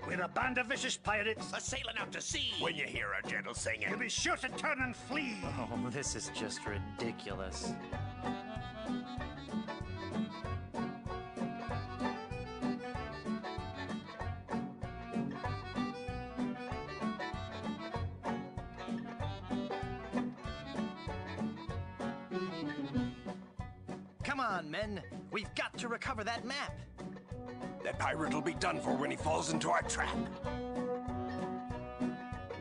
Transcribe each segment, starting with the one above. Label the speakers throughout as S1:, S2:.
S1: We're a band of vicious pirates.
S2: A-sailing out to sea.
S3: When you hear a gentle singing,
S1: You'll be sure to turn and flee.
S4: Oh, this is just ridiculous.
S5: Come on, men. We've got to recover that map.
S3: that pirate will be done for when he falls into our trap.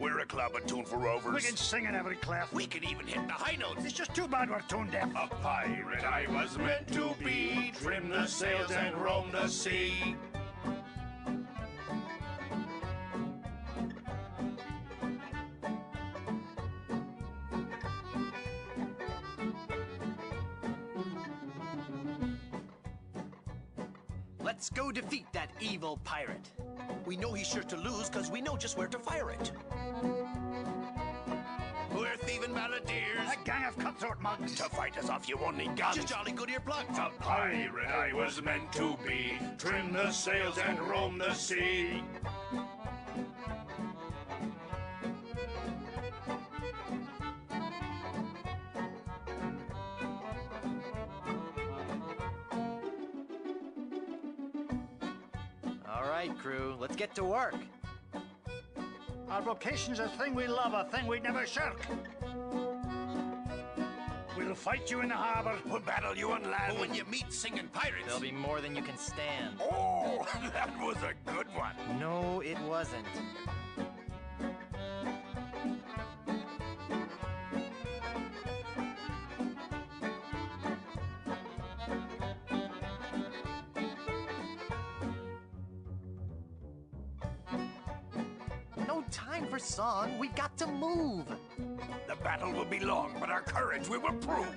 S3: We're a club attuned for rovers.
S1: We can sing in every clef.
S2: We can even hit the high notes.
S1: It's just too bad we're tone deaf.
S3: A pirate I was meant to be, trim the sails and roam the sea.
S5: Let's go defeat that evil pirate. We know he's sure to lose because we know just where to fire it.
S2: We're thieving balladeers.
S1: A gang of cutthroat mugs.
S3: To fight us off, you won't need guns.
S2: Just jolly good earplugs.
S3: A pirate I was meant to be, trim the sails and roam the sea.
S5: All right, crew, let's get to work.
S1: Our vocation's a thing we love, a thing we'd never shirk. We'll fight you in the harbor.
S3: We'll battle you on land.
S2: But when you meet singing pirates...
S5: There'll be more than you can stand.
S3: Oh, that was a good one.
S5: No, it wasn't. No time for song. We got to move.
S3: The battle will be long, but our courage we will prove.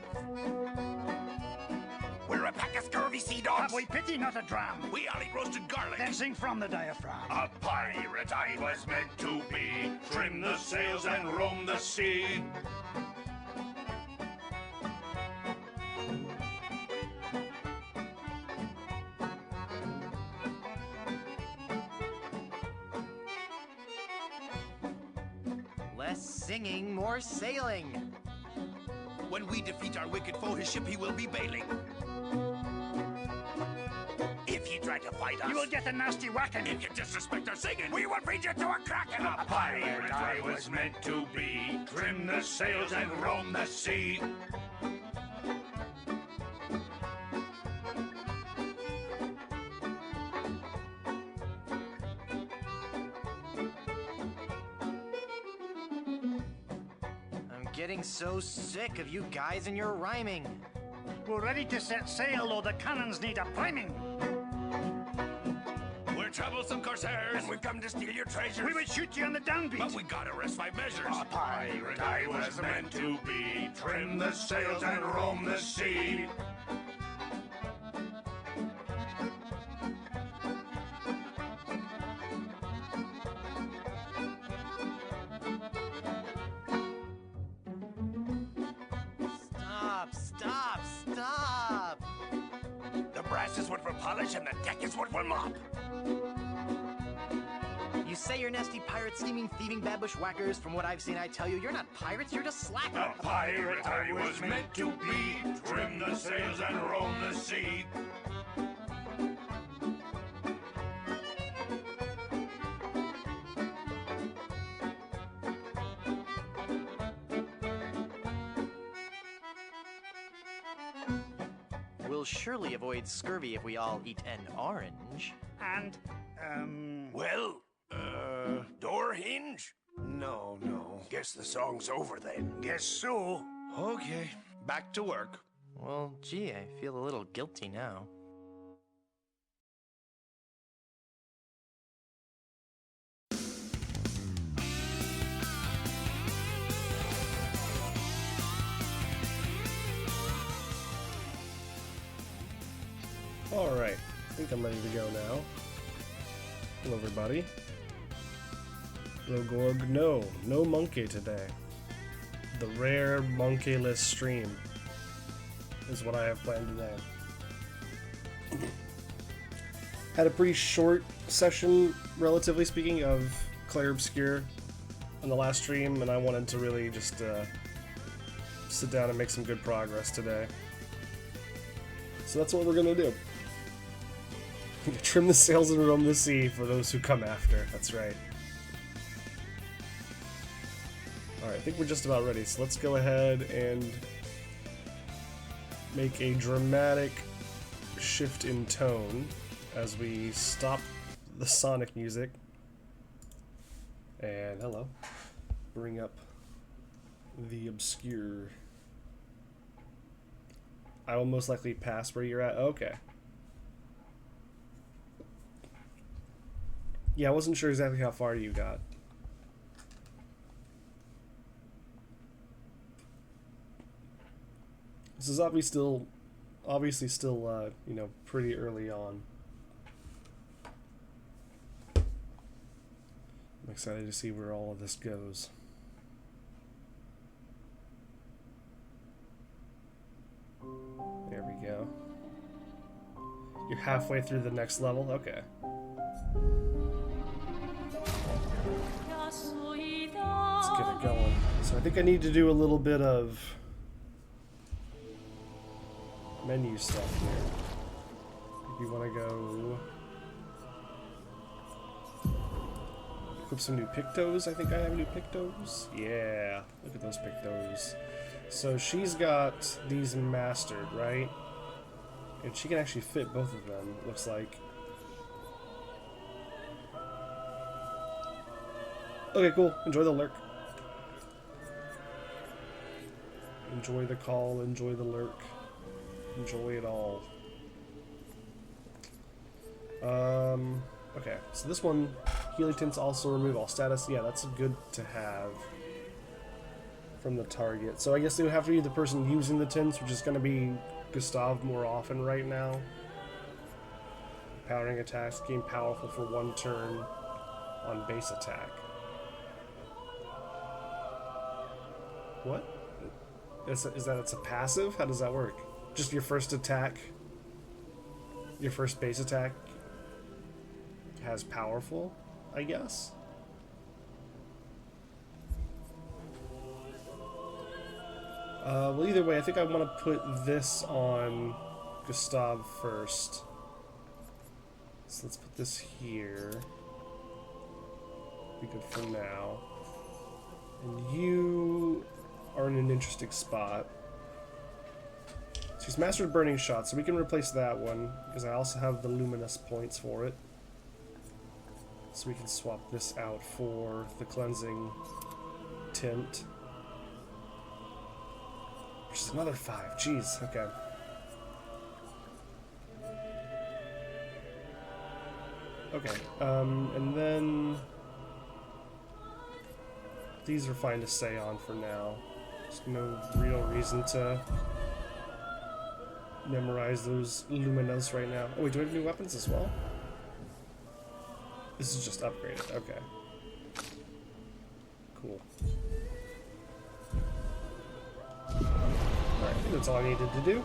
S3: We're a pack of scurvy
S2: sea dogs.
S1: Have we pity, not a dram?
S2: We all eat roasted garlic.
S1: Then sing from the diaphragm.
S3: A pirate I was meant to be. Trim the sails and roam the sea.
S4: Less singing, more sailing.
S5: When we defeat our wicked foe, his ship he will be bailing.
S2: If you try to fight us,
S1: You will get a nasty whacking.
S2: if you disrespect our singing, we will feed you to a kraken.
S3: A pirate I was meant to be. Trim the sails and roam the sea.
S4: I'm getting so sick of you guys and your rhyming.
S1: We're ready to set sail, though the cannons need a priming.
S2: We're troublesome corsairs, and we've come to steal your treasures.
S1: We would shoot you on the downbeat.
S2: But we gotta rest by measures.
S3: A pirate I was meant to be. Trim the sails and roam the sea.
S4: Stop, stop, stop!
S2: The brass is what we'll polish, and the deck is what we'll mop.
S4: You say you're nasty pirates, scheming, thieving, bad bushwhackers. From what I've seen, I tell you, you're not pirates, you're just slackers.
S3: A pirate I was meant to be. Trim the sails and roam the sea.
S4: We'll surely avoid scurvy if we all eat an orange.
S1: And,
S2: Well, door hinge? No. Guess the song's over then.
S1: guess so.
S2: Okay, back to work.
S4: Well, gee, I feel a little guilty now.
S6: Alright, I think I'm ready to go now. Hello everybody. Logorg, no monkey today. The rare monkeyless stream is what I have planned today. Had a pretty short session, relatively speaking, of Clair Obscure on the last stream, and I wanted to really just sit down and make some good progress today. So that's what we're gonna do. Trim the sails and roam the sea for those who come after. That's right. Alright, I think we're just about ready, so let's go ahead and make a dramatic shift in tone as we stop the Sonic music. And hello. Bring up the Obscure. I will most likely pass where you're at. Okay. Yeah, I wasn't sure exactly how far you got. This is obviously still, you know, pretty early on. I'm excited to see where all of this goes. There we go. You're halfway through the next level? Okay. Let's get it going. So I think I need to do a little bit of menu stuff here. If you want to go equip some new Pictos. I think I have new Pictos. Yeah, look at those Pictos. So she's got these mastered, right? And she can actually fit both of them, looks like. Okay, cool. Enjoy the lurk. Enjoy the call, enjoy the lurk. Enjoy it all. Okay, so this one, Healy Tints also remove all status. Yeah, that's good to have from the target. So I guess they would have to be the person using the tints, which is going to be Gustav more often right now. powering attacks, gain powerful for 1 turn on base attack. What? Is that it's a passive? How does that work? Just your first attack, your first base attack has powerful, I guess? Well, either way, I think I want to put this on Gustav first. So let's put this here. Be good for now. And you are in an interesting spot. So he's mastered Burning Shot, so we can replace that one, because I also have the Luminous points for it. So we can swap this out for the Cleansing Tint. Which is another 5. Jeez, okay. Okay, and then these are fine to stay on for now. There's no real reason to memorize those Luminas right now. Oh wait, do I have new weapons as well? This is just upgraded, okay. Cool. Alright, I think that's all I needed to do.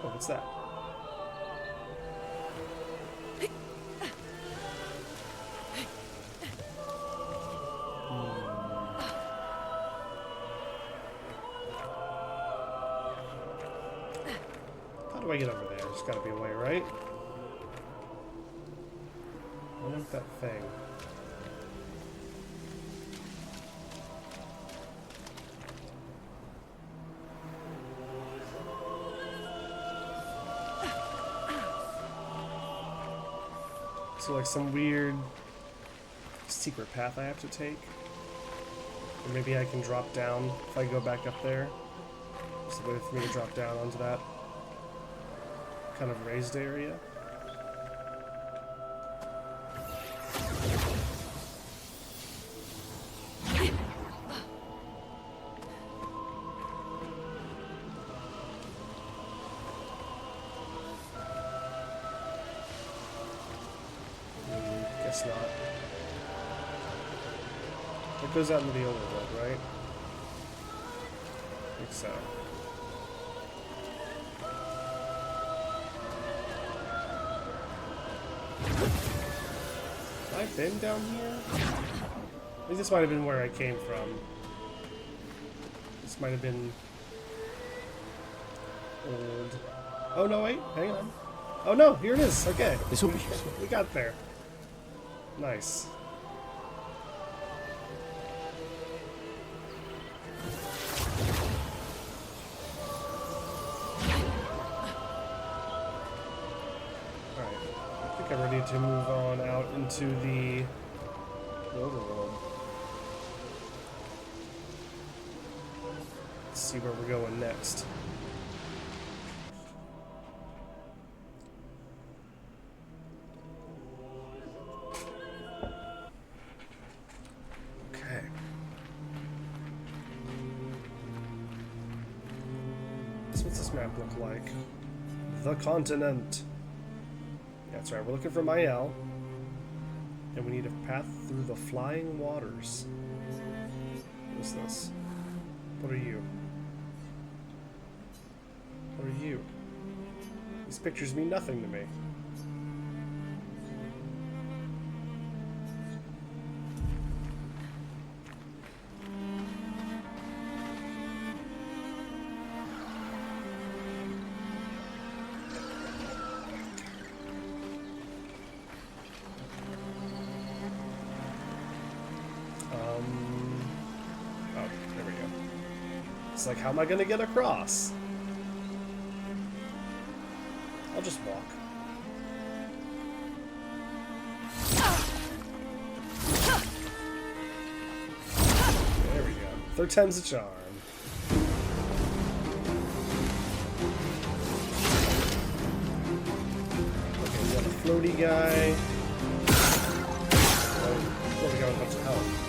S6: Oh, what's that? How do I get over there? There's gotta be a way, right? I want that thing. So like some weird secret path I have to take? Or maybe I can drop down if I go back up there? There's a way for me to drop down onto that kind of raised area. Guess not. It goes out into the overworld, right? I think so. Have I been down here? I think this might have been where I came from. This might have been old. Oh no, wait, hang on. Oh no, here it is. Okay.
S5: This will be useful.
S6: We got there. Nice. Alright. I think I'm ready to move on out into the overworld. Let's see where we're going next. What's this map look like? The continent. Yeah, that's right. We're looking for Mael. And we need a path through the flying waters. What is this? What are you? What are you? These pictures mean nothing to me. Oh, there we go. It's like, how am I gonna get across? I'll just walk. There we go. Third time's a charm. Okay, we got a floaty guy. Oh, we got a bunch of health.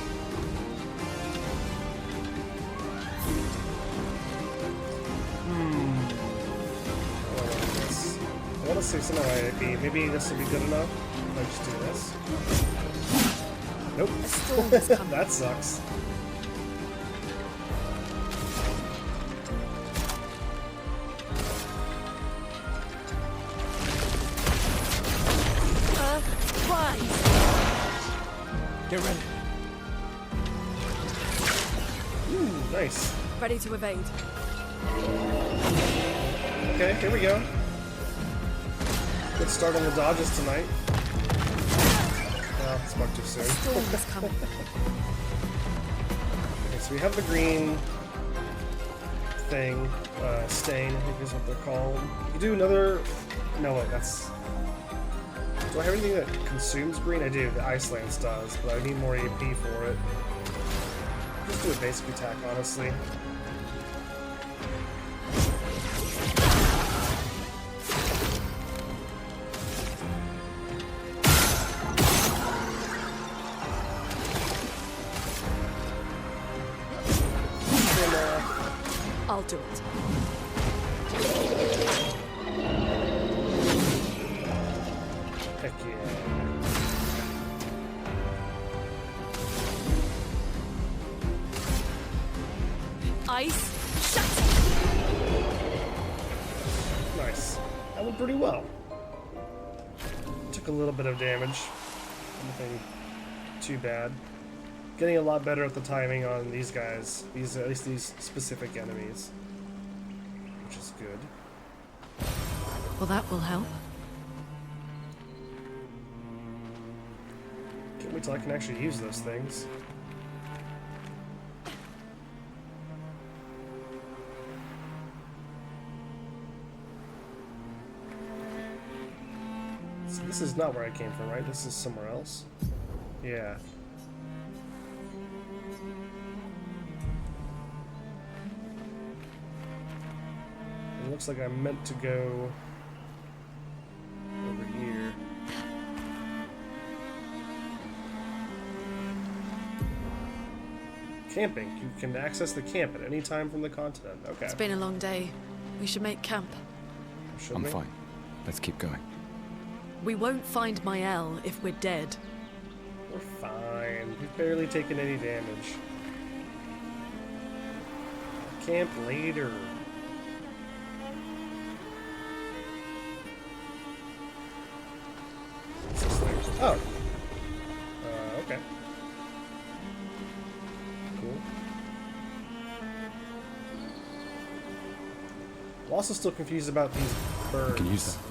S6: want to say something like maybe this will be good enough if I just do this. Nope.
S7: A storm has come.
S6: That sucks.
S7: Rise!
S5: Get ready.
S6: Ooh, nice.
S7: Ready to evade.
S6: Okay, here we go. Good start on the dodges tonight. Oh, it's much too soon.
S7: Storm has come.
S6: Okay, so we have the green thing, stain, I think is what they're called. You can do another. No, wait, that's. Do I have anything that consumes green? I do. The Ice Lance does, but I need more AP for it. Just do a basic attack, honestly.
S7: I'll do it.
S6: Heck yeah.
S7: Ice, shut!
S6: Nice. That went pretty well. Took a little bit of damage. Nothing too bad. Getting a lot better at the timing on these guys. At least these specific enemies. Which is good.
S7: Well, that will help.
S6: Can't wait till I can actually use those things. So this is not where I came from, right? This is somewhere else? Yeah. It looks like I'm meant to go over here. Camping. You can access the camp at any time from the continent. Okay.
S7: It's been a long day. We should make camp.
S6: Should
S8: I'm
S6: we?
S8: fine. Let's keep going.
S7: We won't find Mael if we're dead.
S6: We're fine. We've barely taken any damage. Camp later. What's this thing? Oh. Okay. Cool. I'm also still confused about these birds.
S8: You can use them.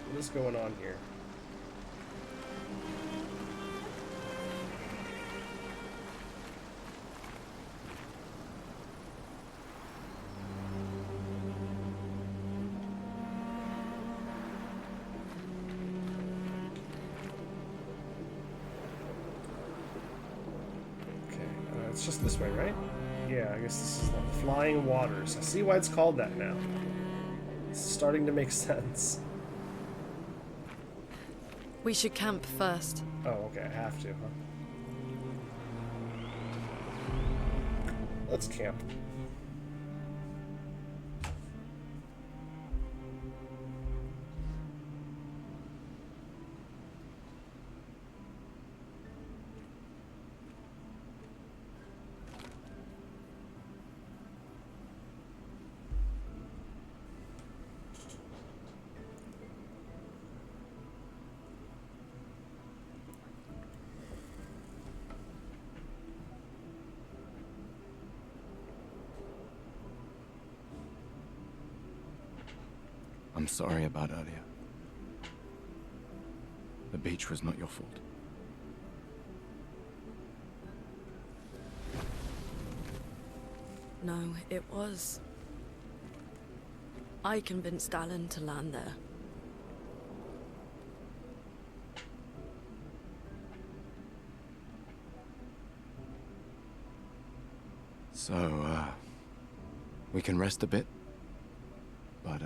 S6: What is going on here? Okay, it's just this way, right? Yeah, I guess this is the Flying Waters. I see why it's called that now. It's starting to make sense.
S7: We should camp first.
S6: Oh, okay, I have to, huh? Let's camp.
S8: I'm sorry about earlier. The beach was not your fault.
S7: No, it was. I convinced Alan to land there.
S8: So, we can rest a bit? But,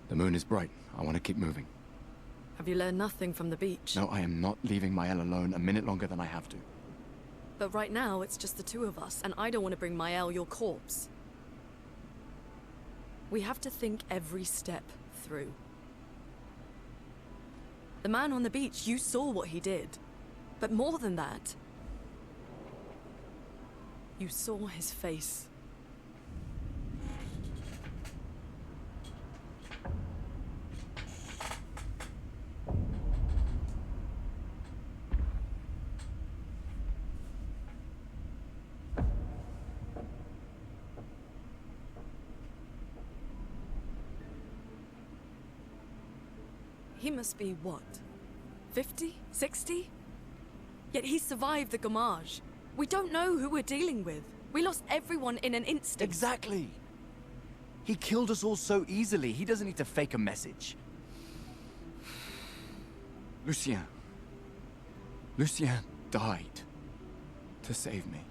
S8: the moon is bright. I want to keep moving.
S7: Have you learned nothing from the beach?
S8: No, I am not leaving Mael alone a minute longer than I have to.
S7: But right now, it's just the two of us, and I don't want to bring Mael your corpse. We have to think every step through. The man on the beach, you saw what he did. But more than that, you saw his face. He must be, what, 50? 60? Yet he survived the Gamage. We don't know who we're dealing with. We lost everyone in an instant.
S9: Exactly. He killed us all so easily, he doesn't need to fake a message.
S8: Lucien. Lucien died to save me.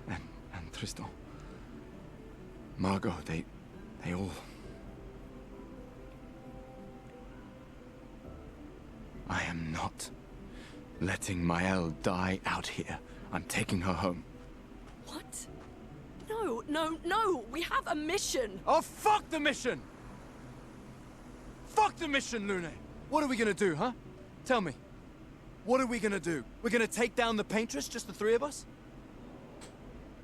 S8: And Tristan. Margot, they all... I am not letting Maëlle die out here. I'm taking her home.
S7: What? No, no, no! We have a mission!
S9: Oh, fuck the mission! Fuck the mission, Lune! What are we gonna do, huh? Tell me. What are we gonna do? We're gonna take down the Paintress, just the three of us?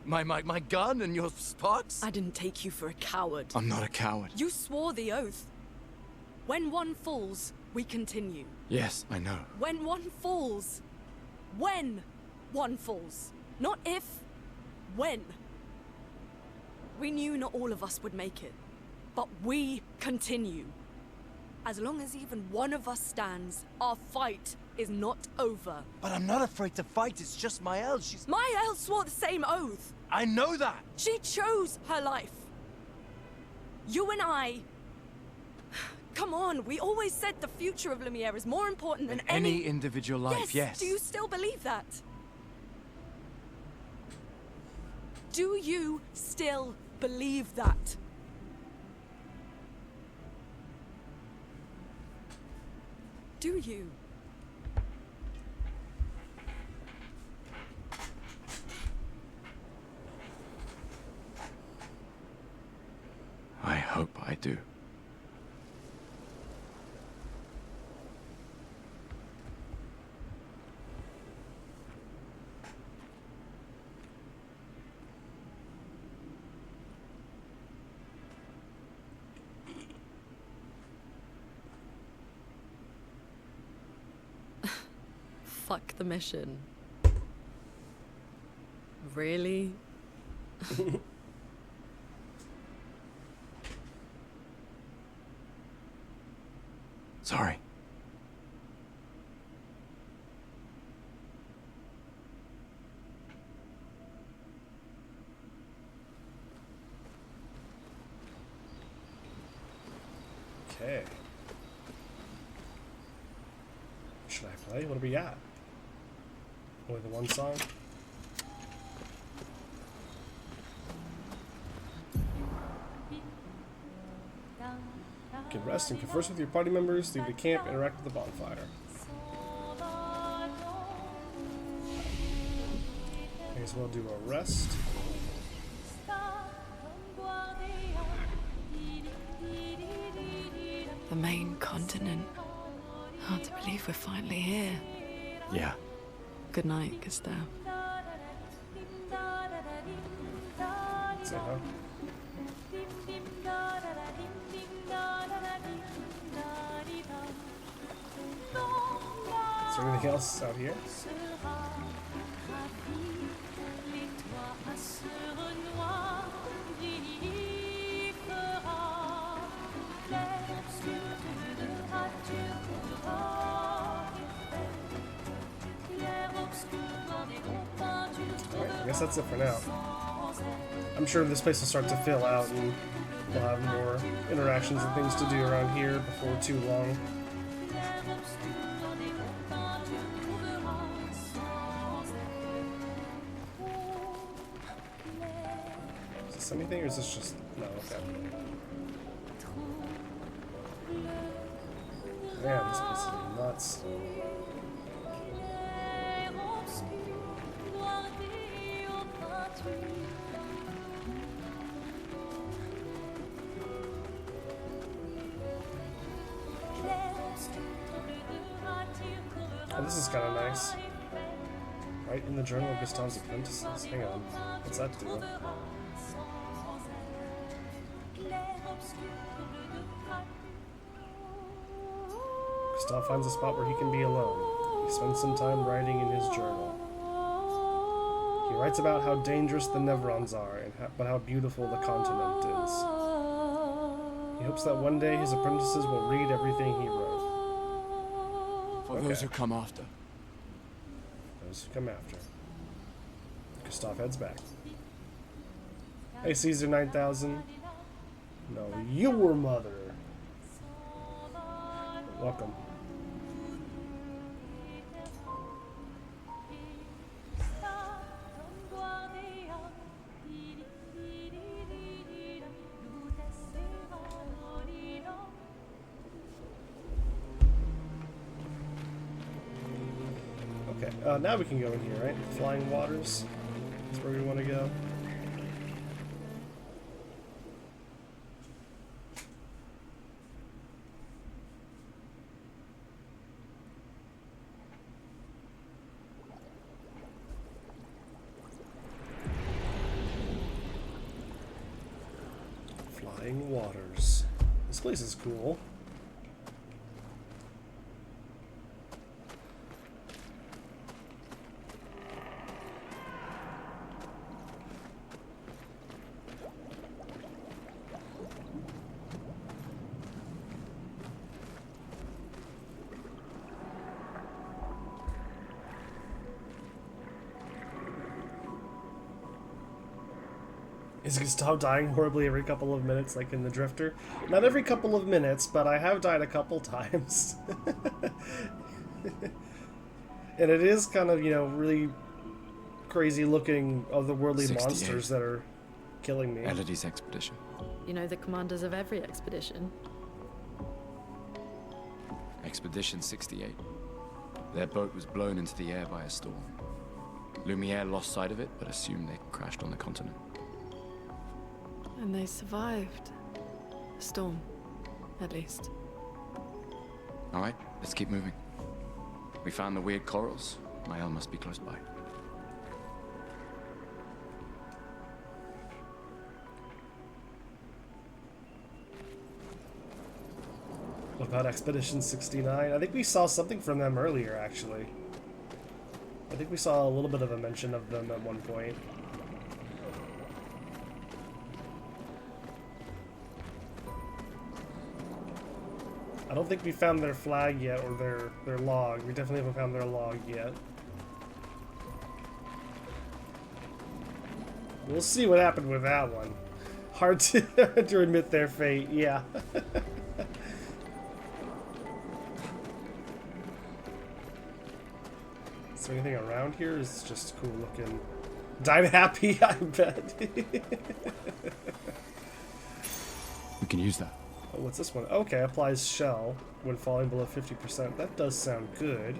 S9: My gun and your sparks?
S7: I didn't take you for a coward.
S8: I'm not a coward.
S7: You swore the oath. When one falls, we continue.
S8: Yes, I know.
S7: When one falls. When one falls. Not if. When. We knew not all of us would make it. But we continue. As long as even one of us stands, our fight is not over.
S9: But I'm not afraid to fight, it's just Maëlle, she's...
S7: Maëlle swore the same oath.
S9: I know that!
S7: She chose her life. You and I... Come on, we always said the future of Lumiere is more important than
S9: any individual life, yes.
S7: Do you still believe that? Do you still believe that? Do you?
S8: I hope I do.
S7: Fuck the mission. Really?
S8: Sorry.
S6: Okay. Should I play? What do we got? Only the one song? You can rest and converse with your party members, leave the camp, interact with the bonfire. May as well do a rest.
S7: The main continent. Hard to believe we're finally here.
S8: Yeah.
S7: Good night, Gustav.
S6: Say huh? Is there anything else out here? Alright, I guess that's it for now. I'm sure this place will start to fill out and we'll have more interactions and things to do around here before too long. Is this anything or is this just... no, okay. Man, this place is nuts. This is kind of nice. Right in the Journal of Gustav's Apprentices. Hang on. What's that do? Gustav finds a spot where he can be alone. He spends some time writing in his journal. He writes about how dangerous the Nevrons are, and but how beautiful the continent is. He hopes that one day his apprentices will read everything he wrote.
S8: For those who come after.
S6: Those who come after. Gustav heads back. Hey, Caesar 9000. No, your mother. Welcome. Okay, now we can go in here, right? Flying Waters. That's where we want to go. Flying Waters. This place is cool. Is Gustav dying horribly every couple of minutes, like in the Drifter? Not every couple of minutes, but I have died a couple times. And it is kind of, you know, really crazy looking otherworldly
S8: 68.
S6: monsters that are killing me.
S8: Elodie's expedition.
S10: You know the commanders of every expedition.
S8: Expedition 68. Their boat was blown into the air by a storm. Lumiere lost sight of it, but assumed they crashed on the continent.
S10: And they survived. A storm, at least.
S8: All right, let's keep moving. We found the weird corals. Mael must be close by.
S6: What about Expedition 69? I think we saw something from them earlier, actually. I think we saw a little bit of a mention of them at one point. I don't think we found their flag yet, or their log. We definitely haven't found their log yet. We'll see what happened with that one. Hard to, to admit their fate, yeah. Is there anything around here? It's just cool looking. Died happy, I bet.
S8: We can use that.
S6: Oh, what's this one? Okay, applies shell when falling below 50%. That does sound good.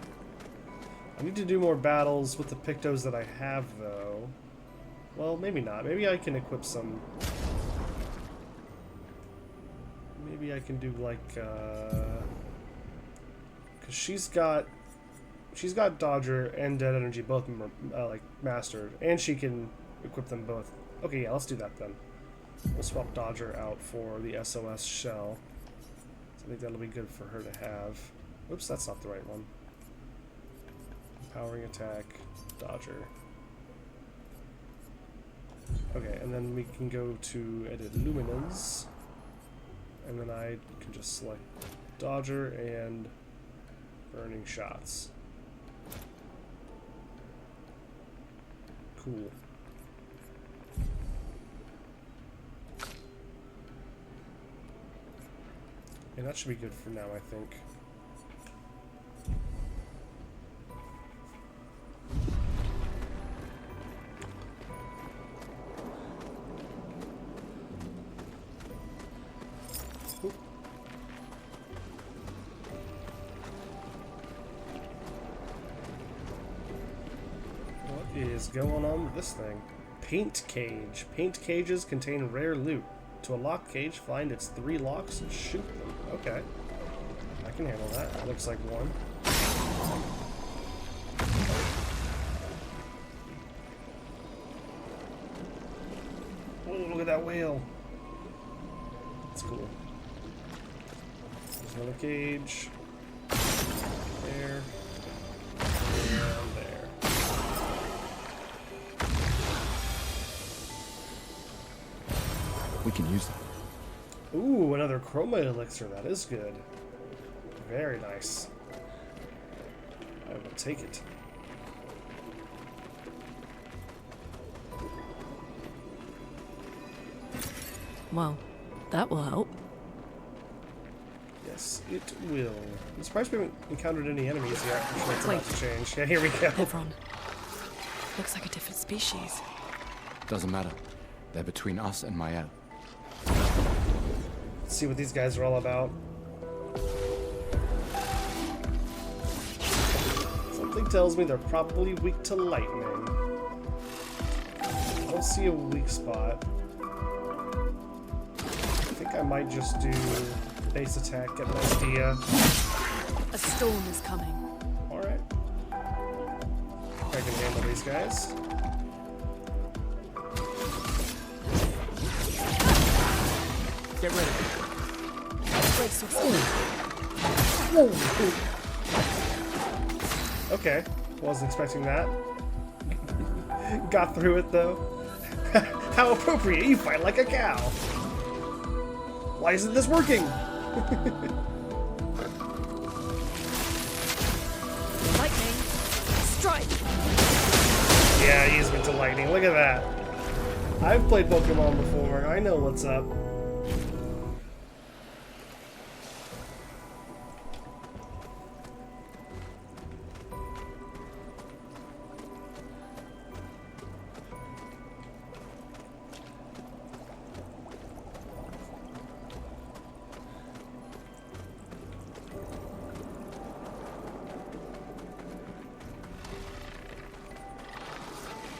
S6: I need to do more battles with the Pictos that I have, though. Well, maybe not. Maybe I can equip some. Maybe I can do like, because she's got Dodger and Dead Energy both like mastered, and she can equip them both. Okay, yeah, let's do that then. We'll swap Dodger out for the SOS shell. So I think that'll be good for her to have. Whoops, that's not the right one. Empowering attack, Dodger. Okay, and then we can go to edit Luminance. And then I can just select Dodger and Burning Shots. Cool. And that should be good for now, I think. Oop. What is going on with this thing? Paint cage. Paint cages contain rare loot. To a lock cage, find its 3 locks and shoot them. Okay. I can handle that. That looks like one. Oh, look at that whale. That's cool. There's another cage. There. And there.
S9: We can use that.
S6: Ooh, another chroma elixir. That is good. Very nice. I will take it.
S10: Well, that will help.
S6: Yes, it will. I'm surprised we haven't encountered any enemies yet. I'm sure it's about
S10: Wait.
S6: to change. Yeah, here we go.
S10: Everyone. Looks like a different species.
S8: Doesn't matter. They're between us and Mael.
S6: Let's see what these guys are all about. Something tells me they're probably weak to lightning. I don't see a weak spot. I think I might just do base attack, get an idea.
S7: A storm is coming.
S6: Alright. I can handle these guys.
S9: Get ready.
S7: Brace yourself.
S6: Okay, wasn't expecting that. Got through it though. How appropriate, you fight like a cow. Why isn't this working?
S7: Lightning. Strike.
S6: Yeah, he's been to lightning. Look at that. I've played Pokemon before. I know what's up.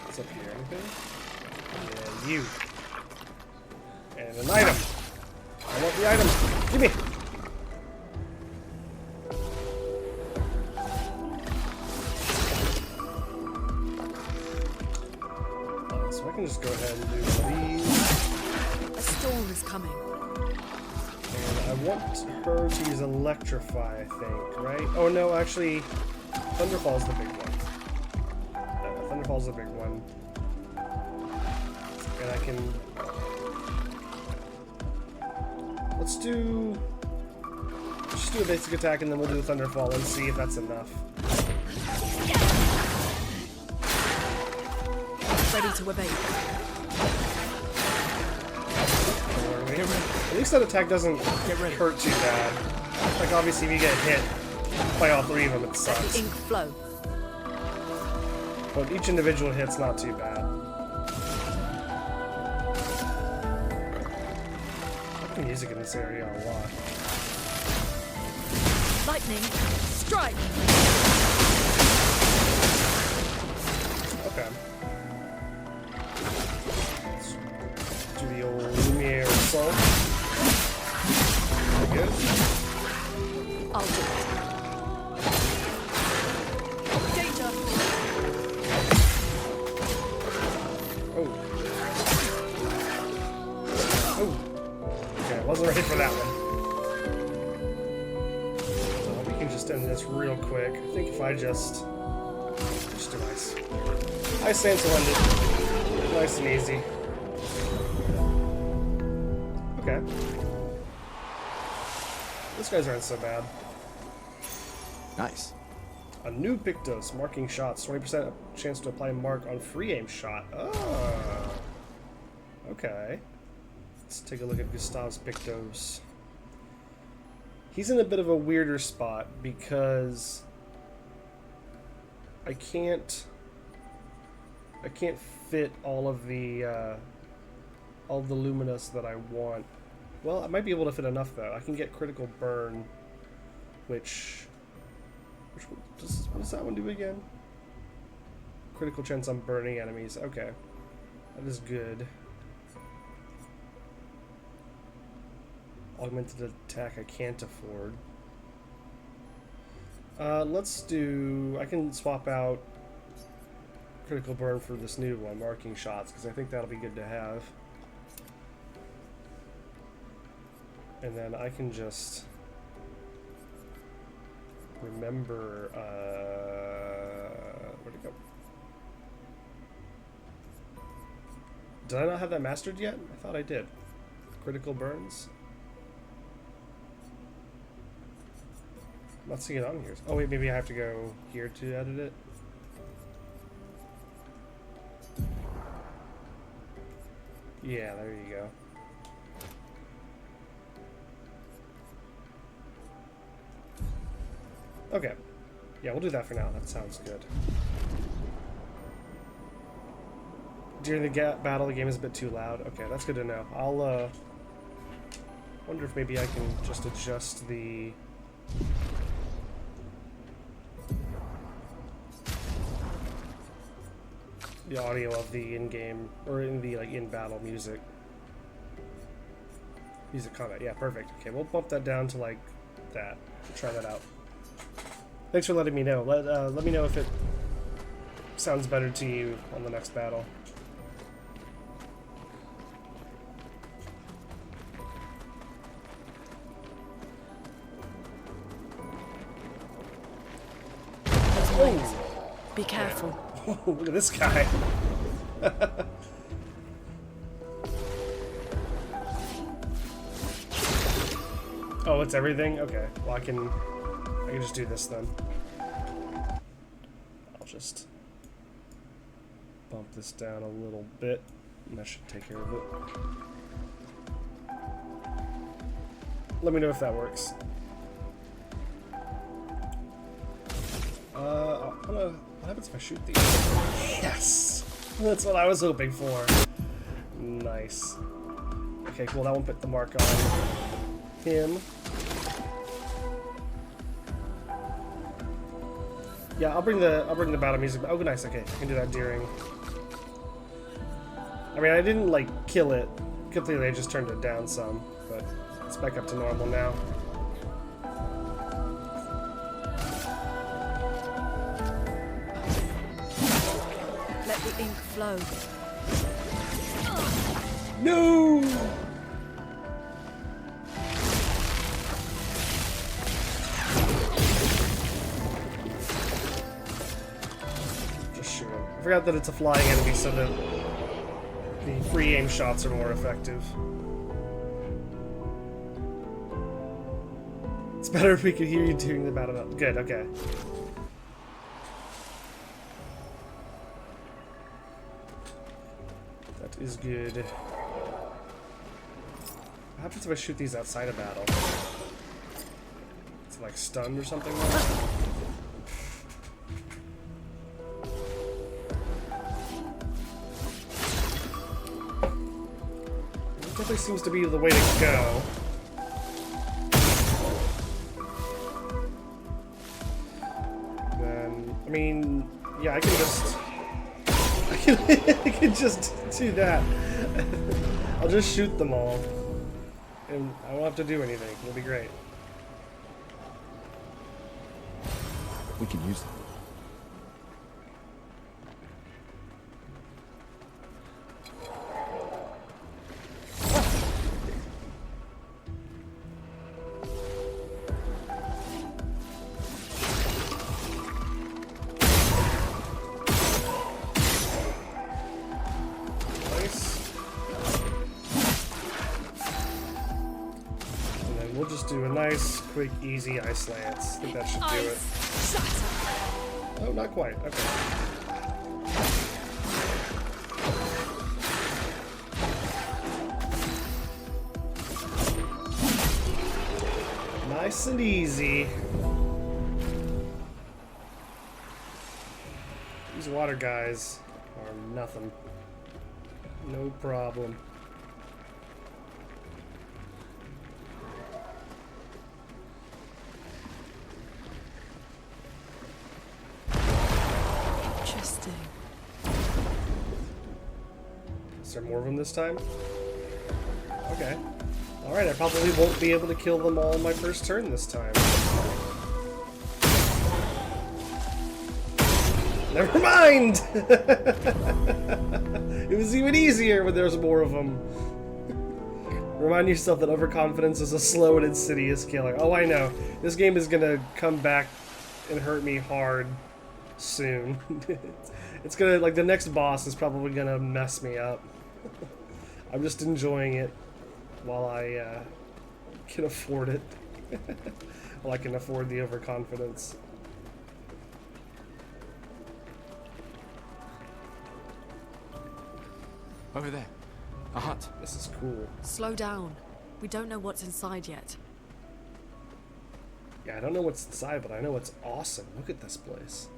S6: What's up here? Anything? Yeah, you. And an item. I want the item. Give me. So I can just go ahead and do these.
S7: A storm is coming.
S6: And I want her to use Electrify, I think, right? Oh no, actually, Thunderfall's the big one. Thunderfall's the big one. And I can... Let's do... Just do a basic attack and then we'll do a Thunderfall and see if that's enough.
S7: Ready to obey.
S6: At least that attack doesn't hurt too bad. Like, obviously, if you get hit by all three of them, it
S7: Let
S6: sucks.
S7: the ink flow.
S6: But each individual hit's not too bad. I like the music in this area a lot.
S7: Lightning. Strike.
S6: Okay. Let's do the old Lumiere assault. Very good.
S7: I'll do it. Danger.
S6: Oh. Oh. Okay, I wasn't ready for that one. So we can just end this real quick. I think if I just do ice. Ice Sand will end it. Nice and easy. Okay. These guys aren't so bad.
S8: Nice.
S6: A new Pictos, marking shots, 20% chance to apply mark on free aim shot. Oh. Okay. Let's take a look at Gustav's Pictos. He's in a bit of a weirder spot because I can't fit all of the Luminous that I want. Well, I might be able to fit enough though. I can get critical burn, which what does that one do again? Critical chance on burning enemies. Okay, that is good. Augmented attack I can't afford. Let's do... I can swap out critical burn for this new one, marking shots, because I think that'll be good to have. And then I can just remember, where'd it go? Did I not have that mastered yet? I thought I did. Critical burns? I'm not seeing it on here. Oh wait, maybe I have to go here to edit it. Yeah, there you go. Okay. Yeah, we'll do that for now. That sounds good. During the battle, the game is a bit too loud. Okay, that's good to know. I'll, wonder if maybe I can just adjust the... audio of the in-game, or in the, like, in-battle music. Music combat. Yeah, perfect. Okay, we'll bump that down to, like, that. We'll try that out. Thanks for letting me know. Let me know if it sounds better to you on the next battle.
S10: Oh! Be careful.
S6: Oh, look at this guy. Oh, it's everything? Okay. Well, I can just do this then. I'll just bump this down a little bit, and that should take care of it. Let me know if that works. What happens if I shoot these? Yes! That's what I was hoping for. Nice. Okay, cool. That one put the mark on him. Yeah, I'll bring the battle music. Oh, nice. Okay, I can do that during. I mean, I didn't like kill it completely. I just turned it down some, but it's back up to normal now.
S10: Let the ink flow.
S6: No! Just shoot him. I forgot that it's a flying enemy, so that the free aim shots are more effective. It's better if we could hear you during the battle. Good, okay. That is good. What happens if I shoot these outside of battle? It's like stunned or something like that? It definitely seems to be the way to go. Then, I mean, yeah, I can just... I can just do that. I'll just shoot them all. And I won't have to do anything. It'll be great.
S8: We can use them.
S6: Do a nice, quick, easy ice lance. I think that should do it. Oh, not quite. Okay. Nice and easy. These water guys are nothing. No problem. Is there more of them this time? Okay. Alright, I probably won't be able to kill them all in my first turn this time. Never mind! It was even easier when there's more of them. Remind yourself that overconfidence is a slow and insidious killer. Oh, I know. This game is gonna come back and hurt me hard soon. It's gonna, like, the next boss is probably gonna mess me up. I'm just enjoying it while I can afford it. While I can afford the overconfidence.
S9: Over there. A hut.
S6: This is cool.
S7: Slow down. We don't know what's inside yet.
S6: Yeah, I don't know what's inside, but I know it's awesome. Look at this place.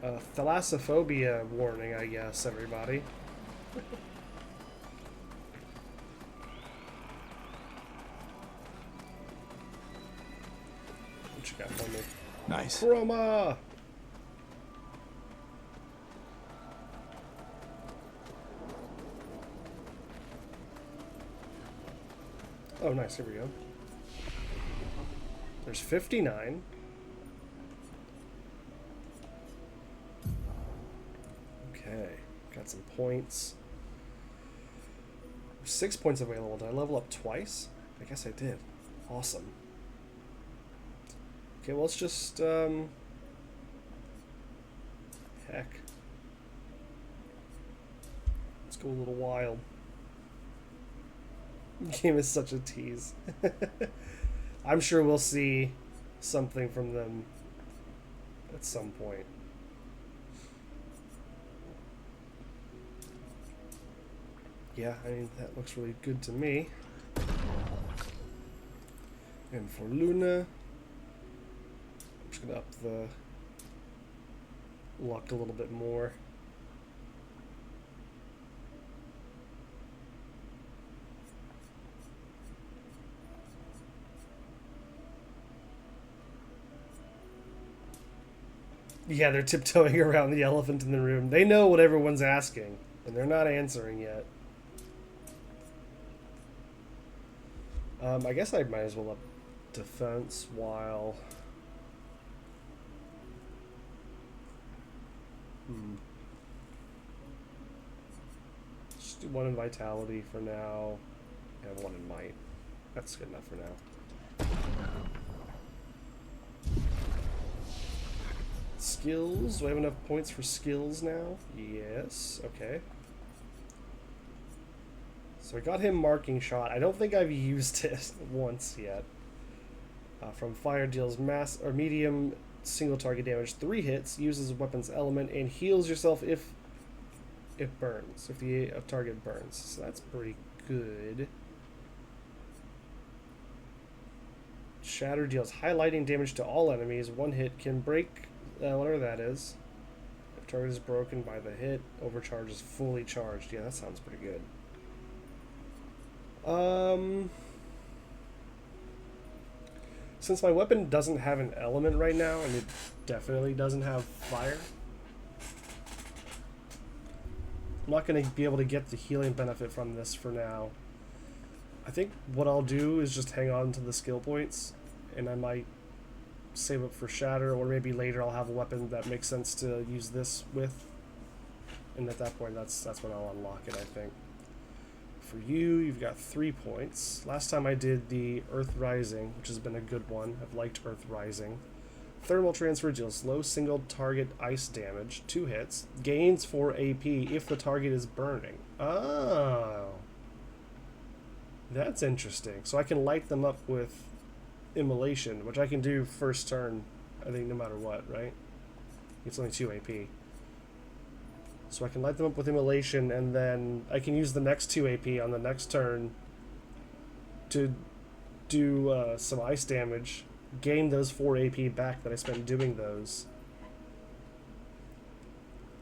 S6: Thalassophobia warning, I guess, everybody. What you got for me?
S9: Nice.
S6: Chroma! Oh, nice. Here we go. There's 59. Okay. Got some points. 6 points available. Did I level up twice? I guess I did. Awesome. Okay, well, let's just, heck. Let's go a little wild. Game is such a tease. I'm sure we'll see something from them at some point. Yeah, I mean, that looks really good to me. And for Luna, I'm just gonna up the luck a little bit more. Yeah, they're tiptoeing around the elephant in the room. They know what everyone's asking, and they're not answering yet. I guess I might as well up defense while... Just do one in vitality for now, and one in might. That's good enough for now. Skills. Do I have enough points for skills now? Yes. Okay. So I got him marking shot. I don't think I've used it once yet. From fire deals mass or medium single target damage, 3 hits, uses weapon's element, and heals yourself if it burns. If the target burns. So that's pretty good. Shatter deals highlighting damage to all enemies. 1 hit can break whatever that is. If target is broken by the hit, overcharge is fully charged. Yeah, that sounds pretty good. Since my weapon doesn't have an element right now, and it definitely doesn't have fire, I'm not going to be able to get the healing benefit from this for now. I think what I'll do is just hang on to the skill points, and I might save up for Shatter, or maybe later I'll have a weapon that makes sense to use this with, and at that point that's when I'll unlock it, I think. For you, you've got 3 points. Last time I did the Earth Rising, which has been a good one. I've liked Earth Rising. Thermal Transfer deals low single target ice damage, 2 hits, gains 4 AP if the target is burning. Oh, that's interesting. So I can light them up with Immolation, which I can do first turn, I think, no matter what, right? It's only 2 AP. So I can light them up with Immolation, and then I can use the next 2 AP on the next turn to do some ice damage, gain those 4 AP back that I spent doing those.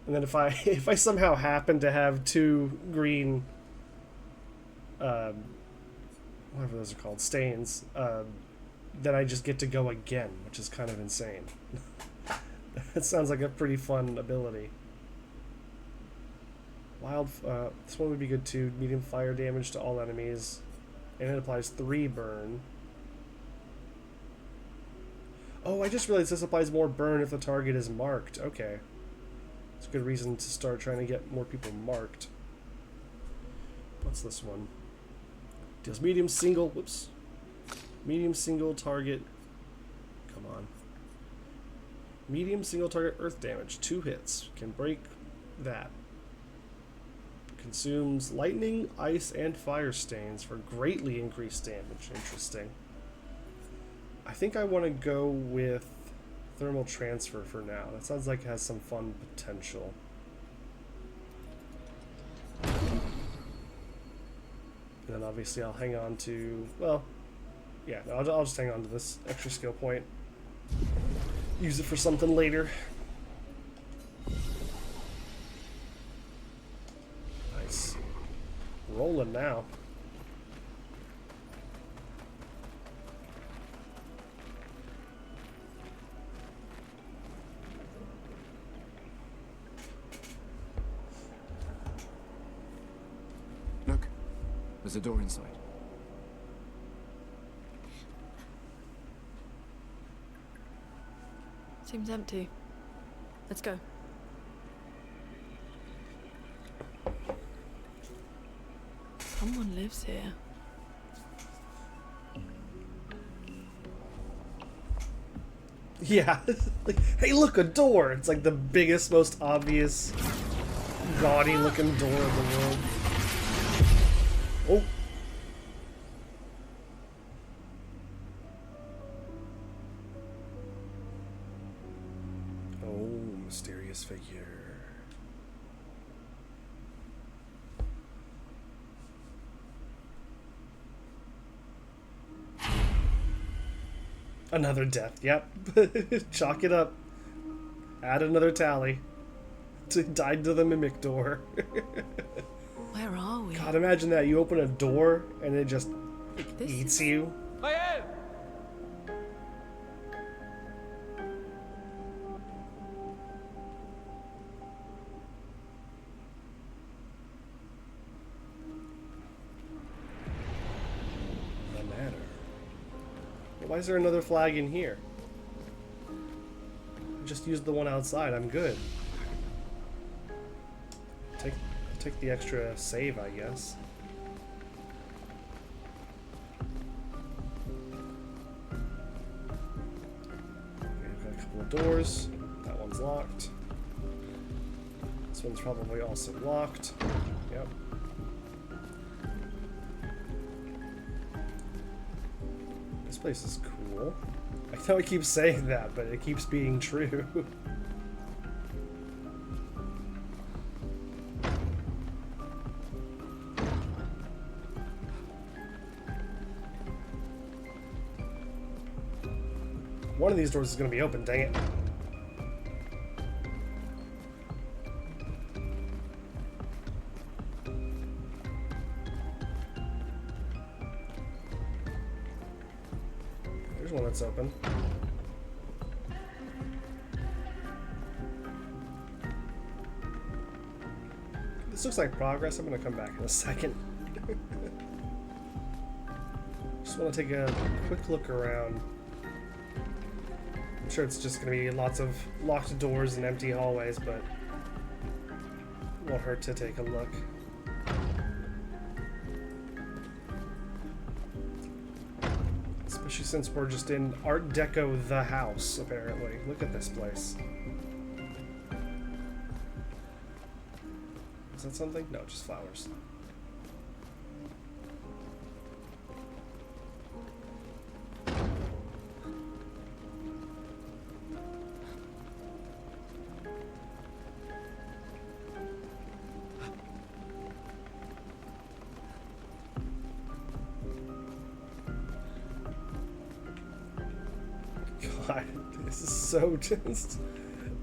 S6: And then if I somehow happen to have 2 green, whatever those are called, stains, then I just get to go again, which is kind of insane. That sounds like a pretty fun ability. Wild, this one would be good too. Medium fire damage to all enemies, and it applies 3 burn. Oh, I just realized this applies more burn if the target is marked. Okay, it's a good reason to start trying to get more people marked. What's this one? Deals medium single, whoops. Medium single target. Come on. Medium single target earth damage. 2 hits. Can break that. Consumes lightning, ice, and fire stains for greatly increased damage. Interesting. I think I want to go with thermal transfer for now. That sounds like it has some fun potential. And then obviously I'll hang on to, well, yeah, I'll just hang on to this extra skill point. Use it for something later. Nice. Rolling now.
S8: Look, there's a door inside.
S10: Seems empty. Let's go. Someone lives here.
S6: Yeah. Like, hey, look, a door! It's like the biggest, most obvious, gaudy looking door in the world. Oh. Oh, mysterious figure. Another death, yep. Chalk it up. Add another tally. Died to the mimic door.
S10: Where are we?
S6: God, imagine that. You open a door and it just eats you. No matter. Why is there another flag in here? I just used the one outside. I'm good. Take the extra save, I guess. Okay, we've got a couple of doors. That one's locked. This one's probably also locked. Yep. This place is cool. I know I keep saying that, but it keeps being true. One of these doors is going to be open, dang it. There's one that's open. This looks like progress. I'm going to come back in a second. Just want to take a quick look around. I'm sure it's just going to be lots of locked doors and empty hallways, but it won't hurt to take a look. Especially since we're just in Art Deco the house, apparently. Look at this place. Is that something? No, just flowers. God, this is so just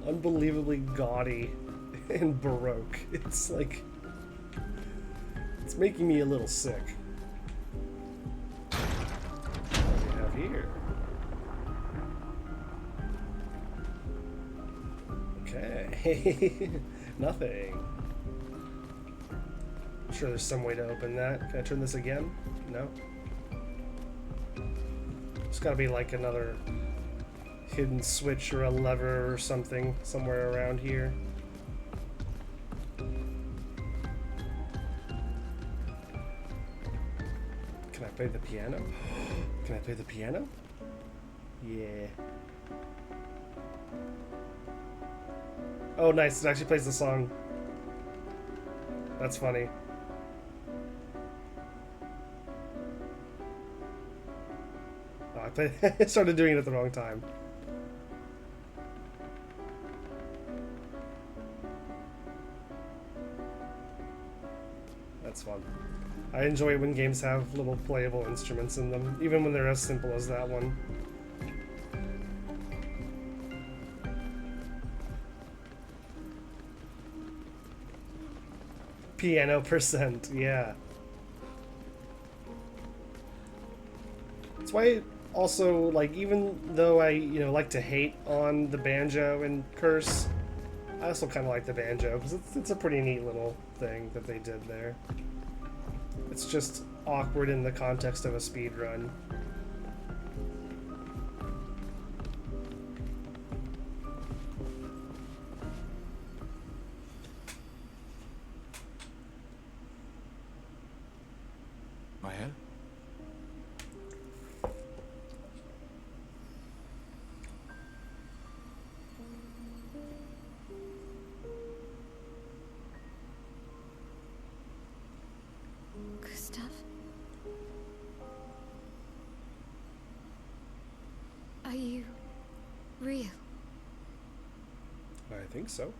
S6: unbelievably gaudy and baroque. It's like, it's making me a little sick. What do we have here? Okay. Nothing. I'm sure there's some way to open that. Can I turn this again? No? It's gotta be like another hidden switch or a lever or something somewhere around here. Can I play the piano? Can I play the piano? Yeah. Oh, nice. It actually plays the song. That's funny. Oh, I started doing it at the wrong time. That's fun. I enjoy when games have little playable instruments in them, even when they're as simple as that one. Piano percent, yeah. That's why also, like, even though I, like to hate on the banjo and curse, I also kind of like the banjo, because it's a pretty neat little thing that they did there. It's just awkward in the context of a speed run.
S8: Maya?
S11: Gustav? Are you real?
S6: I think so.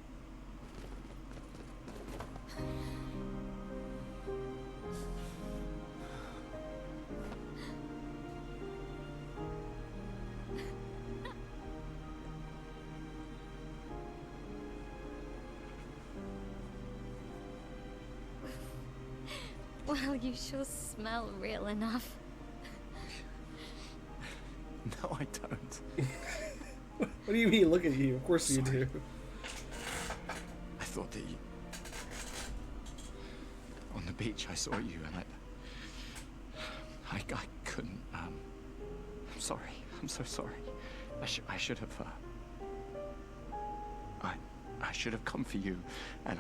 S11: Well, you sure smell real enough.
S8: No, I don't.
S6: What do you mean? Look at you. Of course you do.
S8: I thought that you... On the beach, I saw you, and I couldn't, I'm sorry. I'm so sorry. I should have, I should have come for you, and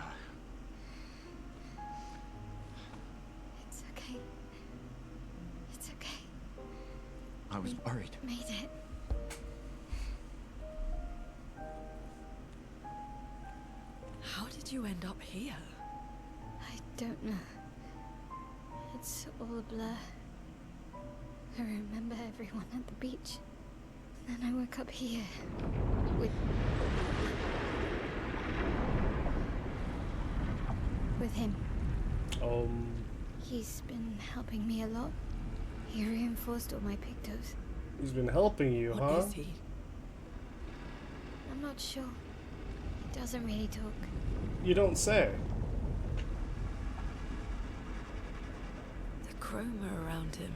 S11: It's okay. It's okay.
S8: I was worried.
S11: Made it.
S10: How did you end up here?
S11: I don't know. It's all a blur. I remember everyone at the beach. Then I woke up here. With him. He's been helping me a lot. He reinforced all my pictos.
S6: He's been helping you, huh?
S10: What is he?
S11: I'm not sure. He doesn't really talk.
S6: You don't say.
S10: The chroma around him.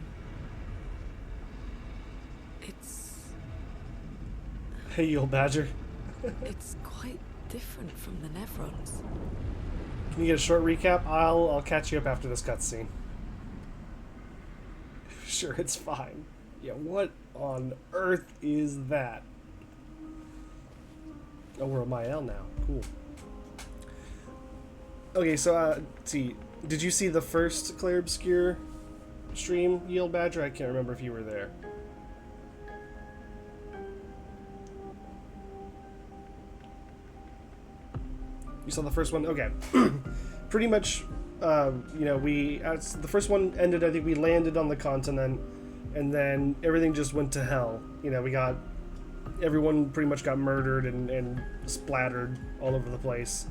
S10: It's...
S6: Hey, you old badger.
S10: it's quite different from the Nevrons.
S6: Can you get a short recap? I'll catch you up after this cutscene. Sure, it's fine. Yeah, what on earth is that? Oh, we're at Mael now. Cool. Okay, so, let's see. Did you see the first Claire Obscure stream, Yield Badger? I can't remember if you were there. You saw the first one? Okay. Pretty much, the first one ended, I think we landed on the continent, and then everything just went to hell. Everyone pretty much got murdered and splattered all over the place.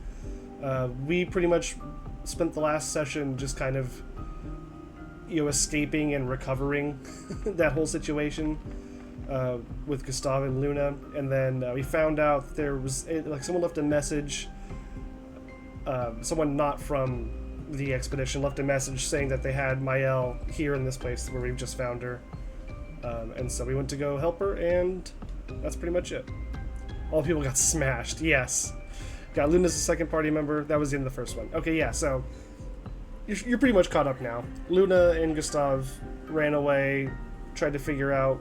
S6: We pretty much spent the last session just kind of, escaping and recovering that whole situation with Gustav and Luna, and then we found out there was, someone left a message. Someone not from the expedition left a message saying that they had Mael here in this place where we've just found her. And so we went to go help her, and that's pretty much it. All the people got smashed, yes. Got Luna's the second party member. That was in the first one. Okay, yeah, so you're pretty much caught up now. Luna and Gustav ran away, tried to figure out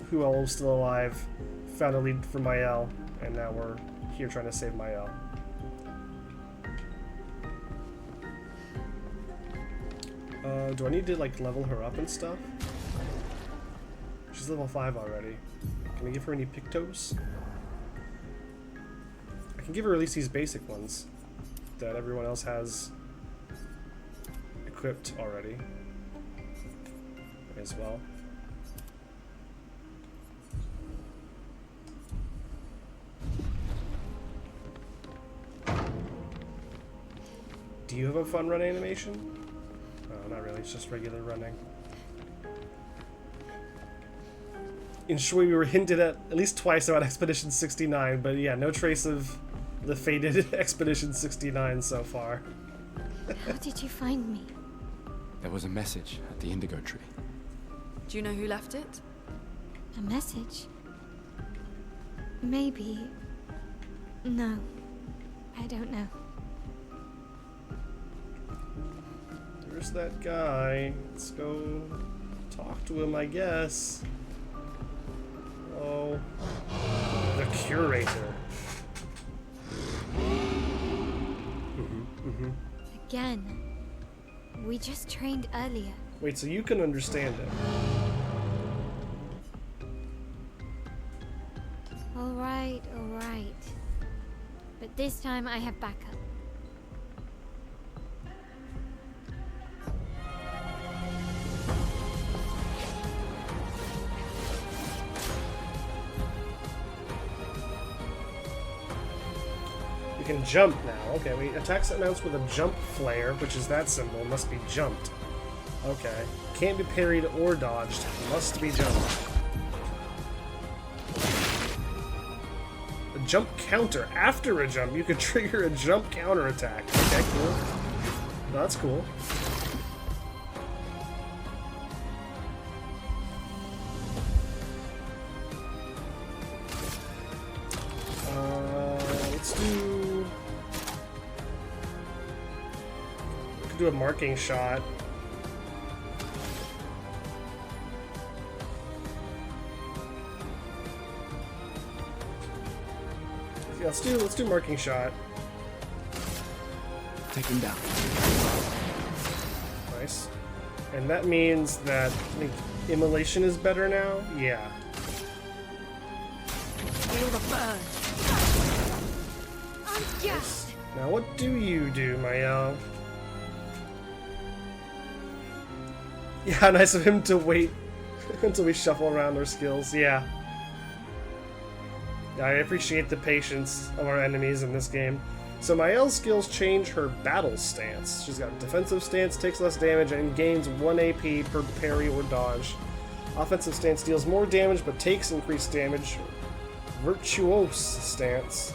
S6: who all was still alive, found a lead for Mael, and now we're here trying to save Mael. Do I need to like level her up and stuff? She's level 5 already. Can I give her any pictos? I can give her at least these basic ones that everyone else has equipped already as well. Do you have a fun run animation? Oh, not really, it's just regular running. In Shui, we were hinted at least twice about Expedition 69, but yeah, no trace of the fated Expedition 69 so far.
S11: How did you find me?
S8: There was a message at the indigo tree.
S7: Do you know who left it?
S11: A message? Maybe. No. I don't know.
S6: There's that guy. Let's go talk to him, I guess. Oh. The curator.
S11: Again. We just trained earlier.
S6: Wait, so you can understand it?
S11: Alright, alright. But this time I have backup.
S6: You can jump now. Okay, wait. Attacks announced with a jump flare, which is that symbol, must be jumped. Okay. Can't be parried or dodged. Must be jumped. A jump counter. After a jump, you can trigger a jump counter attack. Okay, cool. That's cool. Let's do... We could do a marking shot. Yeah, let's do marking shot.
S8: Take him down.
S6: Nice. And that means that I think immolation is better now? Yeah.
S7: Feel the burn.
S6: Yes. Now what do you do, Mael? Yeah, nice of him to wait until we shuffle around our skills. Yeah. I appreciate the patience of our enemies in this game. So Mael's skills change her battle stance. She's got a defensive stance, takes less damage, and gains 1 AP per parry or dodge. Offensive stance deals more damage but takes increased damage. Virtuose stance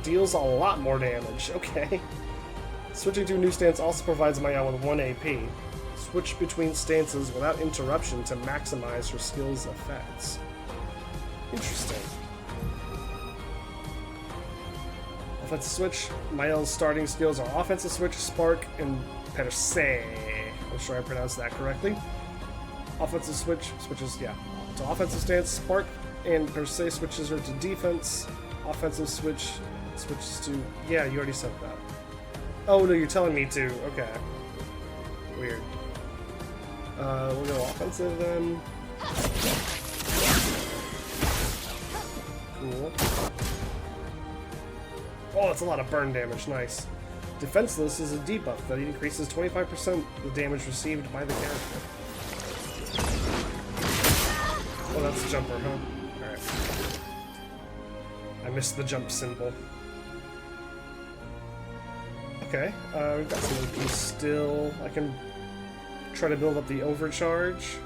S6: deals a lot more damage. Okay. Switching to a new stance also provides Mael with 1 AP. Switch between stances without interruption to maximize her skill's effects. Interesting. Offensive switch. Mael's starting skills are offensive switch, spark, and per se. I'm sure I pronounced that correctly. Offensive switch switches, yeah, to offensive stance. Spark and per se switches her to defense. Offensive switch switches to, yeah, you already said that. Oh no, you're telling me to. Okay. Weird. We'll go offensive then. Cool. Oh, that's a lot of burn damage. Nice. Defenseless is a debuff that increases 25% the damage received by the character. Oh, that's a jumper, huh? Alright. I missed the jump symbol. Okay, we've got some AP still. I can try to build up the overcharge.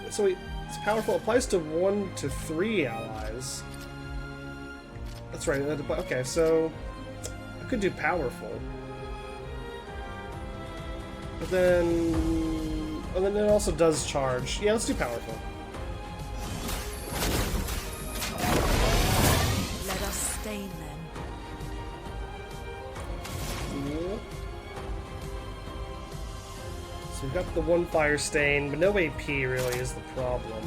S6: So it's powerful. It applies to 1 to 3 allies. That's right. Okay, so I could do powerful, but then, and then it also does charge. Yeah, let's do powerful.
S7: Let us stain them.
S6: Cool. So we've got the 1 fire stain, but no AP really is the problem.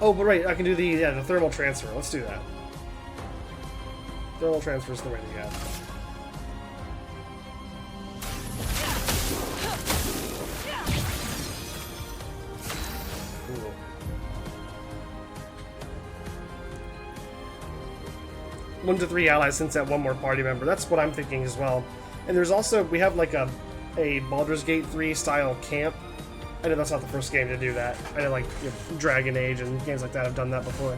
S6: Oh, but right, I can do the thermal transfer. Let's do that. Thermal transfer is the way to go. Cool. One to 3 allies since that one more party member. That's what I'm thinking as well. And there's also, we have like a Baldur's Gate 3 style camp. I know that's not the first game to do that. I know like Dragon Age and games like that have done that before.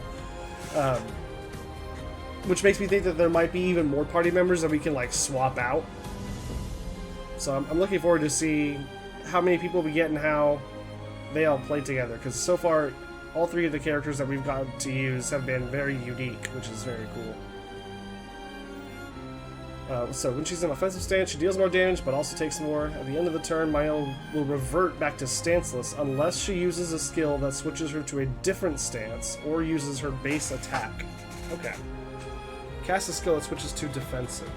S6: Which makes me think that there might be even more party members that we can like swap out. So I'm looking forward to see how many people we get and how they all play together. Because so far, all 3 of the characters that we've got to use have been very unique, which is very cool. So when she's in offensive stance, she deals more damage, but also takes more. At the end of the turn, Mael will revert back to stanceless unless she uses a skill that switches her to a different stance or uses her base attack. Okay. Cast a skill that switches to defensive.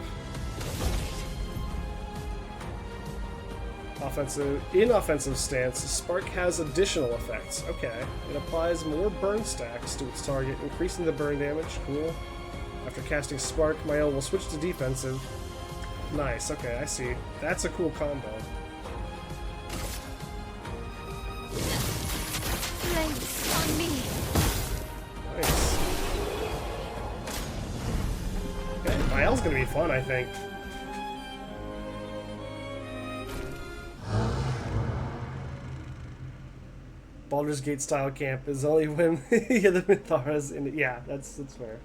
S6: In offensive stance, Spark has additional effects. Okay. It applies more burn stacks to its target, increasing the burn damage. Cool. After casting Spark, Mael will switch to defensive. Nice, okay, I see. That's a cool combo.
S11: Thanks on me.
S6: Nice. Okay, Mael's gonna be fun, I think. Baldur's Gate style camp is only when yeah, the Mithara's in it. Yeah, that's fair.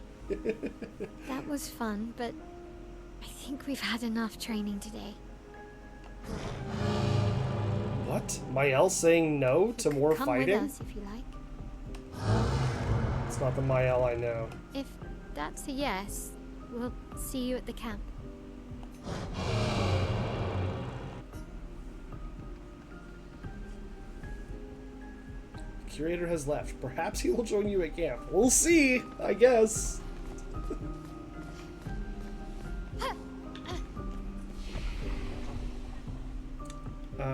S11: That was fun, but I think we've had enough training today.
S6: What? Mael saying no to more
S11: Come
S6: fighting?
S11: with us if you like.
S6: It's not the Mael I know.
S11: If that's a yes, we'll see you at the camp.
S6: Curator has left. Perhaps he will join you at camp. We'll see, I guess.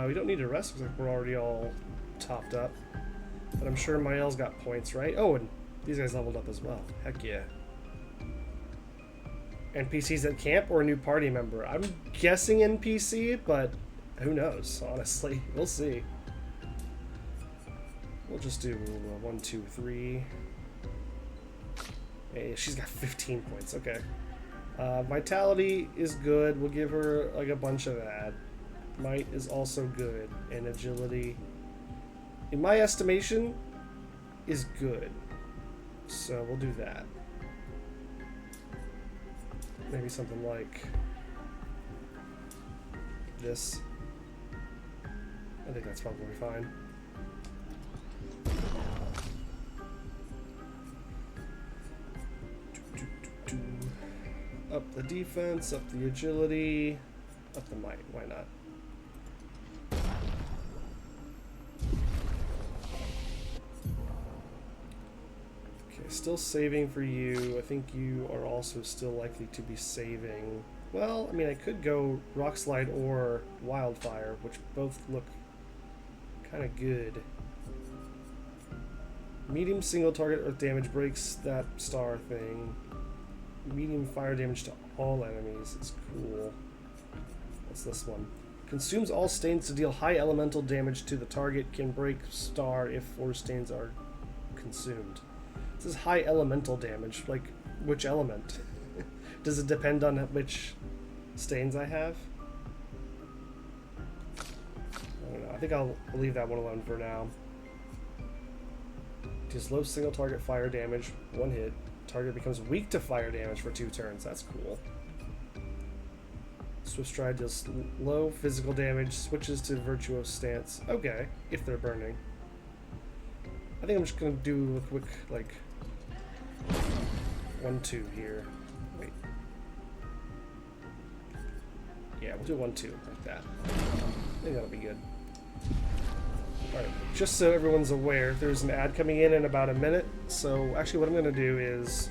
S6: We don't need to rest because we're already all topped up. But I'm sure Mael's got points, right? Oh, and these guys leveled up as well. Heck yeah. NPCs at camp or a new party member? I'm guessing NPC, but who knows, honestly. We'll see. We'll just do 1, 2, 3. Hey, she's got 15 points. Okay. Vitality is good. We'll give her like a bunch of that. Might is also good. And agility, in my estimation, is good. So we'll do that. Maybe something like this. I think that's probably fine. Up the defense, up the agility, up the might. Why not? Okay, still saving for you. I think you are also still likely to be saving. Well, I mean, I could go Rock Slide or Wildfire, which both look kind of good. Medium single target earth damage breaks that star thing. Medium fire damage to all enemies. It's cool. What's this one? Consumes all stains to deal high elemental damage to the target. Can break star if 4 stains are consumed. This is high elemental damage. Like, which element? Does it depend on which stains I have? I don't know. I think I'll leave that one alone for now. Deals low single target fire damage. 1 hit. Target becomes weak to fire damage for 2 turns. That's cool. Swift Stride deals low physical damage, switches to Virtuous Stance. Okay, if they're burning. I think I'm just gonna do a quick, like, 1, 2 here. Wait. Yeah, we'll do 1, 2, like that. I think that'll be good. Alright, just so everyone's aware, there's an ad coming in about a minute, so actually what I'm going to do is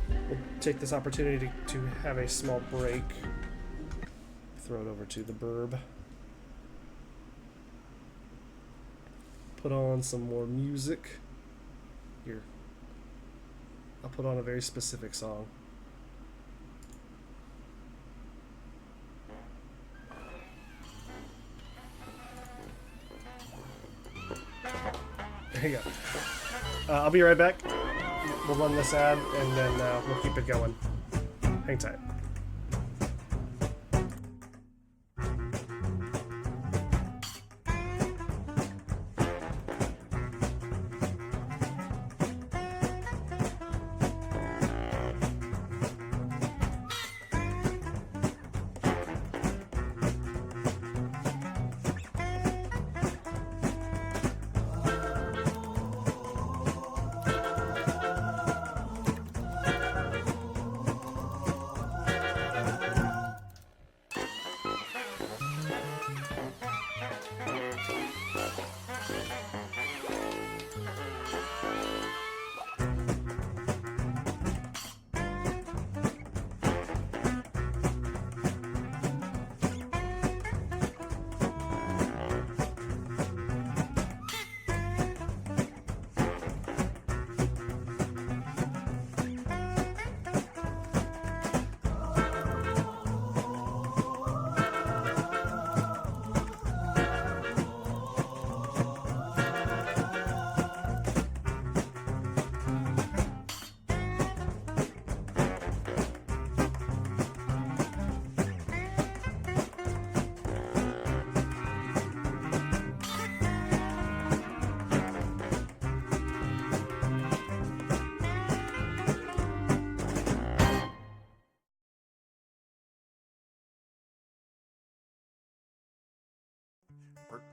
S6: we'll take this opportunity to have a small break. Throw it over to the burb. Put on some more music. Here. I'll put on a very specific song. There you go. I'll be right back. We'll run this ad, and then we'll keep it going. Hang tight.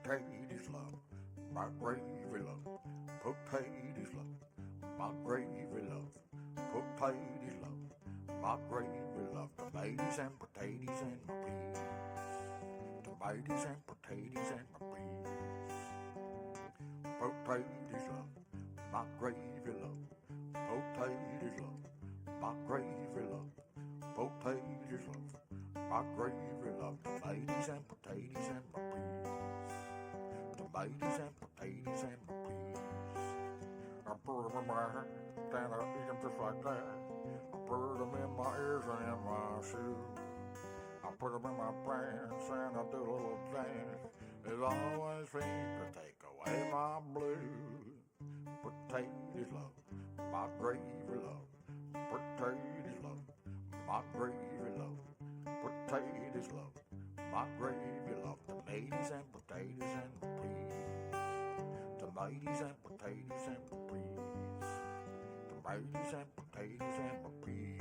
S3: Potatoes love, my gravy love. Potatoes love, my gravy love. Potatoes love, my gravy love. Tomatoes and potatoes and my peas. Tomatoes and potatoes and my peas. Potatoes love, my gravy love. Potatoes love, my gravy love. Potatoes love, my gravy love. Tomatoes and potatoes and my peas. Tomatoes and potatoes and my peas. I put them in my hand and I eat them just like that. I put them in my ears and in my shoes. I put them in my pants and I do a little dance. It always seems to take away my blues. Potatoes love, my gravy love. Potatoes love, my gravy love. Potatoes love, my gravy love. Tomatoes and potatoes and my peas. Tomatoes and potatoes and my peas. Tomatoes and potatoes and my peas.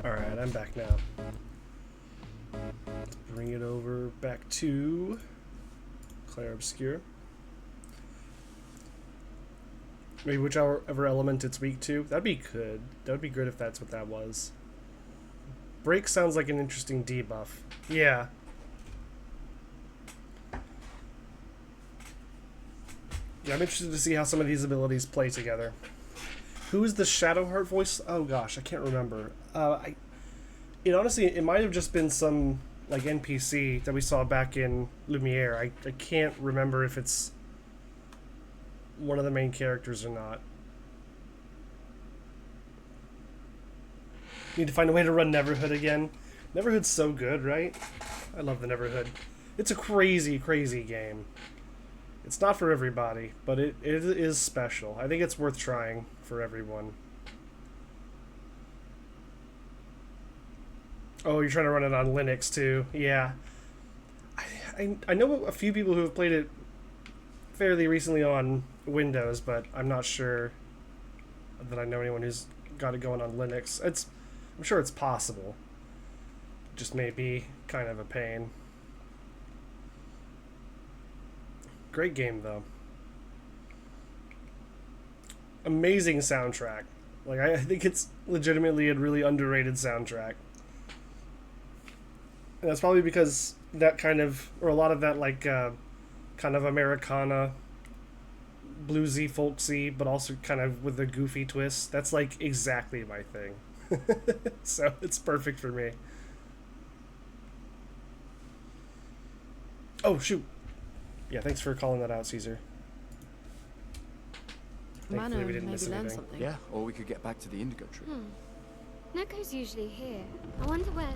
S6: Alright, I'm back now. Let's bring it over back to Clair Obscure. Maybe whichever element it's weak to. That'd be good. That would be good if that's what that was. Break sounds like an interesting debuff. Yeah. Yeah, I'm interested to see how some of these abilities play together. Who is the Shadowheart voice? Oh gosh, I can't remember. It might have just been some like NPC that we saw back in Lumiere. I can't remember if it's one of the main characters or not. Need to find a way to run Neverhood again. Neverhood's so good, right? I love the Neverhood. It's a crazy, crazy game. It's not for everybody, but it is special. I think it's worth trying for everyone. Oh, you're trying to run it on Linux too. Yeah. I know a few people who have played it fairly recently on Windows, but I'm not sure that I know anyone who's got it going on Linux. I'm sure it's possible. Just may be kind of a pain. Great game, though. Amazing soundtrack. Like, I think it's legitimately a really underrated soundtrack. And that's probably because that kind of, or a lot of that, like, kind of Americana, bluesy, folksy, but also kind of with a goofy twist. That's, like, exactly my thing. So, it's perfect for me. Oh, shoot. Yeah, thanks for calling that out, Caesar. Thankfully, we didn't miss anything.
S10: Something.
S8: Yeah, or we could get back to the Indigo Tree.
S11: Noko's usually here. I wonder where...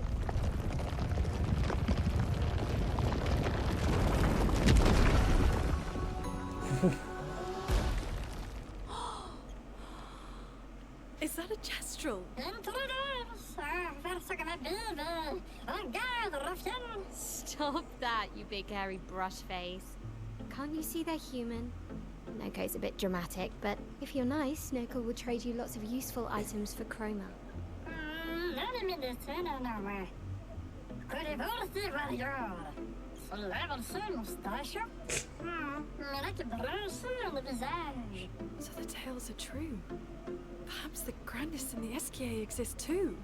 S7: Is that a Jestrel?
S11: Stop that, you big hairy brush face. Can't you see they're human? Noko's a bit dramatic, but if you're nice, Noko will trade you lots of useful items for Chroma.
S7: So the tales are true. Perhaps the grandest in the SKA exist too.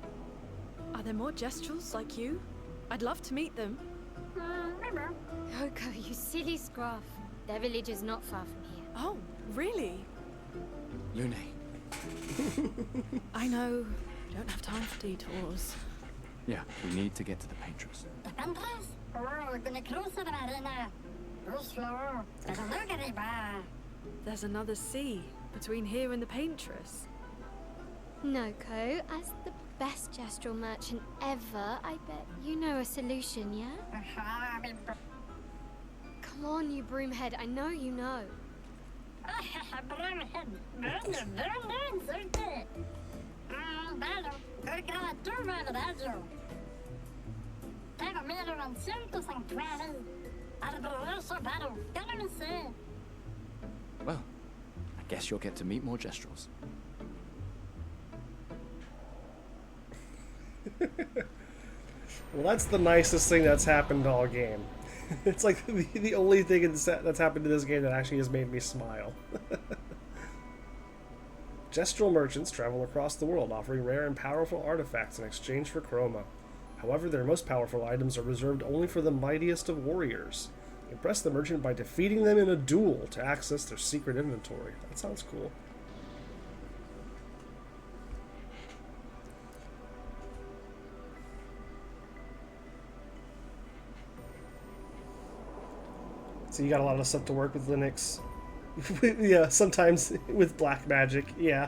S7: Are there more Jestrels like you? I'd love to meet them.
S11: Noko, you silly scruff. Their village is not far from here.
S7: Oh, really?
S8: Lune.
S7: I know. Don't have time for detours.
S8: Yeah, we need to get to the Paintress.
S7: There's another sea between here and the Paintress.
S11: Noko, as the best Jestrel merchant ever, I bet you know a solution, yeah? Come on, you broomhead, I know you know.
S8: Well, I guess you'll get to meet more Jestrels.
S6: Well, that's the nicest thing that's happened all game. It's like the only thing that's happened to this game that actually has made me smile. Jestrel merchants travel across the world, offering rare and powerful artifacts in exchange for Chroma. However, their most powerful items are reserved only for the mightiest of warriors. Impress the merchant by defeating them in a duel to access their secret inventory. That sounds cool. So you got a lot of stuff to work with Linux. Yeah, sometimes with black magic, yeah.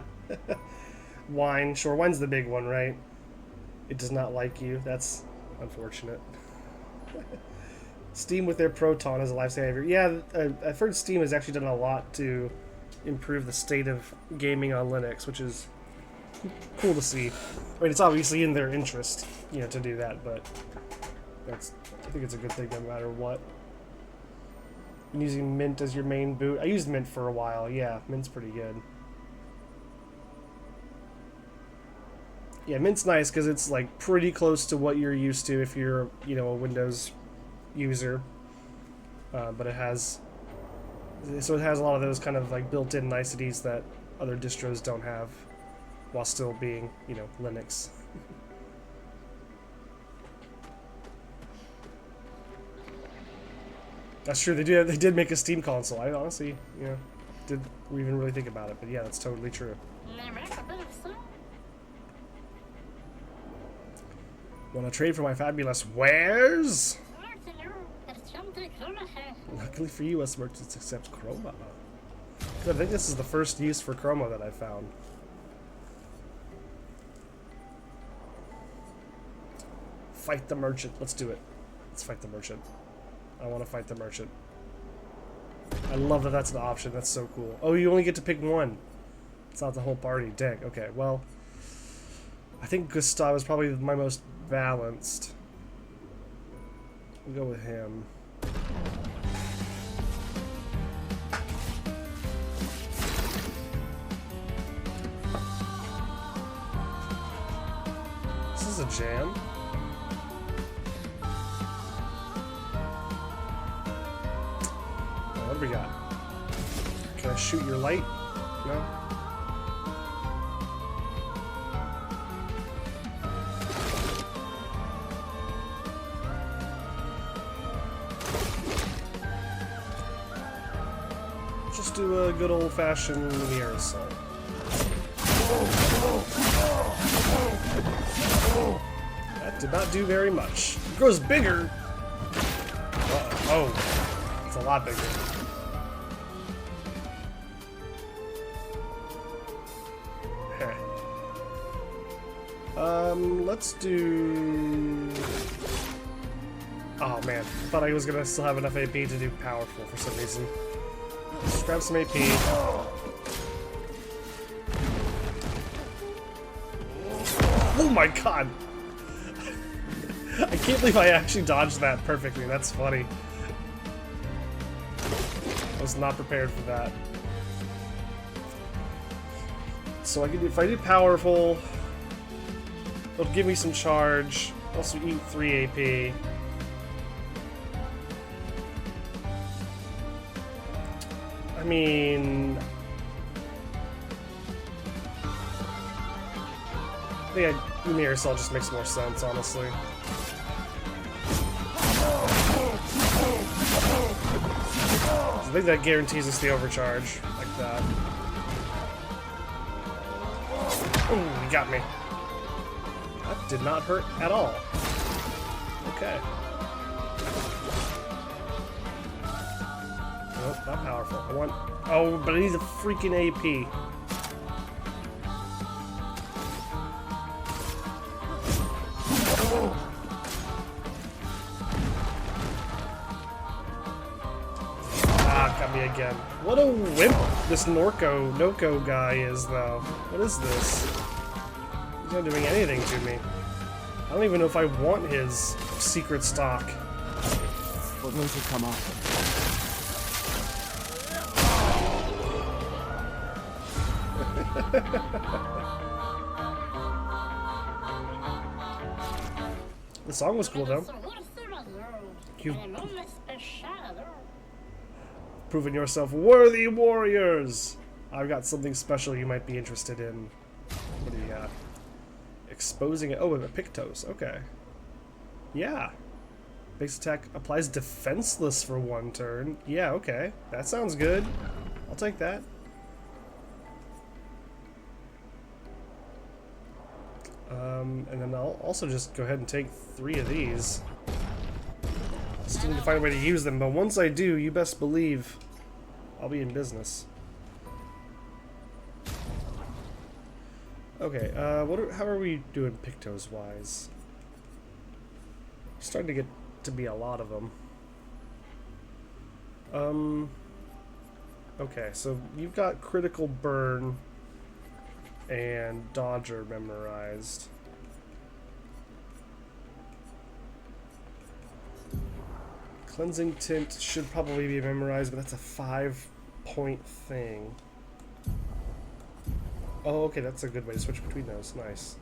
S6: Wine, sure, wine's the big one, right? It does not like you. That's unfortunate. Steam with their Proton as a lifesaver. Yeah, I've heard Steam has actually done a lot to improve the state of gaming on Linux, which is cool to see. I mean, it's obviously in their interest, you know, to do that, but I think it's a good thing no matter what. Been using Mint as your main boot. I used Mint for a while. Yeah, Mint's pretty good. Yeah, Mint's nice because it's like pretty close to what you're used to if you're, you know, a Windows user. But it has a lot of those kind of like built-in niceties that other distros don't have, while still being, you know, Linux. That's true. They did make a Steam console. I honestly, you know, didn't even really think about it, but yeah, that's totally true. Want to trade for my fabulous wares? Luckily for you, us merchants accept Chroma. Good, I think this is the first use for Chroma that I found. Fight the merchant. Let's do it. Let's fight the merchant. I want to fight the merchant. I love that that's an option. That's so cool. Oh, you only get to pick one. It's not the whole party. Dang. Okay, well, I think Gustav is probably my most balanced. We'll go with him. This is a jam. What do we got? Can I shoot your light? No? Just do a good old-fashioned linear assault. That did not do very much. It grows bigger. Uh-oh. Oh, it's a lot bigger. Let's do... Oh man, thought I was gonna still have enough AP to do powerful for some reason. Let's grab some AP. Oh my god! I can't believe I actually dodged that perfectly, that's funny. I was not prepared for that. So I can do, if I do powerful, it'll give me some charge. Also eat 3 AP. I mean, I think Lumiere Assault just makes more sense, honestly. I think that guarantees us the overcharge, like that. Oh, he got me. That did not hurt at all. Okay. Nope, not powerful. I want... Oh, but I need a freaking AP. Ah, got me again. What a wimp this Noko guy is, though. What is this? He's not doing anything to me. I don't even know if I want his secret stock.
S9: What will to come up?
S6: The song was cool, though. You've proven yourself worthy warriors! I've got something special you might be interested in. What do you got? Exposing it. Oh, a Pictos. Okay. Yeah. Base attack applies defenseless for 1 turn. Yeah, okay. That sounds good. I'll take that. And then I'll also just go ahead and take 3 of these. Still need to find a way to use them, but once I do, you best believe I'll be in business. Okay, how are we doing Pictos-wise? Starting to get to be a lot of them. Okay, so you've got Critical Burn and Dodger memorized. Cleansing Tint should probably be memorized, but that's a 5-point thing. Oh, okay, that's a good way to switch between those. Nice.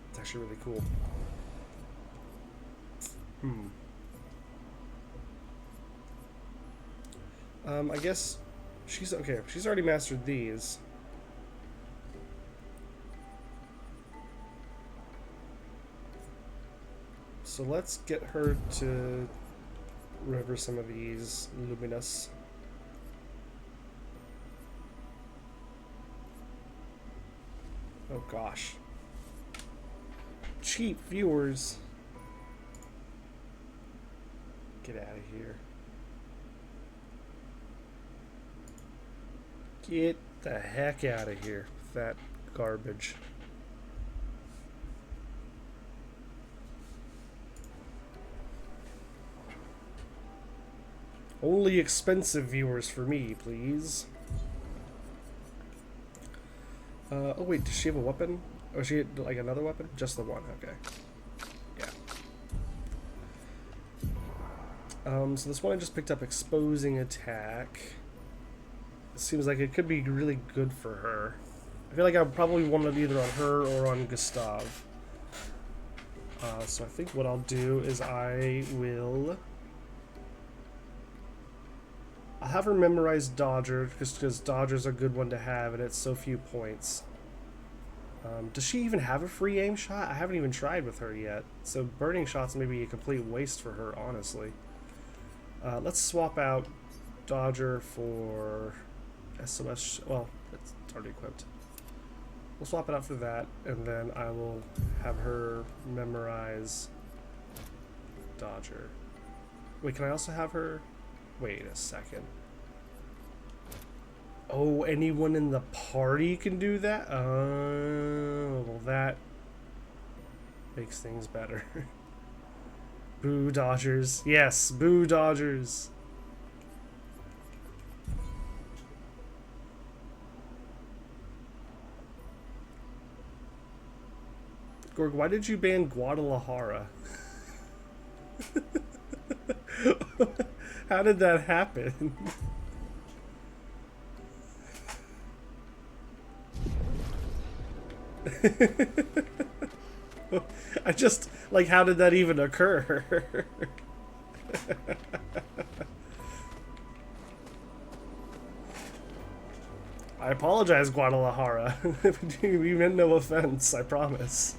S6: It's actually really cool. I guess she's okay. She's already mastered these. So let's get her to remember some of these Luminous. Oh gosh. Cheap viewers. Get out of here. Get the heck out of here with that garbage. Only expensive viewers for me, please. Oh wait, does she have a weapon? Oh, she had, like, another weapon? Just the one, okay. Yeah. So this one I just picked up, Exposing Attack. It seems like it could be really good for her. I feel like I would probably want it either on her or on Gustav. So I think what I'll do is I'll have her memorize Dodger, because Dodger's a good one to have, and it's so few points. Does she even have a free aim shot? I haven't even tried with her yet, so burning shots may be a complete waste for her, honestly. Let's swap out Dodger for SOS. Well, it's already equipped. We'll swap it out for that, and then I will have her memorize Dodger. Wait, can I also have her? Wait a second. Oh, anyone in the party can do that? Oh, well that makes things better. Boo Dodgers. Yes, boo Dodgers. Gorg, why did you ban Guadalajara? How did that happen? I just, like, how did that even occur? I apologize, Guadalajara. We meant no offense, I promise.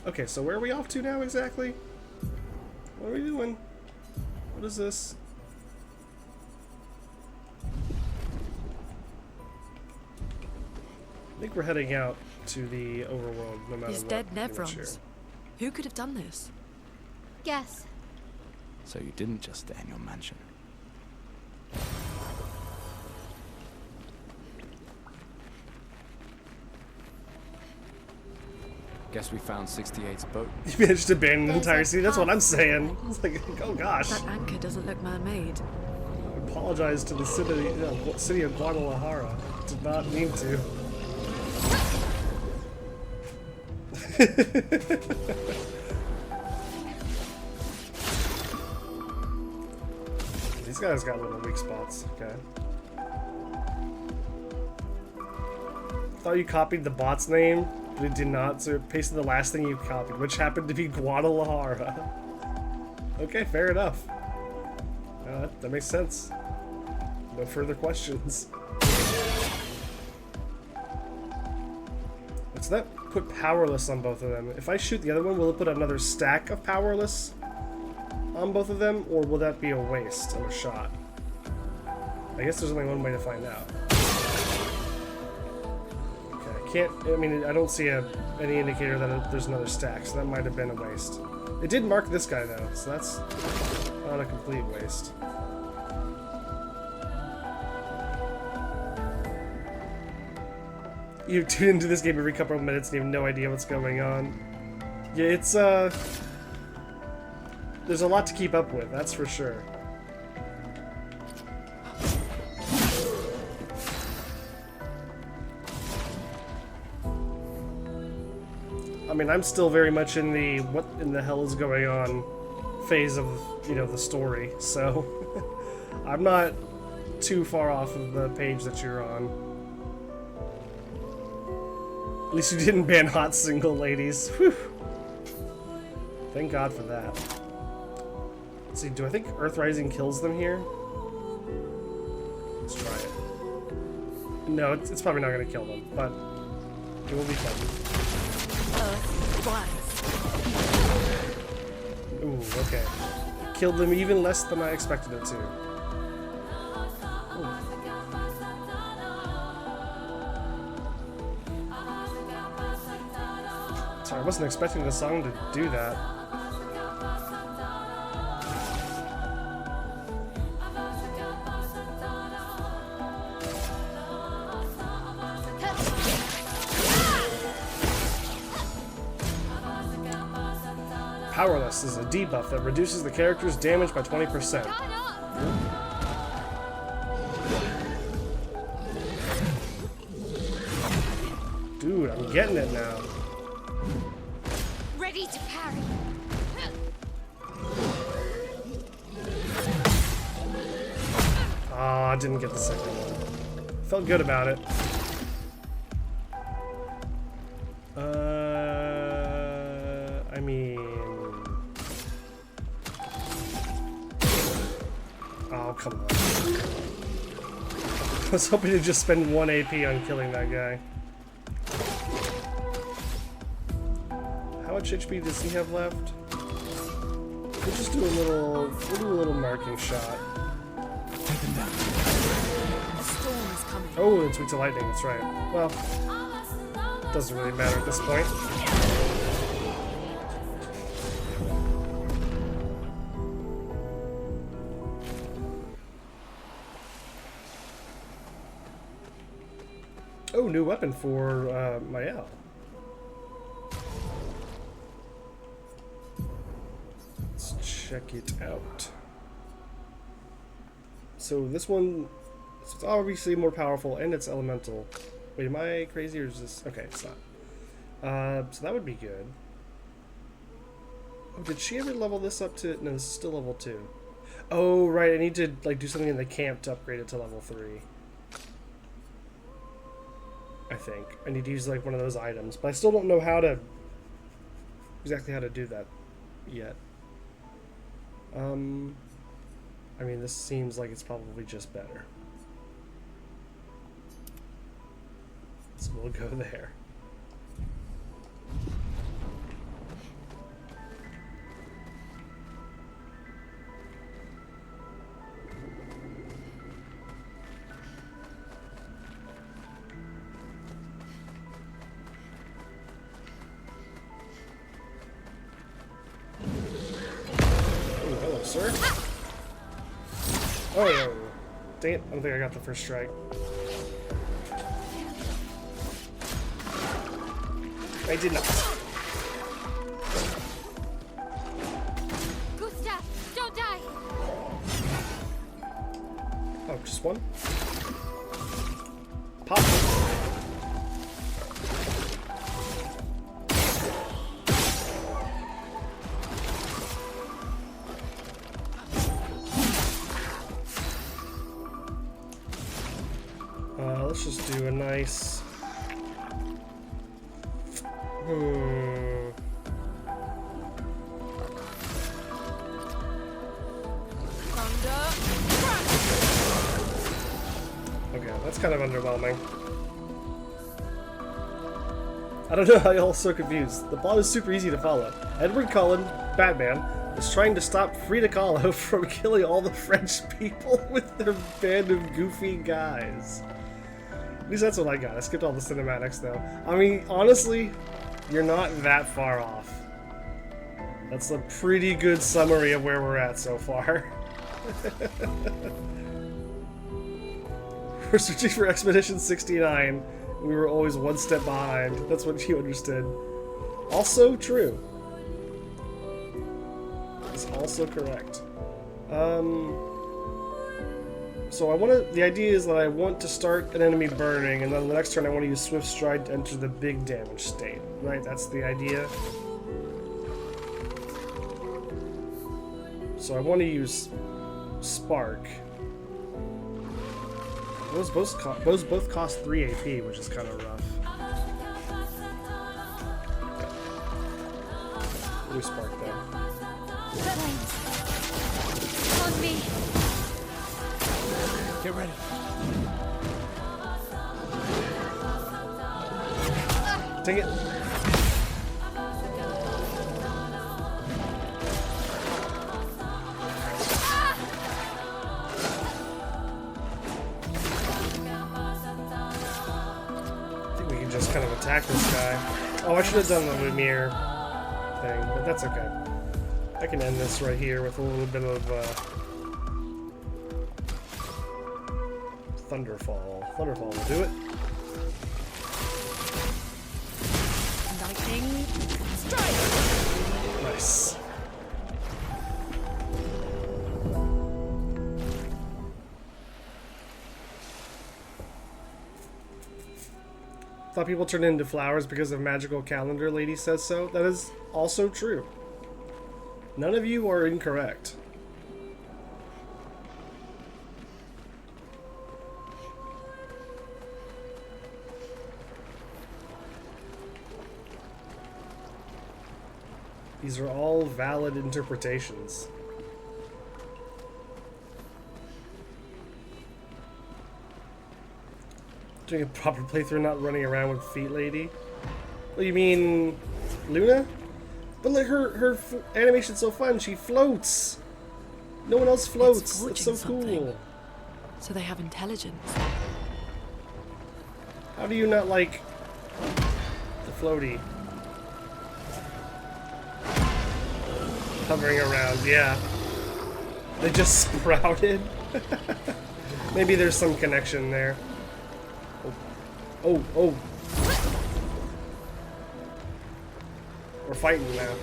S6: Okay, so where are we off to now exactly? What are we doing? What is this? I think we're heading out to the overworld no matter
S7: These
S6: what.
S7: dead
S6: pretty much
S7: Nevrons. Who could have done this?
S11: Guess.
S8: So you didn't just stay in your mansion. Guess we found 68's boat.
S6: You managed to abandon the entire city. That's what I'm saying. It's like, oh gosh.
S7: That anchor doesn't look man-made.
S6: I apologize to the city of Guadalajara. Did not mean to. These guys got little weak spots. Okay. Thought you copied the bot's name, but it did not, so it pasted the last thing you copied, which happened to be Guadalajara. Okay, fair enough. That makes sense. No further questions. Let's not put powerless on both of them. If I shoot the other one, will it put another stack of powerless on both of them, or will that be a waste of a shot? I guess there's only one way to find out. Okay, I mean, I don't see any indicator that there's another stack, so that might have been a waste. It did mark this guy though, so that's not a complete waste. You tune into this game every couple of minutes and you have no idea what's going on. Yeah, it's, there's a lot to keep up with, that's for sure. I mean, I'm still very much in the what in the hell is going on phase of, you know, the story, so I'm not too far off of the page that you're on. At least you didn't ban hot single ladies. Whew. Thank God for that. Let's see, do I think Earthrising kills them here? Let's try it. No, it's probably not going to kill them, but it will be fun. Ooh, okay. Killed them even less than I expected it to. Ooh. Sorry, I wasn't expecting the song to do that. Powerless is a debuff that reduces the character's damage by 20%. Dude, I'm getting it now.
S11: Ready to parry.
S6: Ah, I didn't get the second one. Felt good about it. I mean... Oh, come on. I was hoping to just spend 1 AP on killing that guy. How much HP does he have left? We'll just do a little marking shot. Oh, it's weak to lightning, that's right. Well, doesn't really matter at this point. Oh, new weapon for Mael. Let's check it out. So this one, so it's obviously more powerful and it's elemental. Wait, am I crazy or is this? Okay, it's not. So that would be good. Oh, did she ever level this up to? No, this is still level 2. Oh, right. I need to like do something in the camp to upgrade it to level 3. I think I need to use like one of those items, but I still don't know exactly how to do that yet. I mean, this seems like it's probably just better. So we'll go there. Oh, hello, sir. Oh, yeah. Dang it, I don't think I got the first strike. I did not.
S11: Gustav, don't die!
S6: Oh, just one? Pop! Let's just do a nice... Okay, that's kind of underwhelming. I don't know how y'all are so confused. The plot is super easy to follow. Edward Cullen, Batman, is trying to stop Frida Kahlo from killing all the French people with their band of goofy guys. At least that's what I got. I skipped all the cinematics though. I mean, honestly, you're not that far off. That's a pretty good summary of where we're at so far. We're searching for Expedition 69. We were always one step behind. That's what you understood. Also true. It's also correct. So I want to. The idea is that I want to start an enemy burning, and then the next turn I want to use Swift Stride to enter the big damage state. Right? That's the idea. So I want to use Spark. Those both cost 3 AP, which is kind of rough. We Spark though.
S11: On me.
S9: Get ready.
S6: Dang it. I think we can just kind of attack this guy. Oh, I should have done the Lumiere thing, but that's okay. I can end this right here with a little bit of Thunderfall. Thunderfall will do it.
S7: Lightning strike!
S6: Nice. Thought people turned into flowers because of magical calendar lady says so. That is also true. None of you are incorrect. These are all valid interpretations. Doing a proper playthrough, not running around with Feet Lady. What, you mean Luna? But like her animation's so fun. She floats. No one else floats. It's so cool.
S10: So they have intelligence.
S6: How do you not like the floaty? Hovering around, yeah. They just sprouted. Maybe there's some connection there. Oh, oh. We're fighting now.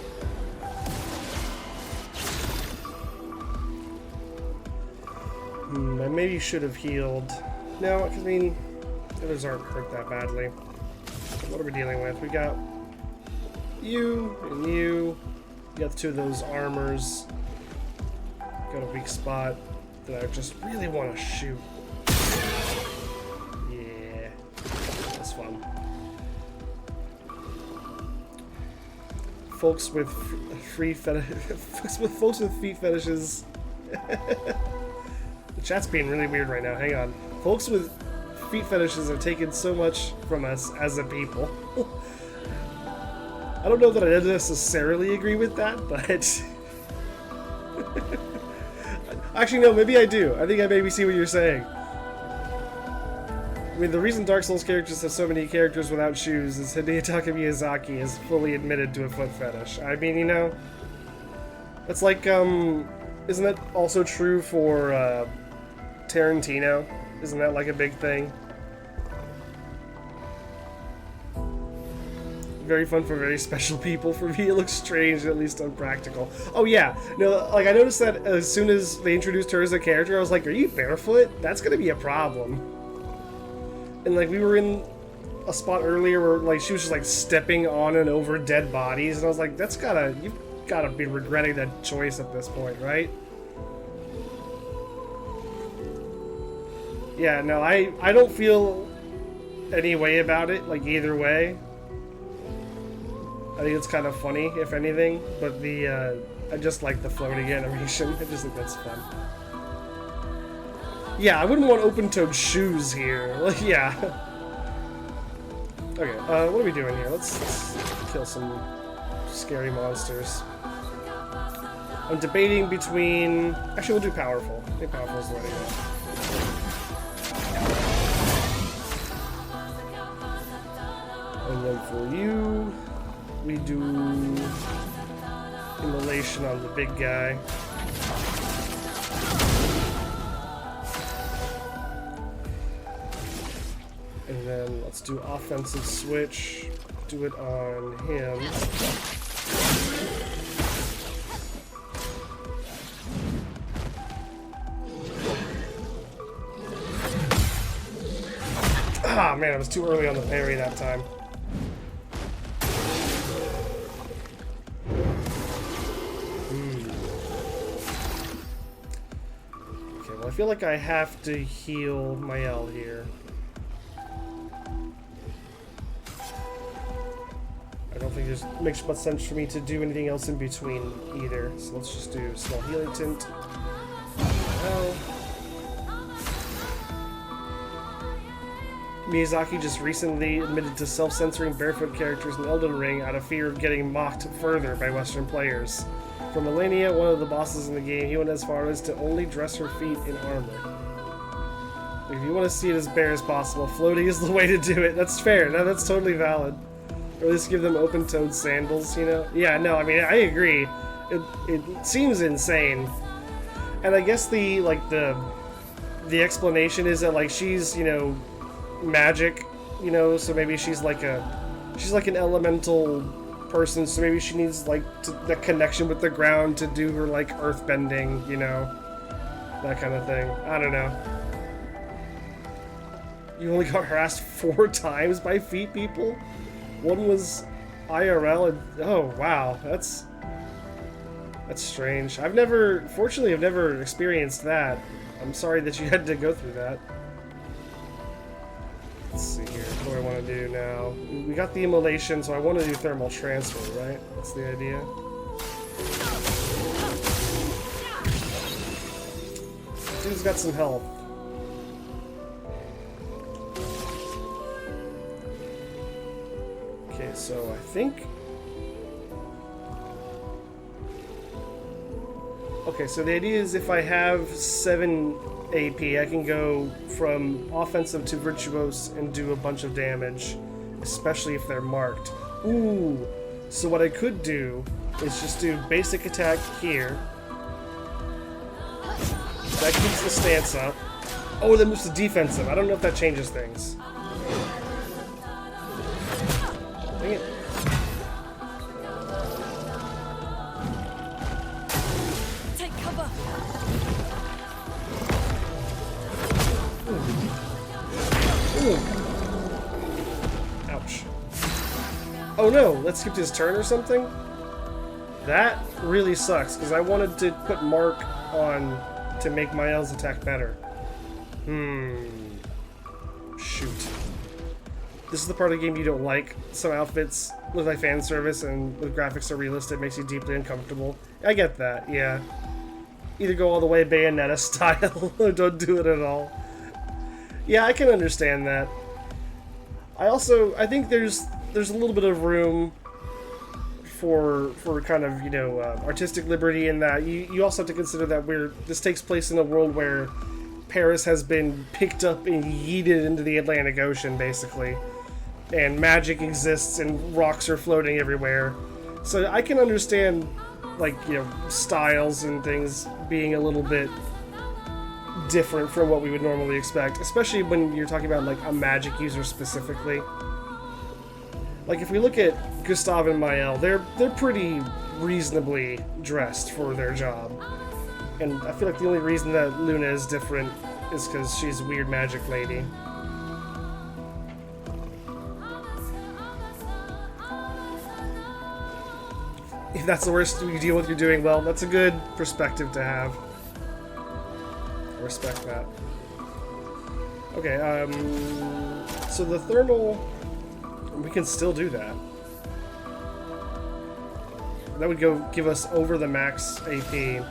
S6: I maybe should have healed. No, I mean, the others aren't hurt that badly. What are we dealing with? We got you and you. We got two of those armors. Got a weak spot that I just really want to shoot. Yeah, that's fun. Folks with folks with feet fetishes. The chat's being really weird right now. Hang on. Folks with feet fetishes have taken so much from us as a people. I don't know that I necessarily agree with that, but actually no, maybe I do. I think I maybe see what you're saying. I mean, the reason Dark Souls characters have so many characters without shoes is Hidetaka Miyazaki is fully admitted to a foot fetish. I mean, you know, it's like, isn't that also true for Tarantino? Isn't that like a big thing? Very fun for very special people. For me, it looks strange, at least unpractical. Oh yeah, no, like I noticed that as soon as they introduced her as a character, I was like, are you barefoot? That's gonna be a problem. And like we were in a spot earlier where like she was just like stepping on and over dead bodies, and I was like, you've gotta be regretting that choice at this point, right? Yeah, no, I don't feel any way about it, like either way. I think it's kind of funny, if anything, but I just like the floating animation. I just think that's fun. Yeah, I wouldn't want open-toed shoes here. Like, yeah. Okay, what are we doing here? Let's kill some scary monsters. I'm debating between... Actually, we'll do powerful. I think powerful is the way to go. And then for you... we do immolation on the big guy. And then let's do offensive switch. Do it on him. Ah, man, I was too early on the parry that time. I feel like I have to heal my L here. I don't think it makes much sense for me to do anything else in between either. So let's just do small healing tint. L. Miyazaki just recently admitted to self-censoring barefoot characters in Elden Ring out of fear of getting mocked further by Western players. For millennia, one of the bosses in the game, he went as far as to only dress her feet in armor. If you want to see it as bare as possible, floating is the way to do it. That's fair. No, that's totally valid. Or at least give them open-toed sandals, you know? Yeah, no, I mean, I agree. It seems insane. And I guess the explanation is that, like, she's, you know, magic, you know, so maybe she's like an elemental person, so maybe she needs like the connection with the ground to do her like earthbending, you know, that kind of thing. I don't know. You only got harassed 4 times by feet people? One was IRL and oh wow, that's strange. Fortunately I've never experienced that. I'm sorry that you had to go through that. Let's see here, what do I want to do now? We got the immolation, so I want to do thermal transfer, right? That's the idea. Dude's got some health. Okay, so I think... Okay, so the idea is if I have 7 AP, I can go from offensive to virtuose and do a bunch of damage, especially if they're marked. Ooh, so what I could do is just do basic attack here. That keeps the stance up. Oh, that moves to defensive. I don't know if that changes things. Dang it.
S7: Take cover.
S6: Ooh. Ouch. Oh no, let's skip his turn or something? That really sucks, because I wanted to put Mark on to make Mael's attack better. Shoot. This is the part of the game you don't like. Some outfits look like fan service, and the graphics are realistic, makes you deeply uncomfortable. I get that, yeah. Either go all the way Bayonetta style, or don't do it at all. Yeah, I can understand that. I think there's a little bit of room for kind of, you know, artistic liberty in that. You also have to consider that this takes place in a world where Paris has been picked up and yeeted into the Atlantic Ocean, basically. And magic exists and rocks are floating everywhere. So I can understand, like, you know, styles and things being a little bit different from what we would normally expect, especially when you're talking about, like, a magic user specifically. Like, if we look at Gustav and Mael, they're pretty reasonably dressed for their job. And I feel like the only reason that Luna is different is because she's a weird magic lady. If that's the worst you deal with, you're doing well. That's a good perspective to have. I respect that. Okay, so the thermal, we can still do that. That would give us over the max AP.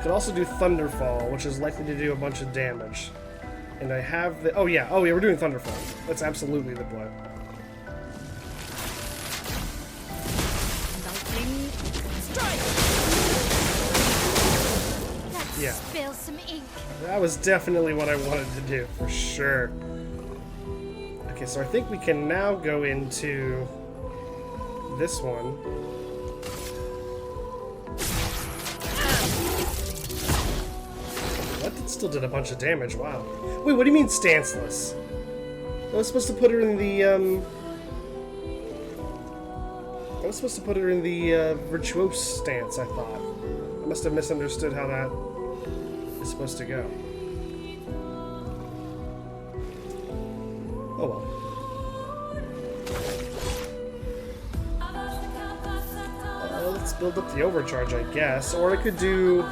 S6: Could also do Thunderfall, which is likely to do a bunch of damage. And I have the... Oh yeah, we're doing Thunderfall. That's absolutely the play.
S7: Lightning strike.
S11: Let's
S6: Yeah.
S11: spill some ink.
S6: That was definitely what I wanted to do, for sure. Okay, so I think we can now go into this one. That still did a bunch of damage, wow. Wait, what do you mean stanceless? I was supposed to put her in the, virtuose stance, I thought. I must have misunderstood how that is supposed to go. Oh well. Let's build up the overcharge, I guess. Or I could do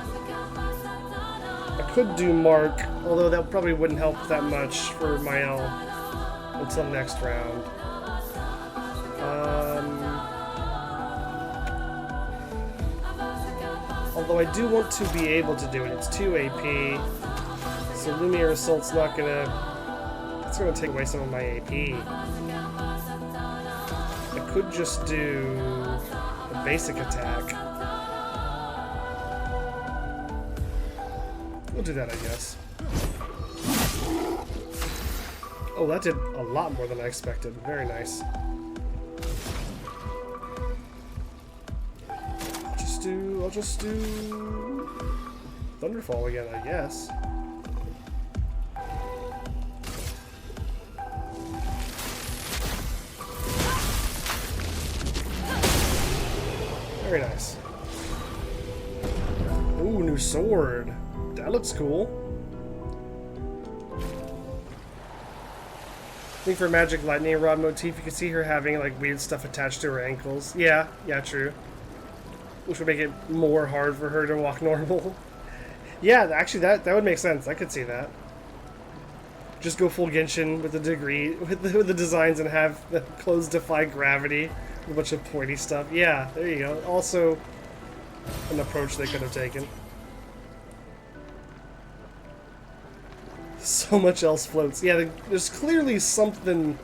S6: Mark, although that probably wouldn't help that much for Mael until next round. Although I do want to be able to do it. It's 2 AP, so Lumiere Assault's not gonna... It's gonna take away some of my AP. I could just do a basic attack. We'll do that, I guess. Oh, that did a lot more than I expected. Very nice. I'll just do Thunderfall again, I guess. Very nice. Ooh, new sword. That looks cool. I think for Magic Lightning Rod motif, you can see her having like weird stuff attached to her ankles. Yeah, true. Which would make it more hard for her to walk normal. Yeah, actually that would make sense. I could see that. Just go full Genshin with the degree, with the designs, and have the clothes defy gravity with a bunch of pointy stuff. Yeah, there you go. Also, an approach they could have taken. So much else floats. Yeah, there's clearly something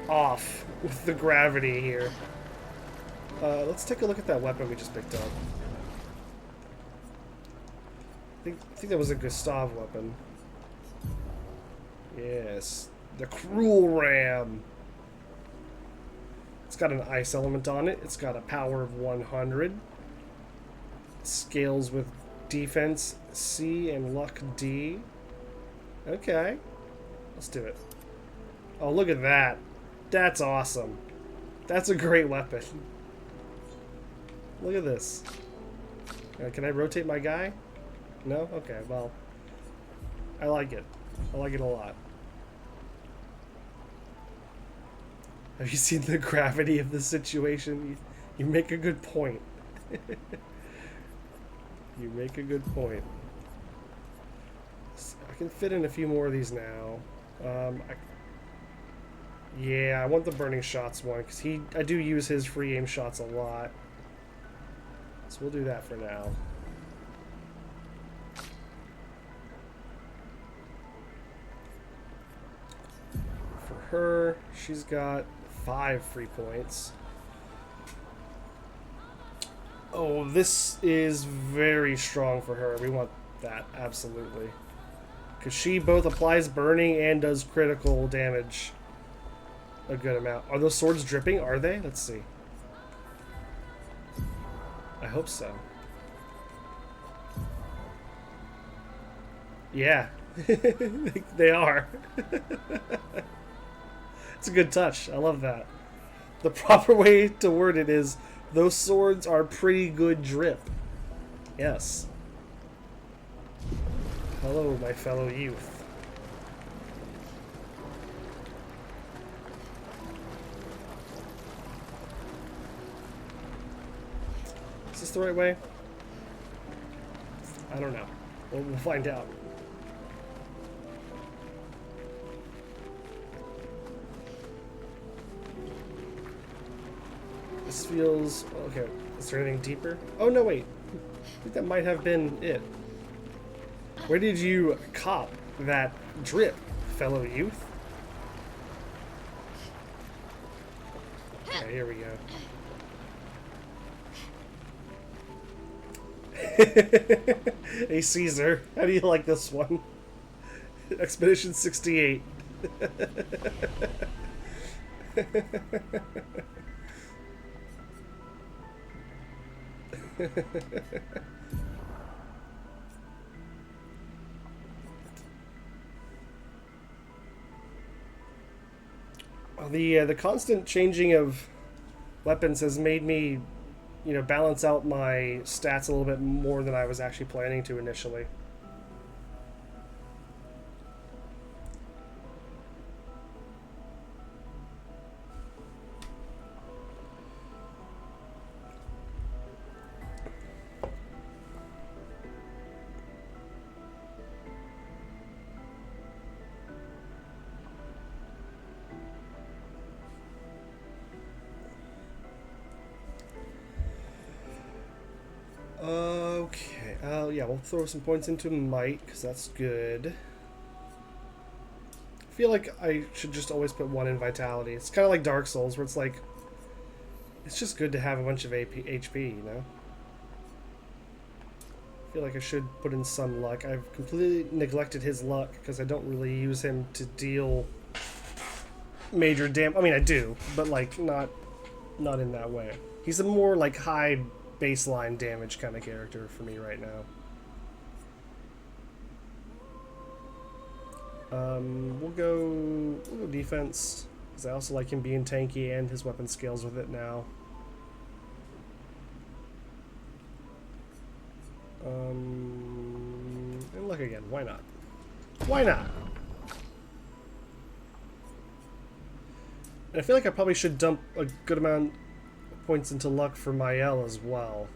S6: off with the gravity here. Let's take a look at that weapon we just picked up. I think that was a Gustav weapon. Yes. The Cruel Ram. It's got an ice element on it. It's got a power of 100. Scales with defense C and luck D. Okay. Let's do it. Oh, look at that. That's awesome. That's a great weapon. Look at this. Can I rotate my guy? No? Okay, well. I like it. I like it a lot. Have you seen the gravity of the situation? You make a good point. You make a good point. I can fit in a few more of these now. Yeah, I want the burning shots one because I do use his free aim shots a lot. So we'll do that for now. For her, she's got 5 free points. Oh, this is very strong for her. We want that, absolutely. Because she both applies burning and does critical damage a good amount. Are those swords dripping? Are they? Let's see. I hope so. Yeah. They are. It's a good touch. I love that. The proper way to word it is, those swords are pretty good drip. Yes. Hello, my fellow youth. Is this the right way? I don't know. We'll find out. This feels... Okay, is there anything deeper? Oh, no, wait. I think that might have been it. Where did you cop that drip, fellow youth? Okay, here we go. Hey, Caesar, how do you like this one? Expedition 68. The constant changing of weapons has made me, you know, balance out my stats a little bit more than I was actually planning to initially. Okay, yeah, we'll throw some points into might, because that's good. I feel like I should just always put 1 in vitality. It's kind of like Dark Souls, where it's like, it's just good to have a bunch of HP, you know? I feel like I should put in some luck. I've completely neglected his luck, because I don't really use him to deal major damage. I mean, I do, but like, not in that way. He's a more like high baseline damage kind of character for me right now. We'll go defense, because I also like him being tanky and his weapon scales with it now. And luck again, why not? Why not? And I feel like I probably should dump a good amount points into luck for Mael as well,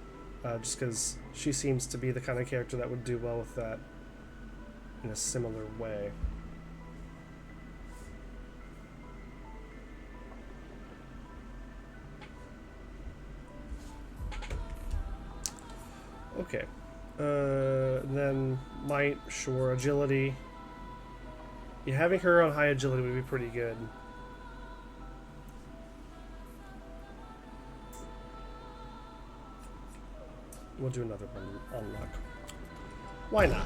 S6: just because she seems to be the kind of character that would do well with that in a similar way. Okay, then might, sure, agility. Yeah, having her on high agility would be pretty good. We'll do another one on luck. Why not?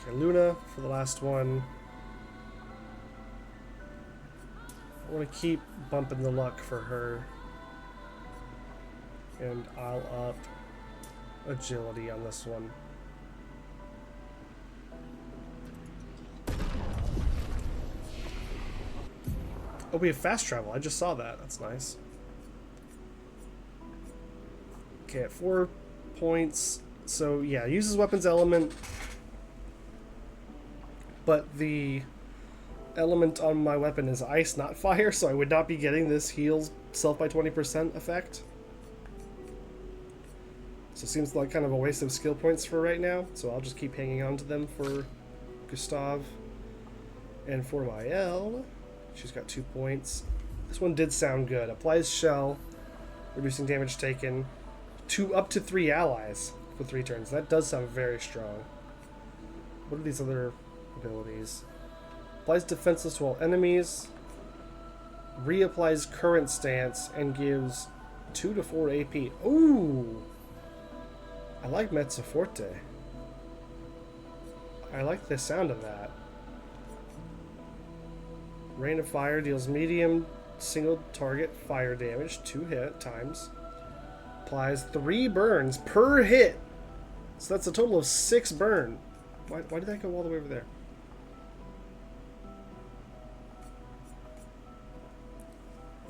S6: Okay, Luna for the last one. I want to keep bumping the luck for her. And I'll up agility on this one. Oh, we have fast travel. I just saw that. That's nice. Okay, at 4 points. So, yeah, uses weapons element. But the element on my weapon is ice, not fire, so I would not be getting this heals self by 20% effect. So it seems like kind of a waste of skill points for right now, so I'll just keep hanging on to them for Gustav. And for my L, she's got 2 points. This one did sound good. Applies shell, reducing damage taken to up to 3 allies for 3 turns. That does sound very strong. What are these other abilities? Applies defenseless to all enemies, reapplies current stance, and gives 2 to 4 AP. Ooh! I like Mezzo Forte. I like the sound of that. Rain of Fire deals medium single target fire damage, 2 hit times. Applies 3 burns per hit. So that's a total of 6 burn. Why did that go all the way over there?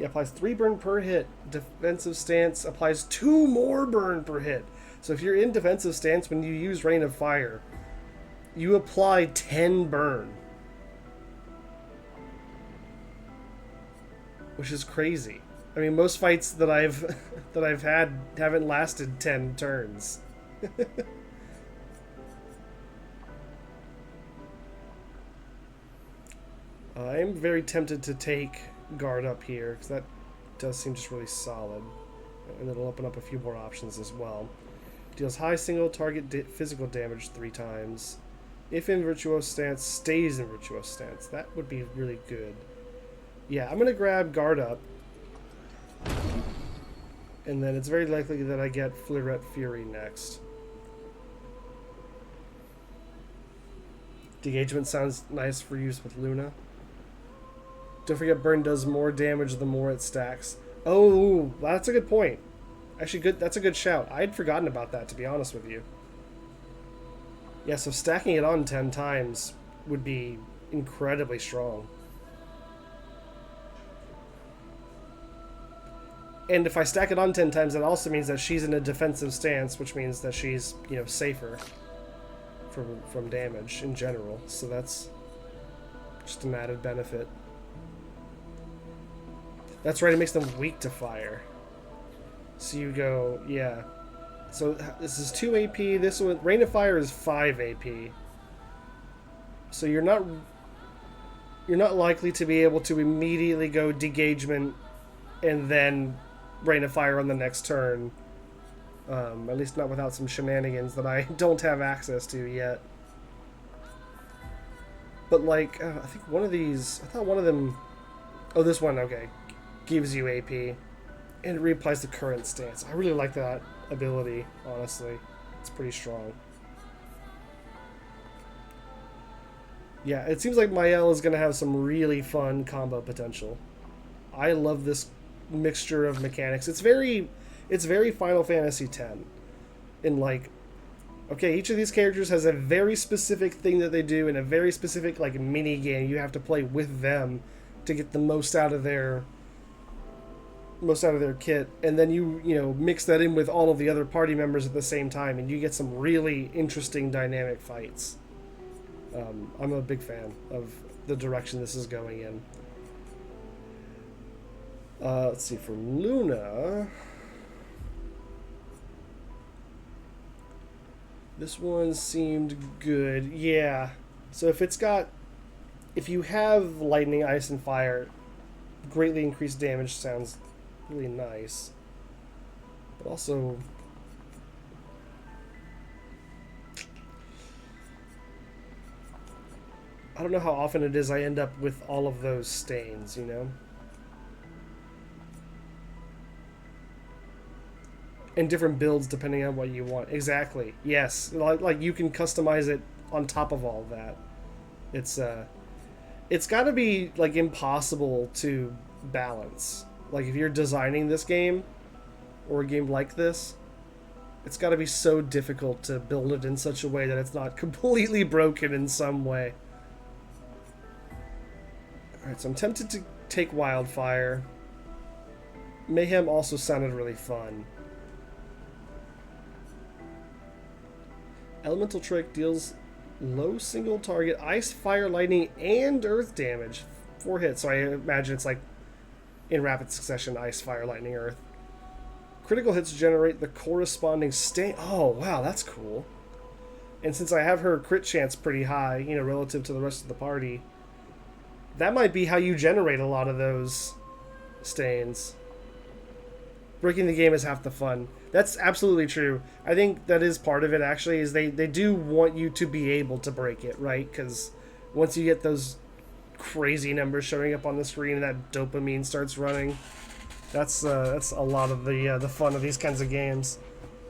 S6: Yeah, applies 3 burn per hit. Defensive stance applies 2 more burn per hit. So if you're in defensive stance when you use Rain of Fire, you apply 10 burn. Which is crazy. I mean, most fights that I've had haven't lasted 10 turns. I'm very tempted to take guard up here, because that does seem just really solid. And it'll open up a few more options as well. Deals high single target physical damage 3 times. If in Virtuoso Stance, stays in Virtuoso Stance. That would be really good. Yeah, I'm going to grab guard up. And then it's very likely that I get Fleurette Fury next. Engagement sounds nice for use with Luna. Don't forget, burn does more damage the more it stacks. Oh, that's a good point. Actually, good. That's a good shout. I'd forgotten about that, to be honest with you. Yeah, so stacking it on 10 times would be incredibly strong. And if I stack it on 10 times, that also means that she's in a defensive stance, which means that she's, you know, safer from damage in general. So that's just an added benefit. That's right, it makes them weak to fire. So you go, yeah. So this is 2 AP. This one, Rain of Fire is 5 AP. So you're not likely to be able to immediately go Degagement and then Rain of Fire on the next turn. At least not without some shenanigans that I don't have access to yet. But like, I think one of these, I thought one of them, oh, this one, okay, gives you AP. And it reapplies the current stance. I really like that ability, honestly. It's pretty strong. Yeah, it seems like Mael is going to have some really fun combo potential. I love this mixture of mechanics. It's very Final Fantasy X. In like, okay, each of these characters has a very specific thing that they do in a very specific like mini game. You have to play with them to get the most out of their kit, and then you know, mix that in with all of the other party members at the same time, and you get some really interesting dynamic fights. I'm a big fan of the direction this is going in. Let's see, for Luna, this one seemed good. Yeah, so if you have lightning, ice, and fire, greatly increased damage sounds really nice. But also, I don't know how often it is I end up with all of those stains, you know? and different builds depending on what you want. Exactly. Yes. Like you can customize it on top of all of that. It's got to be like impossible to balance. Like if you're designing this game or a game like this, it's got to be so difficult to build it in such a way that it's not completely broken in some way. Alright, so I'm tempted to take Wildfire. Mayhem also sounded really fun. Elemental Trick deals low single target ice, fire, lightning, and earth damage. 4 hits, so I imagine it's like in rapid succession: ice, fire, lightning, earth. Critical hits generate the corresponding stain. Oh, wow, that's cool. And since I have her crit chance pretty high, you know, relative to the rest of the party, that might be how you generate a lot of those stains. Breaking the game is half the fun. That's absolutely true. I think that is part of it, actually, is they do want you to be able to break it, right? Because once you get those crazy numbers showing up on the screen and that dopamine starts running, that's a lot of the fun of these kinds of games.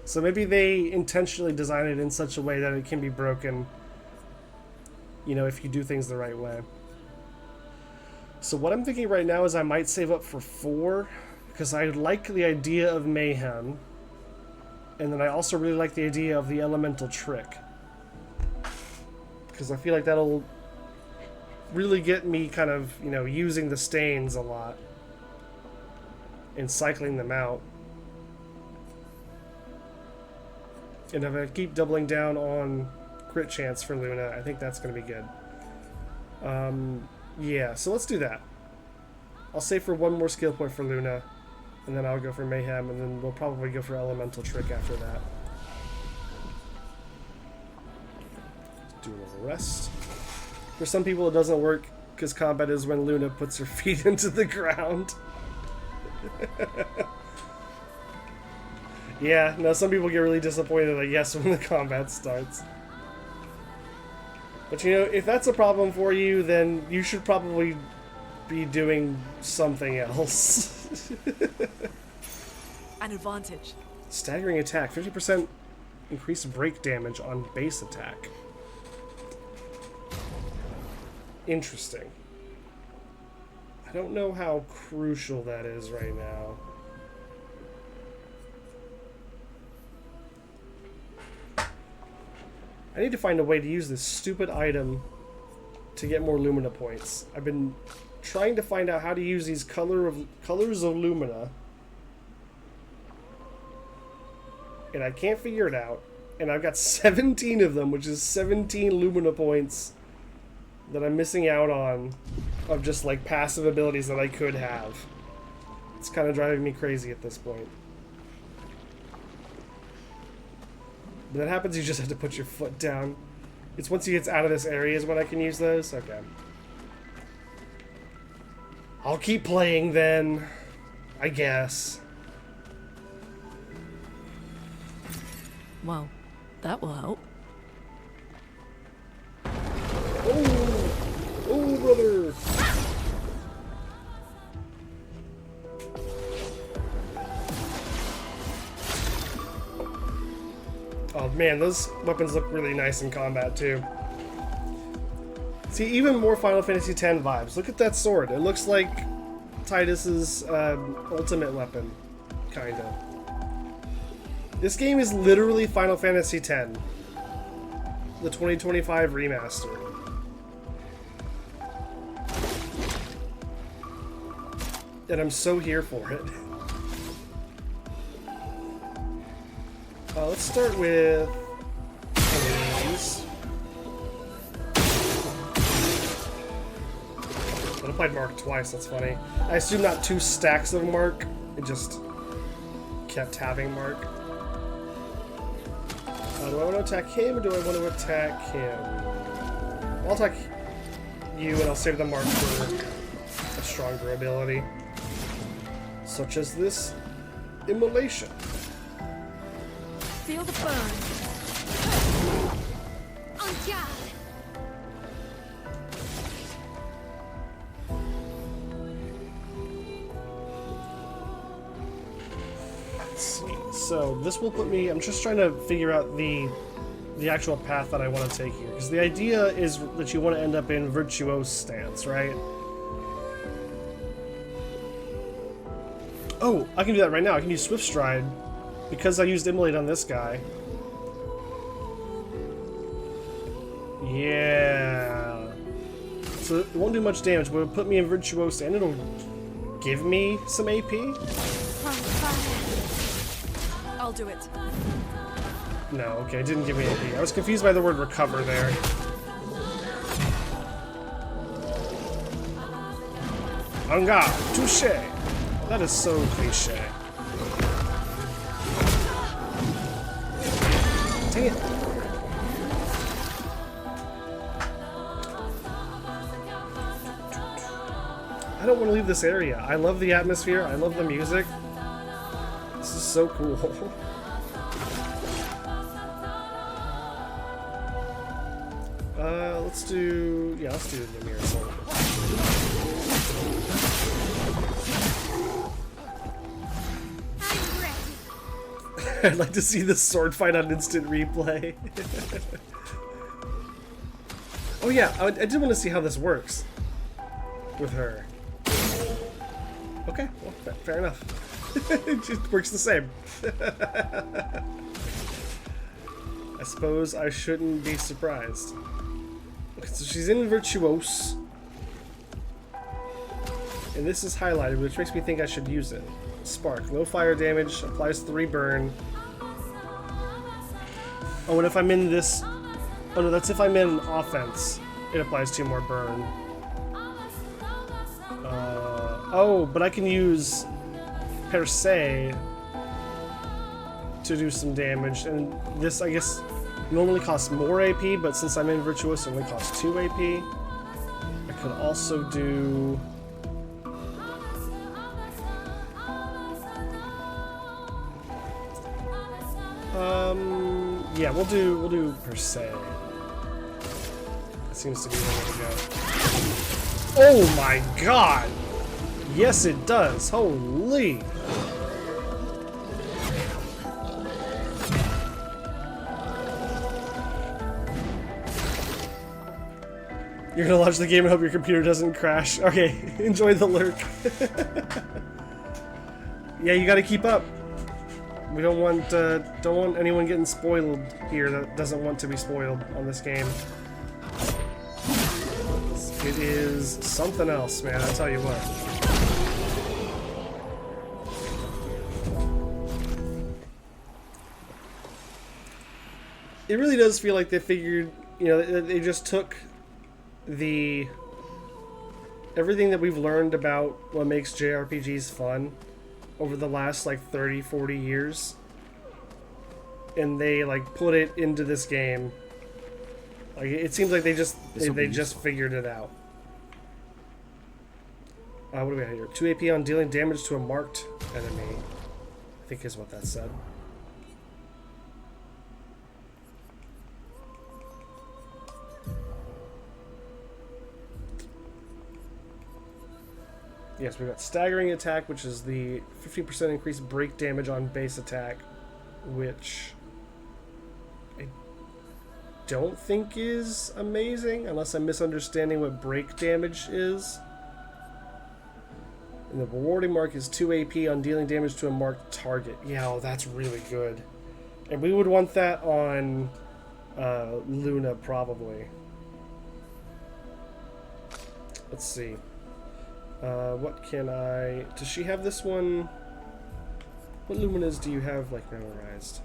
S6: So maybe they intentionally design it in such a way that it can be broken, you know, if you do things the right way. So what I'm thinking right now is I might save up for 4, because I like the idea of Mayhem, and then I also really like the idea of the Elemental Trick, because I feel like that'll really get me kind of, you know, using the stains a lot and cycling them out. And if I keep doubling down on crit chance for Luna, I think that's going to be good. Yeah, so let's do that. I'll save for 1 more skill point for Luna, and then I'll go for Mayhem, and then we'll probably go for Elemental Trick after that. Do a little rest. For some people it doesn't work, because combat is when Luna puts her feet into the ground. Yeah, no, some people get really disappointed, I guess, when the combat starts. But you know, if that's a problem for you, then you should probably be doing something else.
S7: An advantage.
S6: Staggering attack, 50% increased break damage on base attack. Interesting. I don't know how crucial that is right now. I need to find a way to use this stupid item to get more Lumina points. I've been trying to find out how to use these colors of Lumina, and I can't figure it out. And I've got 17 of them, which is 17 Lumina points that I'm missing out on, of just like passive abilities that I could have. It's kind of driving me crazy at this point. When that happens, you just have to put your foot down. It's once he gets out of this area is when I can use those? Okay. I'll keep playing then, I guess.
S10: Well, that will help.
S6: Oh! Oh, brother! Oh man, those weapons look really nice in combat too. See, even more Final Fantasy X vibes. Look at that sword. It looks like Tidus's ultimate weapon, kinda. This game is literally Final Fantasy X, the 2025 remaster. And I'm so here for it. Let's start with these. But I played Mark twice, that's funny. I assume not 2 stacks of Mark, it just kept having Mark. Do I want to attack him or do I want to attack him? I'll attack you and I'll save the Mark for a stronger ability. Such as this immolation.
S7: Feel the burn.
S11: On guard.
S6: Let's see. So this will put me, I'm just trying to figure out the actual path that I want to take here. Because the idea is that you want to end up in Virtuose stance, right? Oh, I can do that right now. I can use Swift Stride because I used Immolate on this guy. Yeah. So it won't do much damage, but it'll put me in Virtuose and it'll give me some AP.
S7: I'll do it.
S6: No, okay, it didn't give me AP. I was confused by the word recover there. Anga, touche. That is so cliche. Dang it. I don't want to leave this area. I love the atmosphere. I love the music. This is so cool. Let's do the mirror soul. I'd like to see this sword fight on instant replay. Oh yeah, I did want to see how this works with her. Okay, well, fair enough. It just works the same. I suppose I shouldn't be surprised. Okay, so she's in Virtuose. And this is highlighted, which makes me think I should use it. Spark. Low fire damage, applies 3 burn. Oh, and if I'm in this... Oh no, that's if I'm in offense. It applies 2 more burn. Oh, but I can use per se to do some damage, and this, I guess, normally costs more AP, but since I'm in Virtuous, it only costs 2 AP. I could also do... yeah, we'll do per se. That seems to be the way to go. Oh my god! Yes, it does. Holy! You're gonna launch the game and hope your computer doesn't crash. Okay, enjoy the lurk. Yeah, you gotta keep up. We don't want anyone getting spoiled here that doesn't want to be spoiled on this game. It is something else, man, I'll tell you what. It really does feel like they figured, you know, they just took everything that we've learned about what makes JRPGs fun over the last like 30-40 years, and they like put it into this game. Like, it seems like they just figured it out. What do we have here? 2 AP on dealing damage to a marked enemy, I think is what that said. Yes, we've got staggering attack, which is the 50% increased break damage on base attack, which I don't think is amazing, unless I'm misunderstanding what break damage is. And the rewarding mark is 2 AP on dealing damage to a marked target. Yeah, oh, that's really good. And we would want that on Luna, probably. Let's see. What can I... Does she have this one? What Luminas do you have, like, memorized?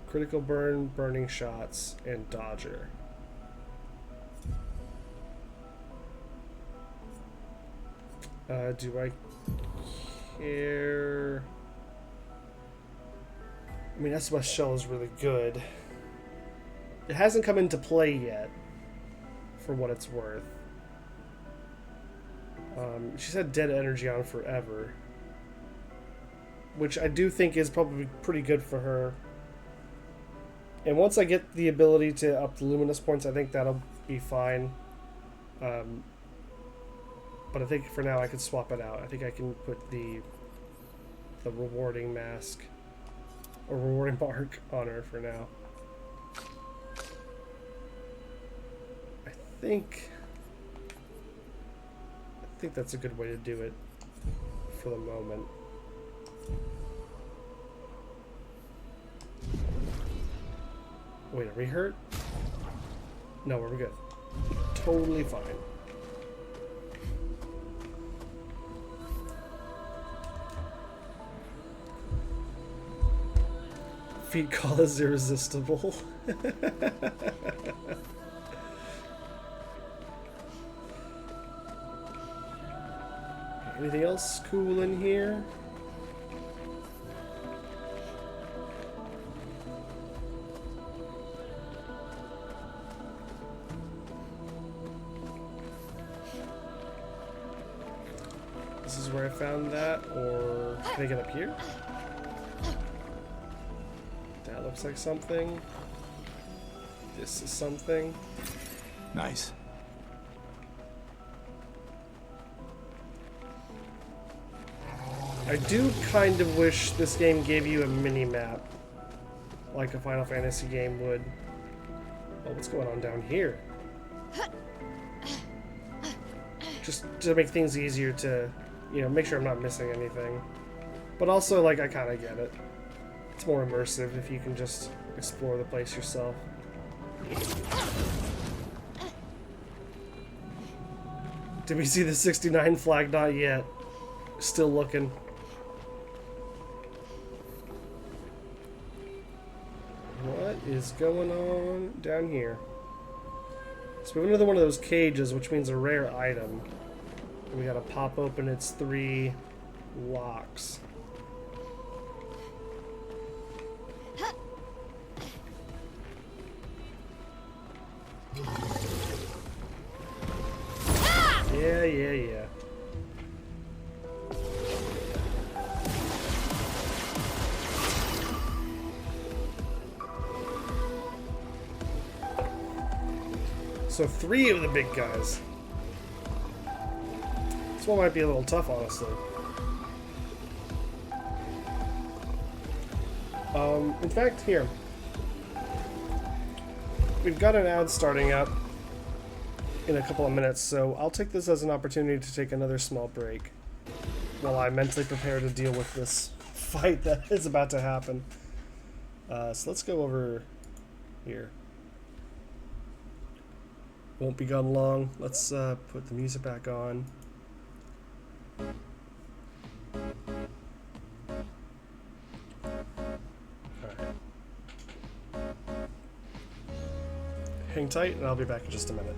S6: Critical burn, burning shots, and dodger. Do I care? I mean, SOS Shell is really good. It hasn't come into play yet, for what it's worth. She's had dead energy on forever, which I do think is probably pretty good for her. And once I get the ability to up the luminous points, I think that'll be fine. But I think for now I could swap it out. I think I can put the rewarding mask a rewarding mark on her for now. I think that's a good way to do it for the moment. Wait, are we hurt? No, we're good. Totally fine. Feet call is irresistible. Anything else cool in here? This is where I found that, or can I get up here? That looks like something. This is something.
S9: Nice.
S6: I do kind of wish this game gave you a mini-map, like a Final Fantasy game would. Oh, what's going on down here? Just to make things easier to, you know, make sure I'm not missing anything. But also, like, I kind of get it. It's more immersive if you can just explore the place yourself. Did we see the 69 flag? Not yet. Still looking. What is going on down here? So we have another one of those cages, which means a rare item. And we gotta pop open its 3 locks. Yeah. So 3 of the big guys. This one might be a little tough, honestly. In fact, here. We've got an ad starting up in a couple of minutes, so I'll take this as an opportunity to take another small break while I mentally prepare to deal with this fight that is about to happen. So let's go over here. Won't be gone long. Let's put the music back on. Alright. Hang tight and I'll be back in just a minute.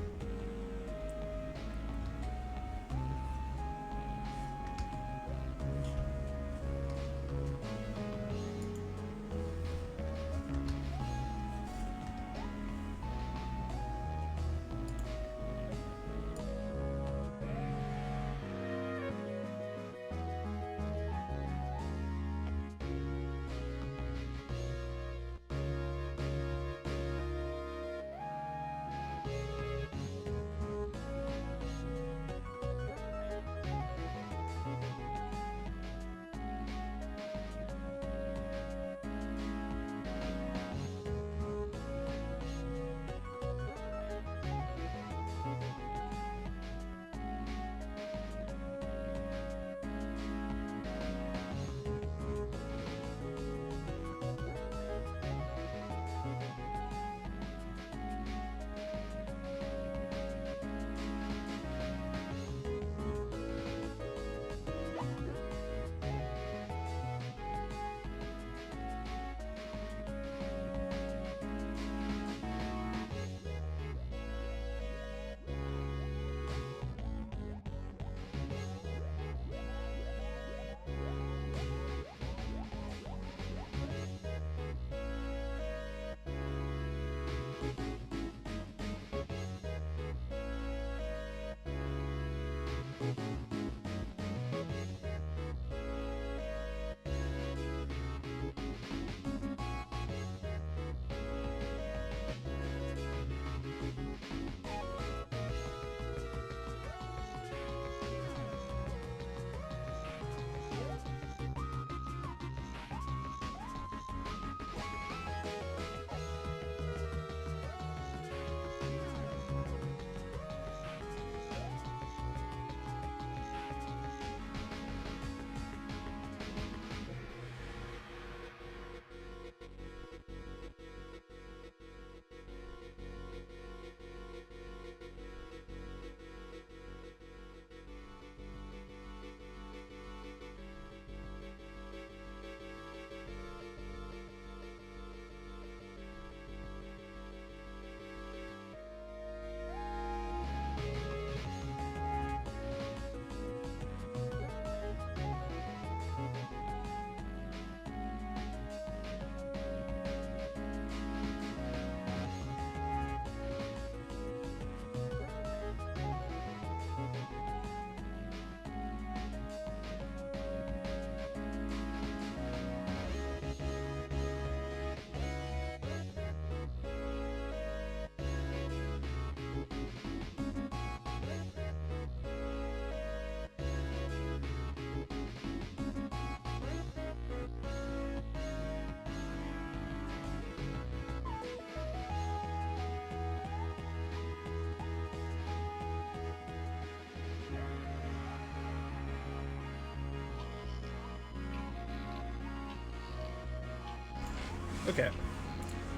S6: Okay.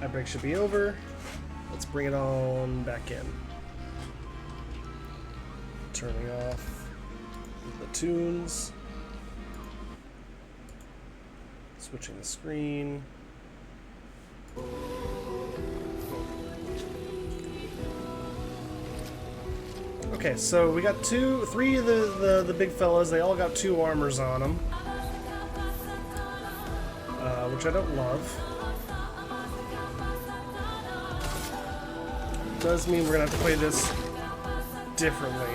S6: That break should be over. Let's bring it on back in. Turning off the tunes. Switching the screen. Okay, so we got three of the big fellas. They all got 2 armors on them, which I don't love. Does mean we're gonna have to play this differently,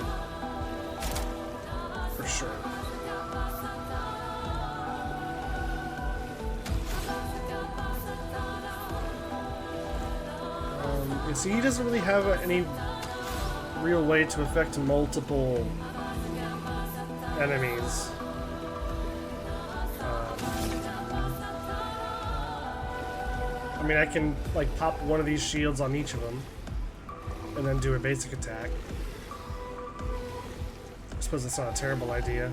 S6: for sure. See, he doesn't really have any real way to affect multiple enemies. I mean, I can like pop one of these shields on each of them and then do a basic attack. I suppose that's not a terrible idea.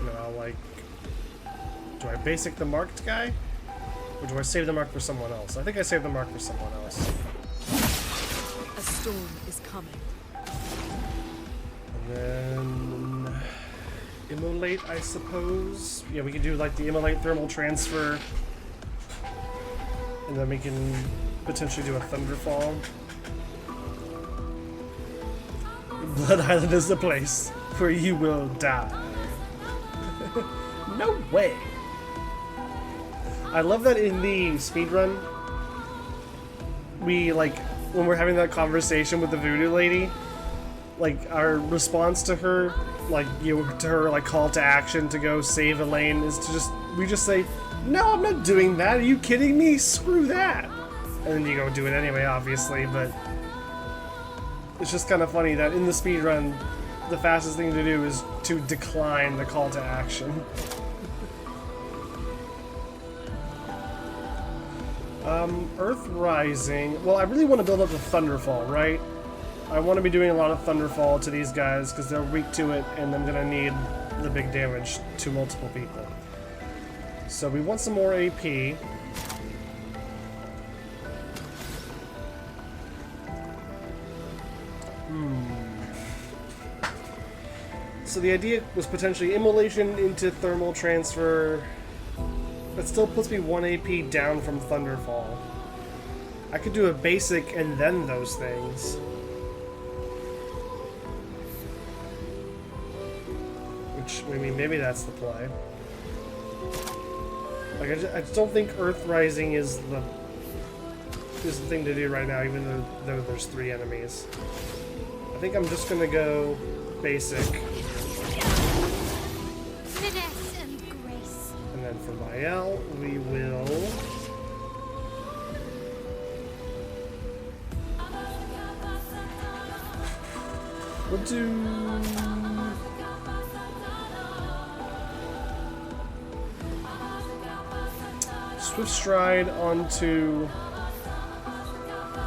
S6: No, like, do I basic the marked guy? Or do I save the mark for someone else? I think I saved the mark for someone else.
S7: A storm is coming.
S6: And then immolate, I suppose. Yeah, we can do like the immolate thermal transfer. And then we can potentially do a thunderfall. Blood Island is the place where you will die. No way. I love that in the speedrun, we, like, when we're having that conversation with the voodoo lady, like, our response to her, like, to her, like, call to action to go save Elaine is to we just say, no, I'm not doing that, are you kidding me? Screw that! And then you go do it anyway, obviously, but it's just kind of funny that in the speedrun, the fastest thing to do is to decline the call to action. Earth Rising. Well, I really want to build up the Thunderfall, right? I want to be doing a lot of Thunderfall to these guys because they're weak to it and I'm going to need the big damage to multiple people. So we want some more AP. So the idea was potentially immolation into thermal transfer. That still puts me 1 AP down from Thunderfall. I could do a basic and then those things. Which, I mean, maybe that's the play. Like, I just don't think Earth Rising is the thing to do right now, even though there's 3 enemies. I think I'm just gonna go basic.
S11: Finesse and grace.
S6: And then for Mael, we will... We'll do... Swift Stride onto...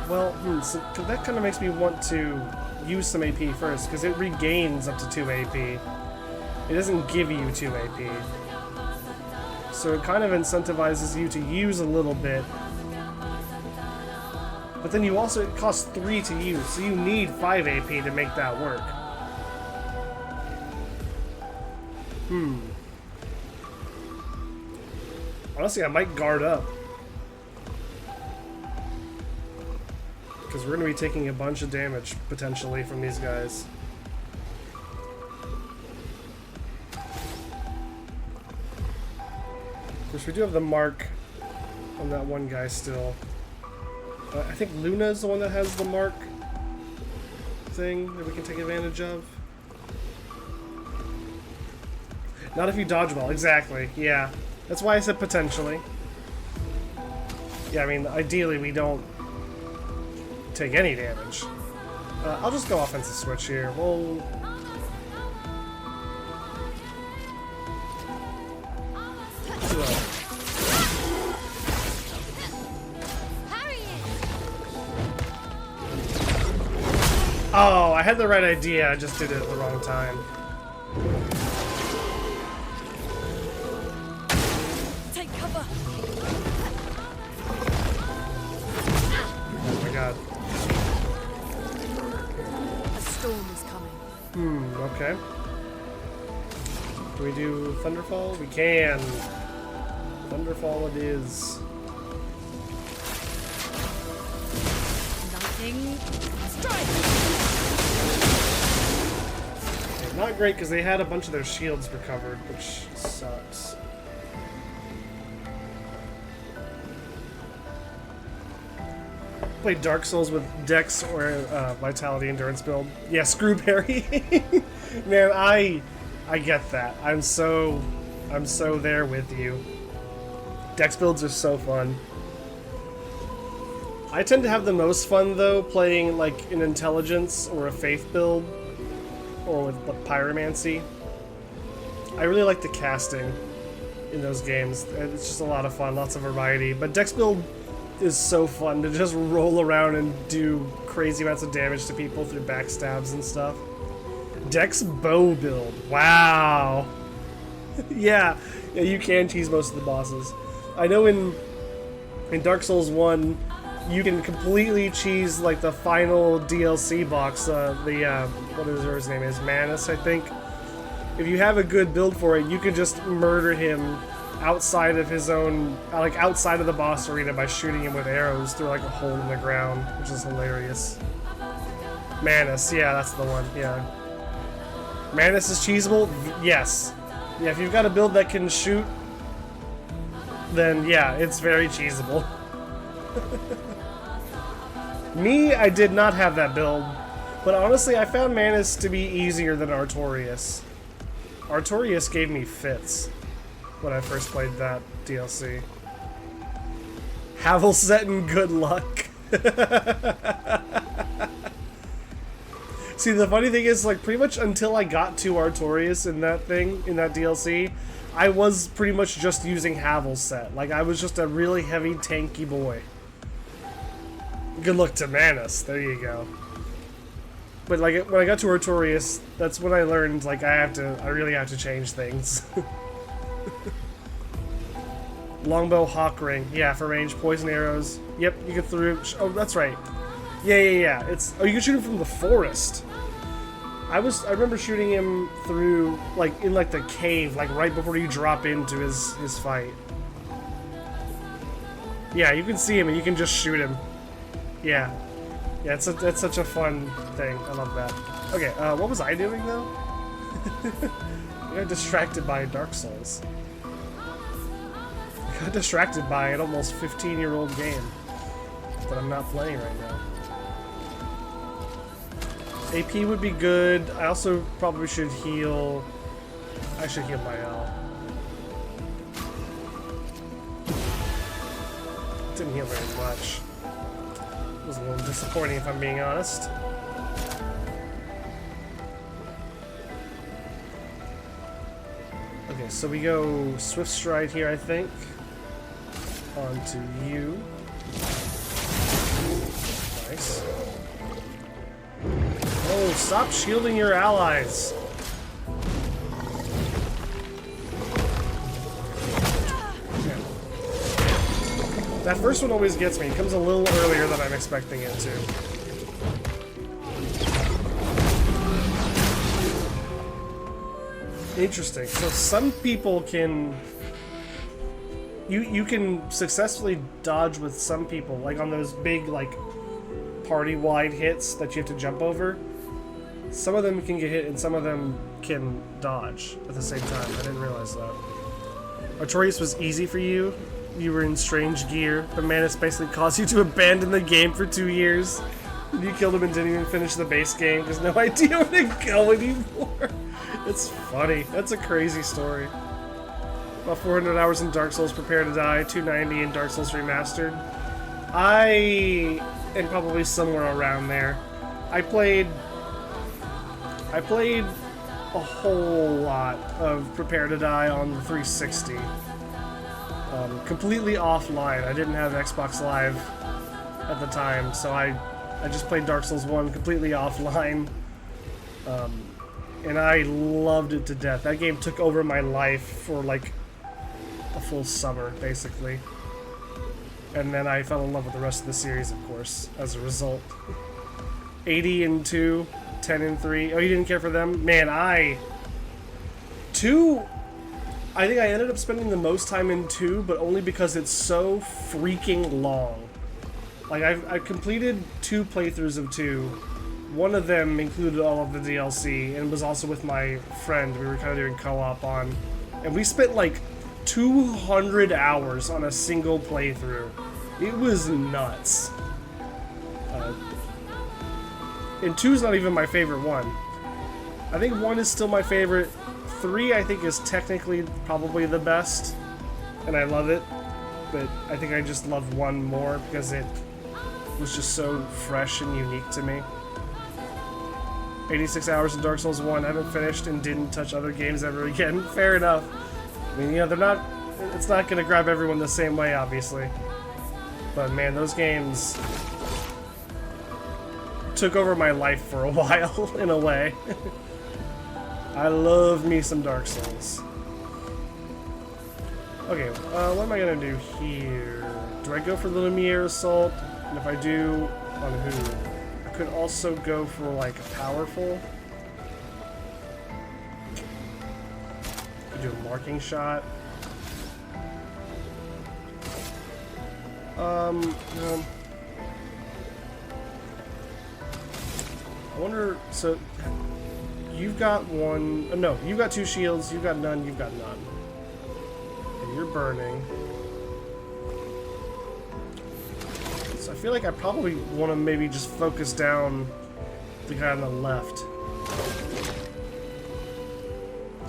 S6: Well, so that kind of makes me want to use some AP first, because it regains up to 2 AP. It doesn't give you 2 AP. So it kind of incentivizes you to use a little bit. But then you also, it costs 3 to use, so you need 5 AP to make that work. Honestly, I might guard up. Because we're going to be taking a bunch of damage, potentially, from these guys. Of course, we do have the mark on that one guy still. I think Luna's the one that has the mark thing that we can take advantage of. Not if you dodge well, exactly, yeah. That's why I said potentially. Yeah, I mean, ideally we don't take any damage. I'll just go offensive switch here. We'll... Oh, I had the right idea, I just did it at the wrong time. Okay. Can we do Thunderfall? We can. Thunderfall it is.
S7: Lightning strike.
S6: Okay, not great because they had a bunch of their shields recovered, which sucks. Play Dark Souls with Dex or Vitality Endurance build. Yeah, screw Barry. Man, I get that. I'm so there with you. Dex builds are so fun. I tend to have the most fun though playing like an Intelligence or a Faith build, or with Pyromancy. I really like the casting in those games. It's just a lot of fun, lots of variety. But Dex build is so fun to just roll around and do crazy amounts of damage to people through backstabs and stuff. Dex bow build. Wow. yeah, you can cheese most of the bosses. I know in Dark Souls 1, you can completely cheese like the final DLC box. Whatever his name is, Manus, I think. If you have a good build for it, you can just murder him outside of his own, like outside of the boss arena by shooting him with arrows through like a hole in the ground, which is hilarious. Manus, yeah, that's the one, yeah. Manus is cheesable? Yes. Yeah, if you've got a build that can shoot, then yeah, it's very cheesable. Me, I did not have that build, but honestly, I found Manus to be easier than Artorias. Artorias gave me fits when I first played that DLC. Havelset and good luck. See, the funny thing is, like, pretty much until I got to Artorias in that DLC, I was pretty much just using Havelset. Like, I was just a really heavy, tanky boy. Good luck to Manus, there you go. But, like, when I got to Artorias, that's when I learned, like, I really have to change things. Longbow Hawk Ring. Yeah, for range. Poison arrows. Yep, you can through. Oh, that's right. Yeah. It's. Oh, you can shoot him from the forest. I remember shooting him through, like, in, like, the cave, like, right before you drop into his fight. Yeah, you can see him and you can just shoot him. Yeah. Yeah, it's such a fun thing. I love that. Okay, what was I doing, though? I got distracted by Dark Souls. I got distracted by an almost 15-year-old game that I'm not playing right now. AP would be good. I also probably should heal. I should heal my L. Didn't heal very much. It was a little disappointing if I'm being honest. Okay, so we go Swift Stride here, I think. Onto you. Nice. Oh, stop shielding your allies! Okay. That first one always gets me. It comes a little earlier than I'm expecting it to. Interesting. So some people can... You can successfully dodge with some people, like on those big, like, party-wide hits that you have to jump over. Some of them can get hit and some of them can dodge at the same time. I didn't realize that. Artorias was easy for you. You were in strange gear, but Manus basically caused you to abandon the game for 2 years. You killed him and didn't even finish the base game. There's no idea where to go anymore. It's funny. That's a crazy story. About 400 hours in Dark Souls Prepare to Die, 290 in Dark Souls Remastered. I am probably somewhere around there. I played a whole lot of Prepare to Die on the 360. Completely offline. I didn't have Xbox Live at the time, so I just played Dark Souls 1 completely offline. And I loved it to death. That game took over my life for like a full summer, basically. And then I fell in love with the rest of the series, of course, as a result. 80 and 2. 10 and 3. Oh, you didn't care for them? Man, 2... I think I ended up spending the most time in 2, but only because it's so freaking long. Like, I completed 2 playthroughs of 2. One of them included all of the DLC, and was also with my friend. We were kind of doing co-op on. And we spent, like, 200 hours on a single playthrough. It was nuts. And 2's not even my favorite one. I think 1 is still my favorite. 3, I think, is technically probably the best, and I love it, but I think I just love 1 more because it was just so fresh and unique to me. 86 hours in Dark Souls 1, I haven't finished and didn't touch other games ever again. Fair enough. I mean, you know, it's not gonna grab everyone the same way, obviously. But man, those games took over my life for a while, in a way. I love me some Dark Souls. Okay, what am I gonna do here? Do I go for the Lumiere Assault? And if I do, on who? I could also go for, like, a powerful. Do a marking shot. No. I wonder, so... You've got 1... no, you've got 2 shields, you've got none, you've got none. And you're burning. So I feel like I probably want to maybe just focus down the guy on the left.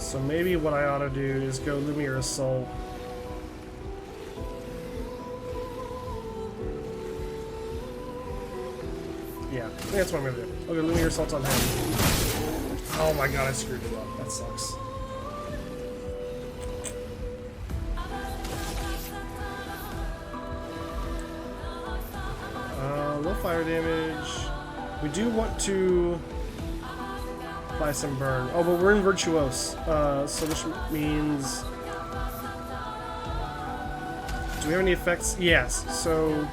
S6: So maybe what I ought to do is go Lumiere Assault. Yeah, I think that's what I'm going to do. Okay, Lumiere Assault on him. Oh my god, I screwed it up. That sucks. Low fire damage. We do want to apply some burn. Oh, but we're in Virtuose. So which means... Do we have any effects? Yes. So...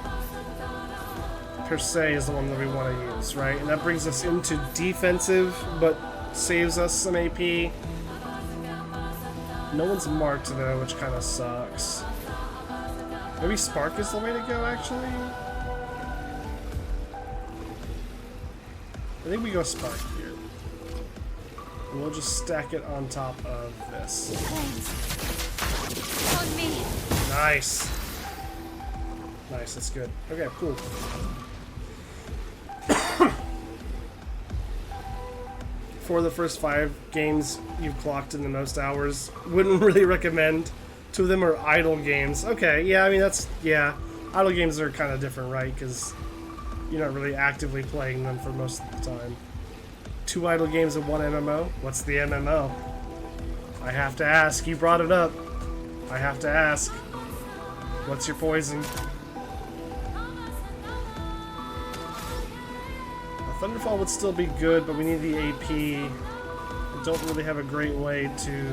S6: Per se is the one that we want to use, right? And that brings us into defensive, but saves us some AP. No one's marked though, which kind of sucks. Maybe Spark is the way to go, actually? I think we go Spark here. And we'll just stack it on top of this.
S11: On me.
S6: Nice. Nice, that's good. Okay, cool. For the first 5 games you've clocked in the most hours, wouldn't really recommend. 2 of them are idle games. Okay, yeah, I mean, that's, yeah. Idle games are kind of different, right? Because you're not really actively playing them for most of the time. 2 idle games and 1 MMO? What's the MMO? I have to ask. You brought it up. I have to ask. What's your poison? Thunderfall would still be good, but we need the AP. I don't really have a great way to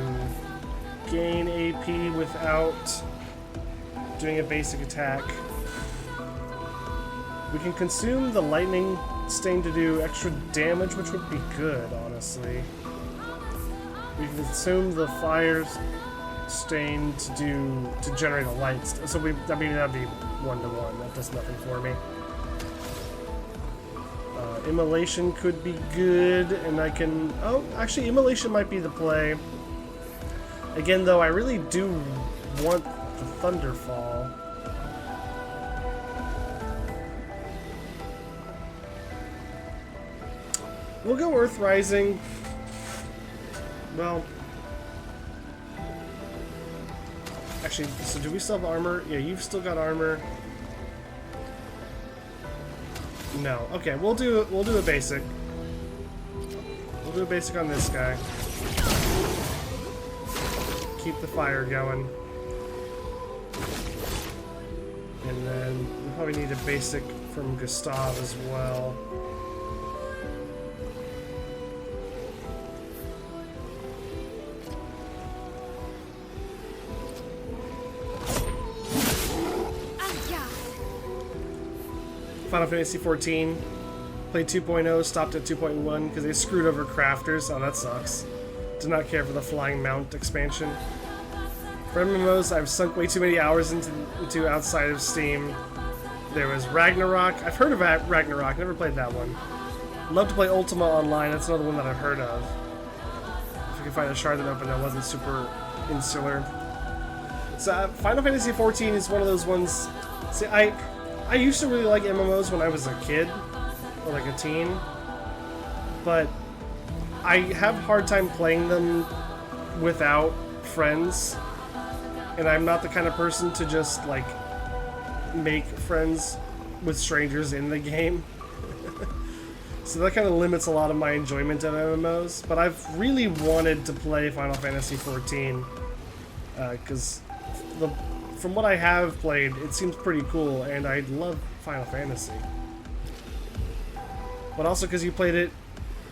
S6: gain AP without doing a basic attack. We can consume the lightning stain to do extra damage, which would be good, honestly. We can consume the fire stain to generate a light. So I mean that'd be 1-to-1. That does nothing for me. Immolation could be good, and I can... Oh, actually, Immolation might be the play. Again, though, I really do want the Thunderfall. We'll go Earth Rising. Well... Actually, so do we still have armor? Yeah, you've still got armor. No. Okay, we'll do a basic. We'll do a basic on this guy. Keep the fire going. And then we probably need a basic from Gustav as well. Final Fantasy XIV. Played 2.0, stopped at 2.1 because they screwed over crafters. Oh, that sucks. Did not care for the flying mount expansion. For MMOs, I've sunk way too many hours into outside of Steam. There was Ragnarok. I've heard of Ragnarok, never played that one. Love to play Ultima Online, that's another one that I've heard of. If you can find a shard that opened that wasn't super insular. So, Final Fantasy XIV is one of those ones... See, I used to really like MMOs when I was a kid, or like a teen, but I have a hard time playing them without friends, and I'm not the kind of person to just, like, make friends with strangers in the game. So that kind of limits a lot of my enjoyment of MMOs, but I've really wanted to play Final Fantasy XIV, because from what I have played, it seems pretty cool, and I love Final Fantasy. But also because you played it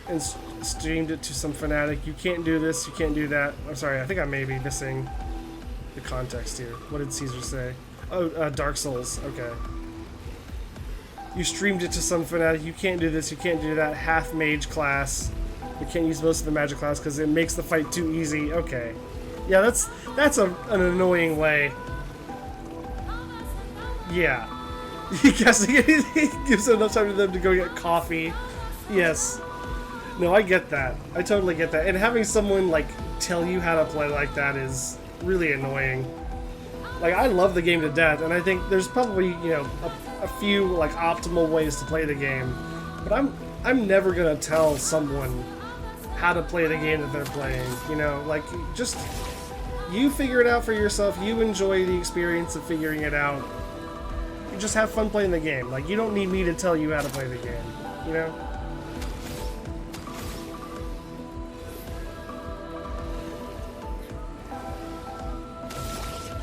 S6: and streamed it to some fanatic, you can't do this, you can't do that. I'm sorry, I think I may be missing the context here. What did Caesar say? Oh, Dark Souls, okay. You streamed it to some fanatic, you can't do this, you can't do that, half mage class. You can't use most of the magic class because it makes the fight too easy. Okay. Yeah, that's an annoying way. Yeah. He gives enough time to them to go get coffee. Yes. No, I get that. I totally get that. And having someone, like, tell you how to play like that is really annoying. Like, I love the game to death, and I think there's probably, you know, a few, like, optimal ways to play the game. But I'm never gonna tell someone how to play the game that they're playing, you know? Like, just... You figure it out for yourself, you enjoy the experience of figuring it out. You just have fun playing the game. Like, you don't need me to tell you how to play the game, you know?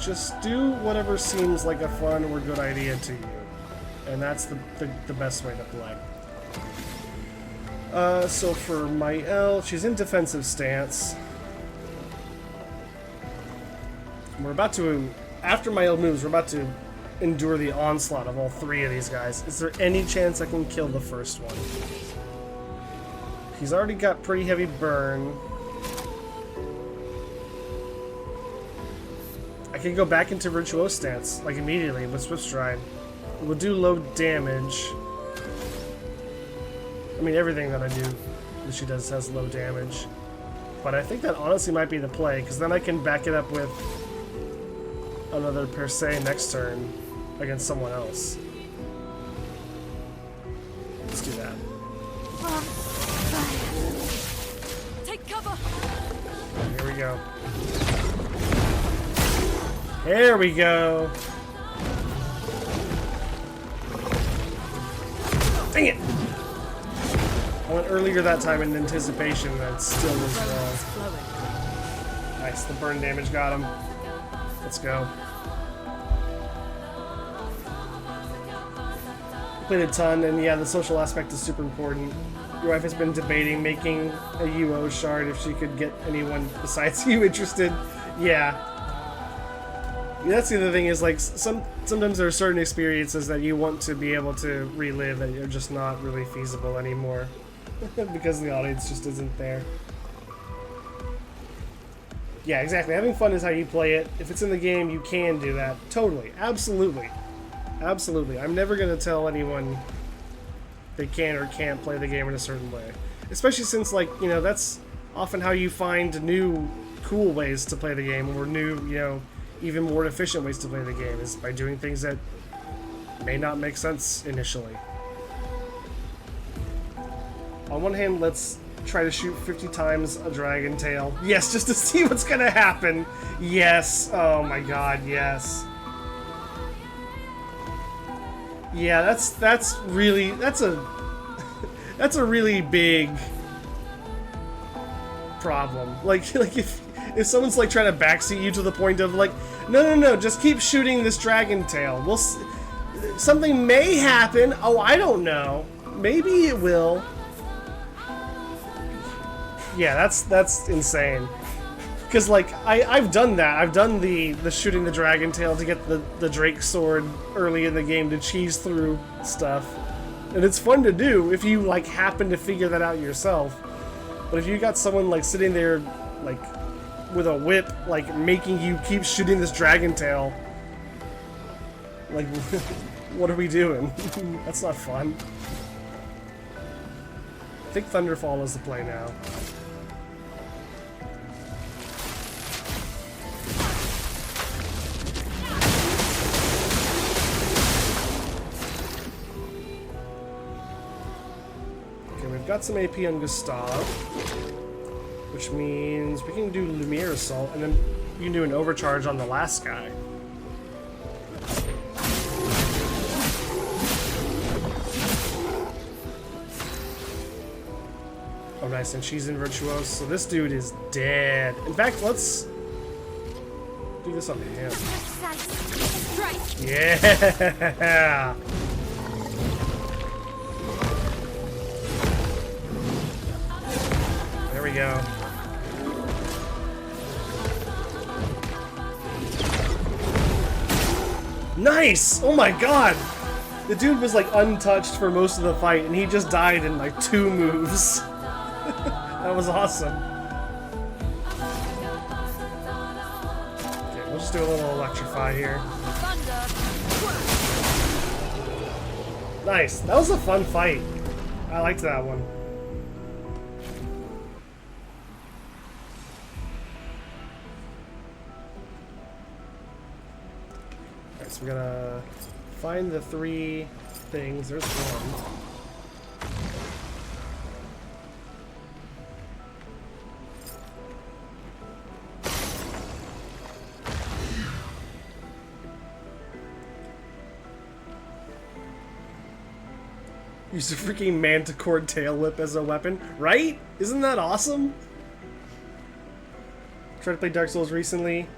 S6: Just do whatever seems like a fun or good idea to you. And that's the best way to play. So for Mael, she's in defensive stance. We're about to, after Mael moves, we're about to endure the onslaught of all three of these guys. Is there any chance I can kill the first one? He's already got pretty heavy burn. I can go back into Virtuose stance, like immediately with Swift Stride. It will do low damage. I mean, everything that I do that she does has low damage. But I think that honestly might be the play, because then I can back it up with another per se next turn against someone else. Let's do that.
S7: Take cover.
S6: Here we go. There we go. Dang it! I went earlier that time in anticipation and it still was wrong. Nice, the burn damage got him. Let's go. Played a ton, and yeah, the social aspect is super important. Your wife has been debating making a UO shard if she could get anyone besides you interested. Yeah. That's the other thing is, like, sometimes there are certain experiences that you want to be able to relive that are just not really feasible anymore. Because the audience just isn't there. Yeah, exactly. Having fun is how you play it. If it's in the game, you can do that. Totally. Absolutely. Absolutely. I'm never going to tell anyone they can or can't play the game in a certain way. Especially since, like, you know, that's often how you find new, cool ways to play the game, or new, you know, even more efficient ways to play the game, is by doing things that may not make sense initially. On one hand, let's try to shoot 50 times a dragon tail. Yes, just to see what's gonna happen. Yes. Oh my god, yes. Yeah, that's really, that's a really big problem. Like if someone's like trying to backseat you to the point of like, no, just keep shooting this dragon tail. We'll something may happen. Oh, I don't know. Maybe it will. Yeah, that's insane. Because, like, I've done that. I've done the shooting the dragon tail to get the Drake sword early in the game to cheese through stuff. And it's fun to do if you, like, happen to figure that out yourself. But if you got someone, like, sitting there, like, with a whip, like, making you keep shooting this dragon tail, like, what are we doing? That's not fun. I think Thunderfall is the play now. Okay, we've got some AP on Gustav, which means we can do Lumiere Assault, and then you can do an overcharge on the last guy. Oh, nice, and she's in Virtuose, so this dude is dead. In fact, let's do this on him. Yeah! There we go. Nice! Oh my god! The dude was like untouched for most of the fight, and he just died in like 2 moves. That was awesome. Okay, we'll just do a little electrify here. Nice. That was a fun fight. I liked that one. Alright, so we're gonna find the 3 things. There's one. Use a freaking manticore tail whip as a weapon, right? Isn't that awesome? Tried to play Dark Souls recently.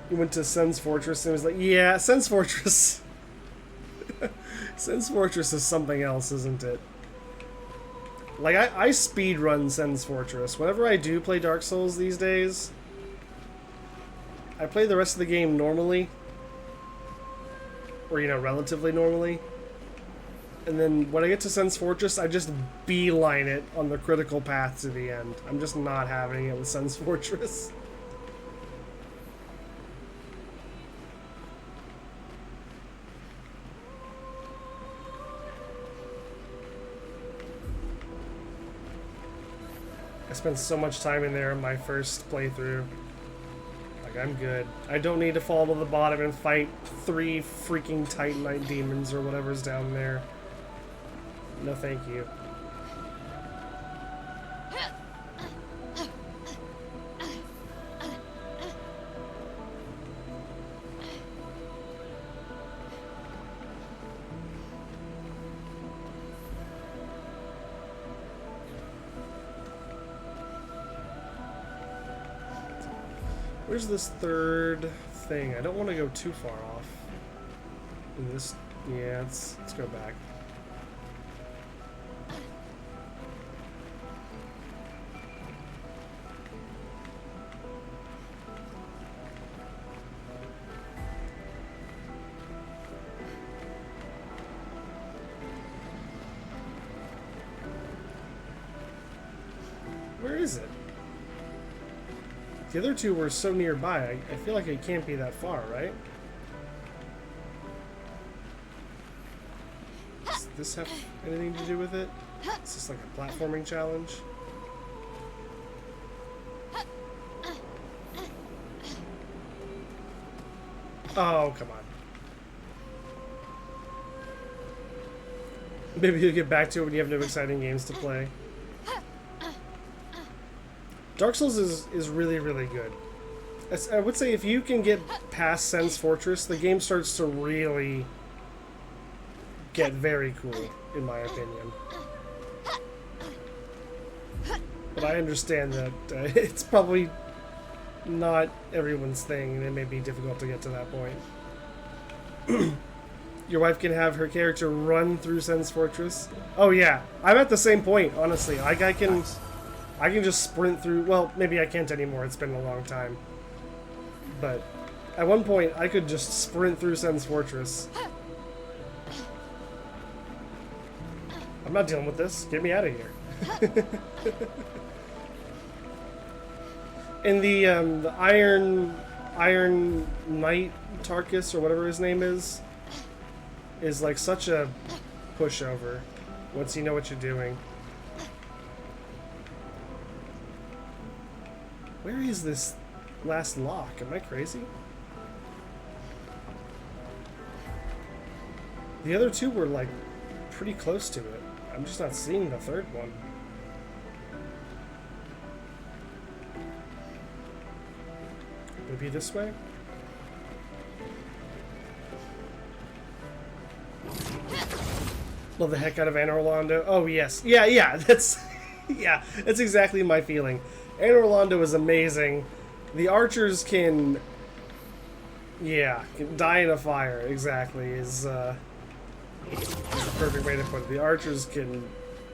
S6: He went to Sen's Fortress and was like, yeah, Sen's Fortress. Sen's Fortress is something else, isn't it? Like, I speedrun Sen's Fortress. Whenever I do play Dark Souls these days, I play the rest of the game normally. Or, you know, relatively normally. And then when I get to Sen's Fortress, I just beeline it on the critical path to the end. I'm just not having it with Sen's Fortress. I spent so much time in there in my first playthrough. Like, I'm good. I don't need to fall to the bottom and fight 3 freaking Titanite demons or whatever's down there. No, thank you. Where's this 3rd thing? I don't want to go too far off. In this, yeah, let's go back. Where is it? The other 2 were so nearby, I feel like it can't be that far, right? Does this have anything to do with it? Is this like a platforming challenge? Oh, come on. Maybe you'll get back to it when you have no exciting games to play. Dark Souls is really, really good. I would say if you can get past Sen's Fortress, the game starts to really get very cool, in my opinion. But I understand that it's probably not everyone's thing, and it may be difficult to get to that point. Your wife can have her character run through Sen's Fortress. Oh yeah, I'm at the same point, honestly. Like I can just sprint through. Well, maybe I can't anymore. It's been a long time. But at one point, I could just sprint through Sen's Fortress. I'm not dealing with this. Get me out of here. And the Iron Knight Tarkus or whatever his name is like such a pushover once you know what you're doing. Where is this last lock? Am I crazy? The other two were like pretty close to it. I'm just not seeing the third one. Would it be this way? Love the heck out of Anne Orlando. Oh yes. Yeah, that's yeah, that's exactly my feeling. Anne Orlando is amazing. The archers can die in a fire, exactly, is the perfect way to put it. The archers can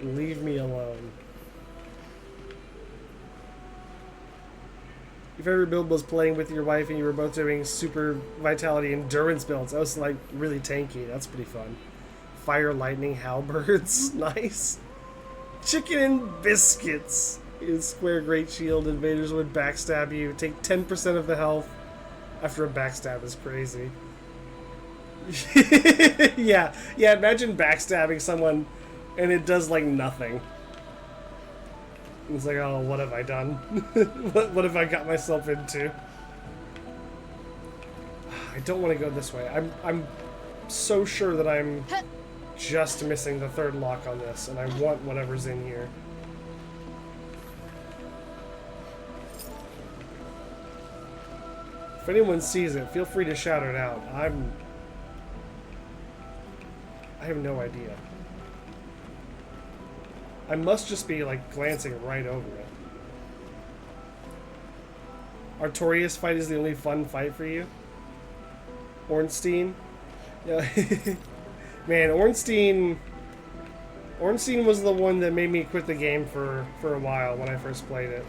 S6: leave me alone. If every build was playing with your wife and you were both doing super vitality endurance builds, that was like really tanky. That's pretty fun. Fire, lightning, halberds. Nice. Chicken and biscuits. In Square Great Shield, invaders would backstab you. Take 10% of the health after a backstab is crazy. yeah, imagine backstabbing someone and it does like nothing. It's like, oh, what have I done? what have I got myself into? I don't want to go this way. I'm so sure that I'm just missing the third lock on this, and I want whatever's in here. If anyone sees it, feel free to shout it out. I have no idea. I must just be, like, glancing right over it. Artorias fight is the only fun fight for you? Ornstein? Yeah. Man, Ornstein was the one that made me quit the game for a while when I first played it.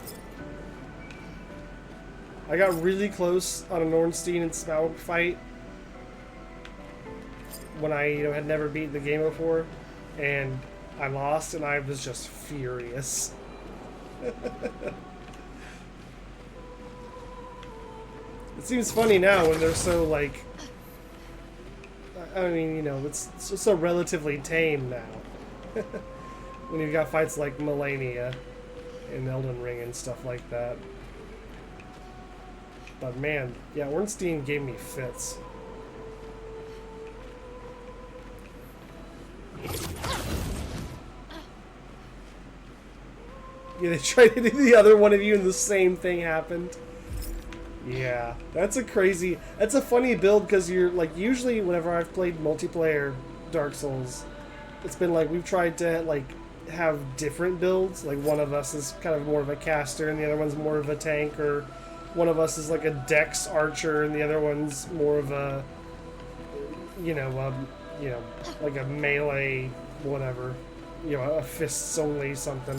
S6: I got really close on an Ornstein and Smaug fight when I had never beaten the game before, and I lost, and I was just furious. It seems funny now when they're so, like... I mean, it's so relatively tame now. When you've got fights like Melania in Elden Ring and stuff like that. But man, yeah, Ornstein gave me fits. Yeah, they tried to do the other one of you and the same thing happened. Yeah, that's a funny build because you're, like, usually whenever I've played multiplayer Dark Souls, it's been like we've tried to, like, have different builds. Like, one of us is kind of more of a caster and the other one's more of a tank, or one of us is like a dex archer and the other one's more of a, like a melee, whatever, a fists only something.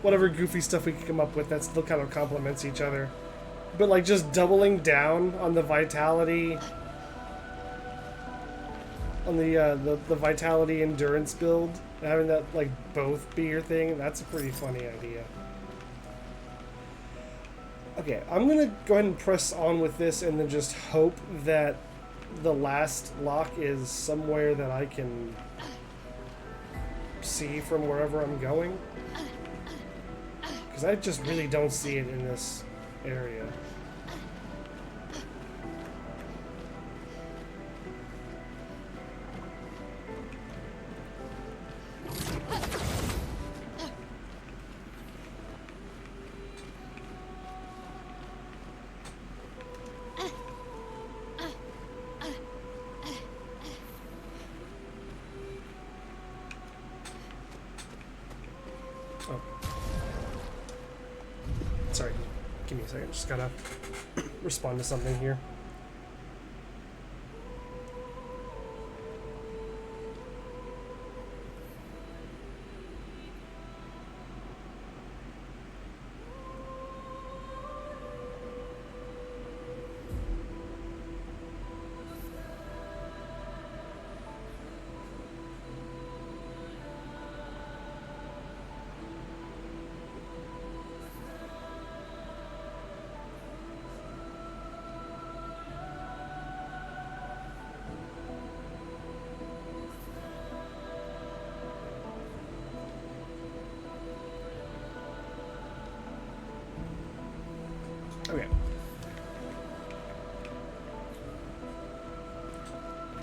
S6: Whatever goofy stuff we can come up with that still kind of complements each other. But, like, just doubling down on the vitality, on the vitality endurance build, and having that, like, both be your thing, that's a pretty funny idea. Okay, I'm gonna go ahead and press on with this and then just hope that the last lock is somewhere that I can see from wherever I'm going. Because I just really don't see it in this area. Sorry, give me a second. Just gotta respond to something here.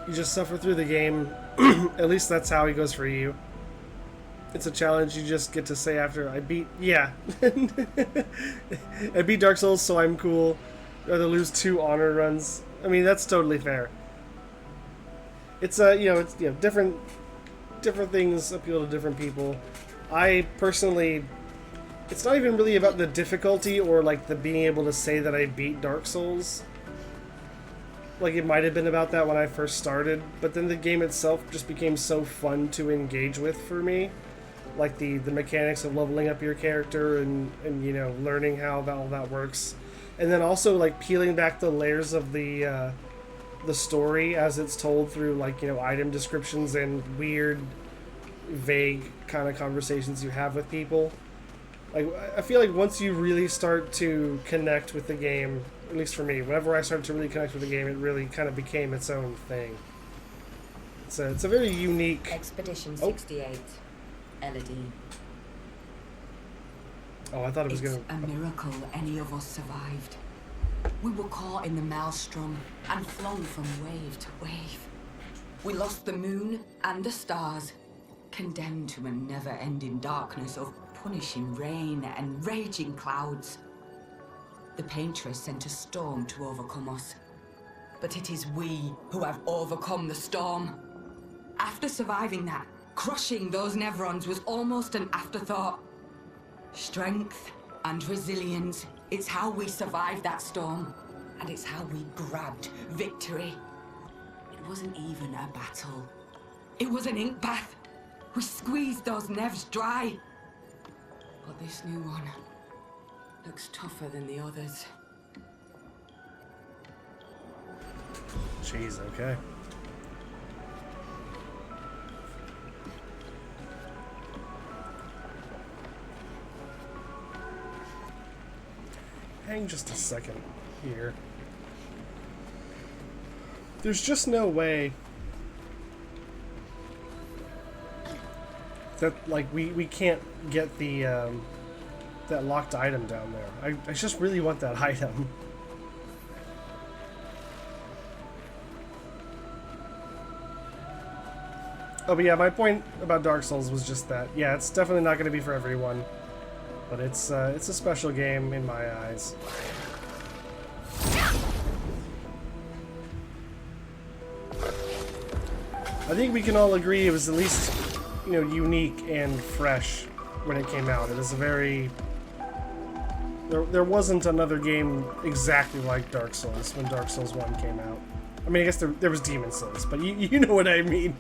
S6: You just suffer through the game. At least that's how it goes for you. It's a challenge you just get to say after I beat... Yeah. I beat Dark Souls, so I'm cool. Rather lose 2 honor runs. I mean, that's totally fair. It's different things appeal to different people. I personally... It's not even really about the difficulty or, like, the being able to say that I beat Dark Souls. Like, it might have been about that when I first started, but then the game itself just became so fun to engage with for me. Like, the mechanics of leveling up your character and you know, learning how all that works. And then also, like, peeling back the layers of the story as it's told through, like, you know, item descriptions and weird, vague kind of conversations you have with people. Like, I feel like once you really start to connect with the game, at least for me, whenever I started to really connect with the game, it really kind of became its own thing. It's a very unique...
S12: Expedition 68. Elodie.
S6: Oh, I thought it was
S12: It's
S6: gonna...
S12: a miracle any of us survived. We were caught in the maelstrom and flung from wave to wave. We lost the moon and the stars, condemned to a never-ending darkness of punishing rain and raging clouds. The Paintress sent a storm to overcome us. But it is we who have overcome the storm. After surviving that, crushing those Nevrons was almost an afterthought. Strength and resilience, it's how we survived that storm. And it's how we grabbed victory. It wasn't even a battle. It was an ink bath. We squeezed those Nevs dry. But this new one looks tougher than the others.
S6: Jeez, okay. Hang just a second here. There's just no way that, like, we can't get the that locked item down there. I just really want that item. Oh, but yeah, my point about Dark Souls was just that, yeah, it's definitely not going to be for everyone, but it's a special game in my eyes. I think we can all agree it was at least, you know, unique and fresh when it came out. It was a very... There wasn't another game exactly like Dark Souls when Dark Souls 1 came out. I mean, I guess there was Demon Souls, but you know what I mean.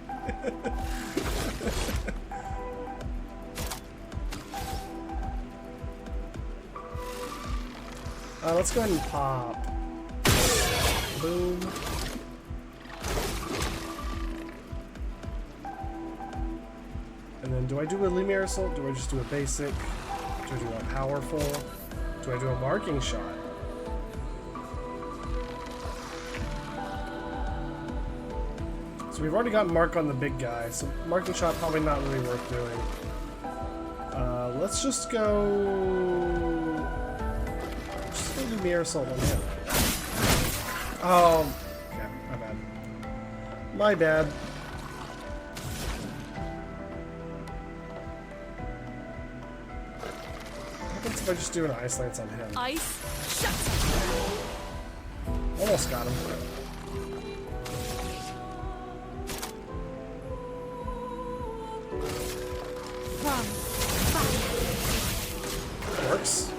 S6: Let's go ahead and pop. Boom. And then do I do a Lumiere Assault? Do I just do a basic? Do I do a powerful? Do I do a marking shot? So we've already got Mark on the big guy, so marking shot probably not really worth doing. Let's just go... Just go Lumiere Assault on him. Oh, okay, my bad. My bad. What happens if I just do an Ice Lance on him?
S7: Ice, shut.
S6: Almost got him. Works.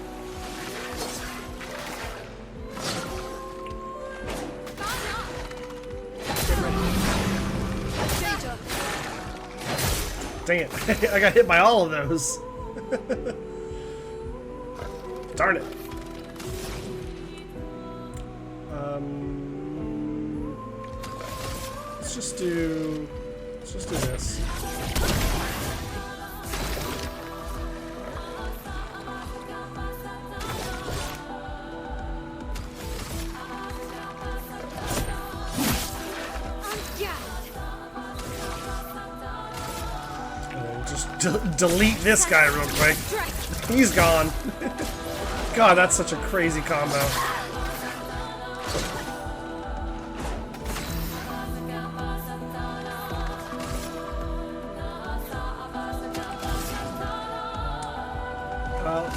S6: Dang it. I got hit by all of those. Darn it. Let's just do this. Delete this guy real quick. He's gone. God, that's such a crazy combo.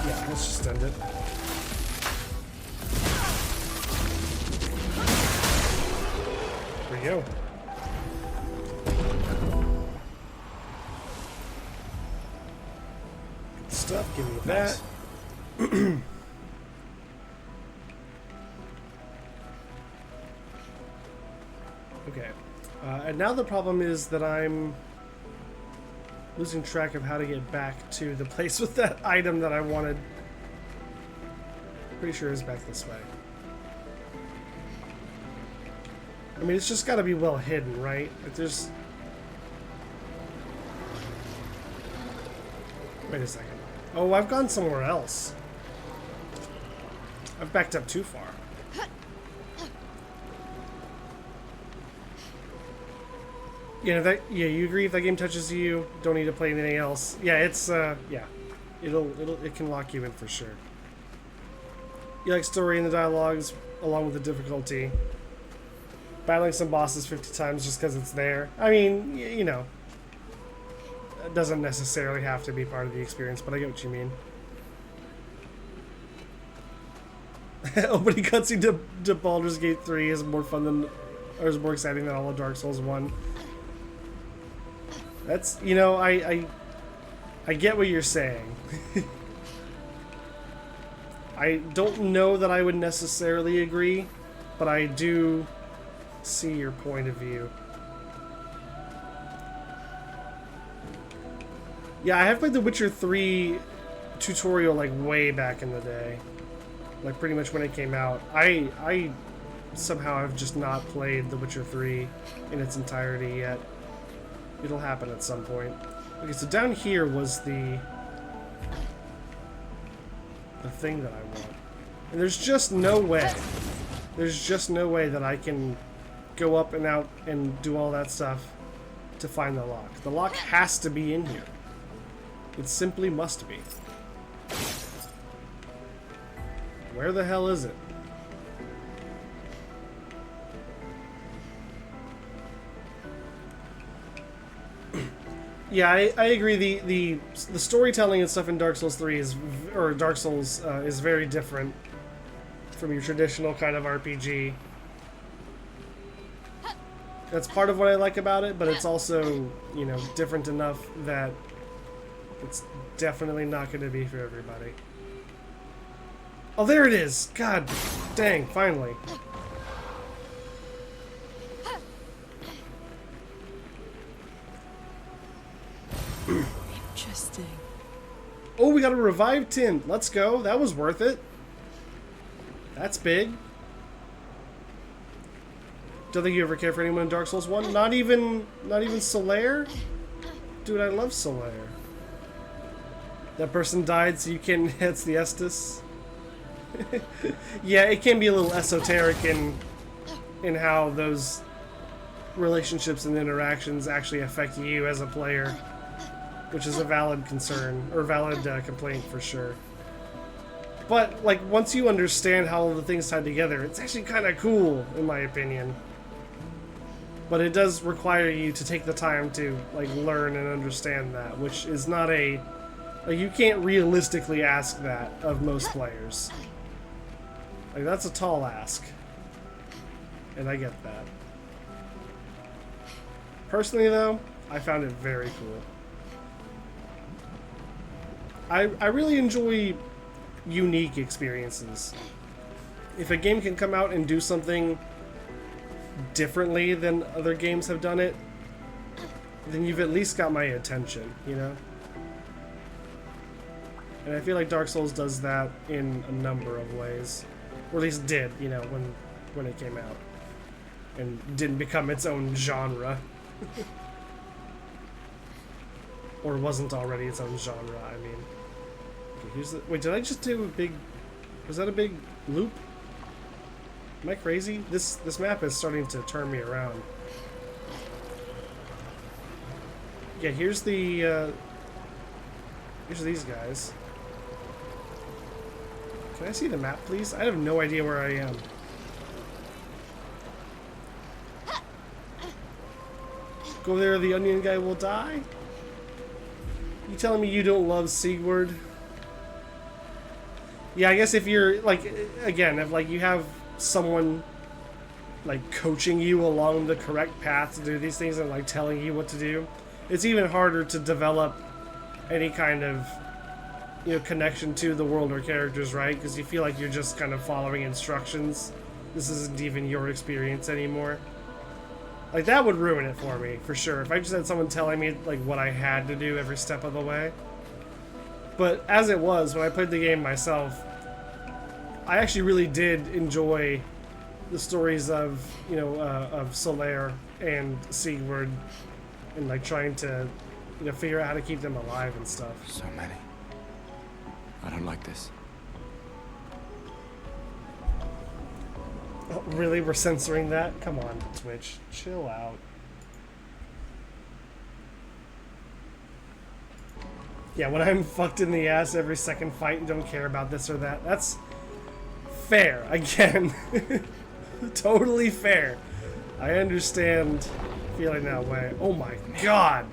S6: Yeah, let's just end it. There we go. Good stuff. Give me that. Okay. And now the problem is that I'm losing track of how to get back to the place with that item that I wanted. Pretty sure it's back this way. I mean, it's just got to be well hidden, right? Like there's... Wait a second. Oh, I've gone somewhere else. I've backed up too far. Yeah, you agree if that game touches you, don't need to play anything else. Yeah, it's yeah. It can lock you in for sure. You like story and the dialogues along with the difficulty. Battling some bosses 50 times just because it's there. I mean, you know, it doesn't necessarily have to be part of the experience, but I get what you mean. Opening cutscene to Baldur's Gate 3 is more fun than, or is more exciting than all of Dark Souls 1. That's, you know, I get what you're saying. I don't know that I would necessarily agree, but I do see your point of view. Yeah, I have played The Witcher 3 tutorial like way back in the day. Like pretty much when it came out. I somehow have just not played The Witcher 3 in its entirety yet. It'll happen at some point. Okay, so down here was the thing that I want. And there's just no way. There's just no way that I can go up and out and do all that stuff to find the lock. The lock has to be in here. It simply must be. Where the hell is it? Yeah, I agree. The storytelling and stuff in Dark Souls 3 is, or Dark Souls is very different from your traditional kind of RPG. That's part of what I like about it, but it's also, you know, different enough that it's definitely not going to be for everybody. Oh, there it is! God dang, finally.
S10: Interesting.
S6: Oh, we got a revived tin. Let's go. That was worth it. That's big. Don't think you ever cared for anyone in Dark Souls 1? Not even Solaire? Dude, I love Solaire. That person died so you can hits the Estus. Yeah, it can be a little esoteric in how those relationships and interactions actually affect you as a player, which is a valid concern, or valid complaint for sure. But, like, once you understand how all the things tie together, it's actually kind of cool, in my opinion. But it does require you to take the time to, like, learn and understand that, which is not a... Like, you can't realistically ask that of most players. Like, that's a tall ask. And I get that. Personally, though, I found it very cool. I really enjoy unique experiences. If a game can come out and do something differently than other games have done it, then you've at least got my attention, you know? And I feel like Dark Souls does that in a number of ways. Or at least did, you know, when it came out. And didn't become its own genre. Or wasn't already its own genre, I mean. Okay, here's the... Wait, did I just do a big... Was that a big loop? Am I crazy? This map is starting to turn me around. Yeah, here's the... Here's these guys. Can I see the map, please? I have no idea where I am. Go there, the onion guy will die? You telling me you don't love Sigurd? Yeah, I guess if you're, like, again, if, like, you have someone, like, coaching you along the correct path to do these things and, like, telling you what to do, it's even harder to develop any kind of, you know, connection to the world or characters, right? Because you feel like you're just kind of following instructions. This isn't even your experience anymore. Like, that would ruin it for me, for sure. If I just had someone telling me, like, what I had to do every step of the way. But as it was, when I played the game myself, I actually really did enjoy the stories of, you know, of Solaire and Sigurd, and, like, trying to, you know, figure out how to keep them alive and stuff.
S8: So many. I don't like this.
S6: Oh, really? We're censoring that? Come on, Twitch. Chill out. Yeah, when I'm fucked in the ass every second fight and don't care about this or that, that's fair. Again. Totally fair. I understand feeling that way. Oh my god!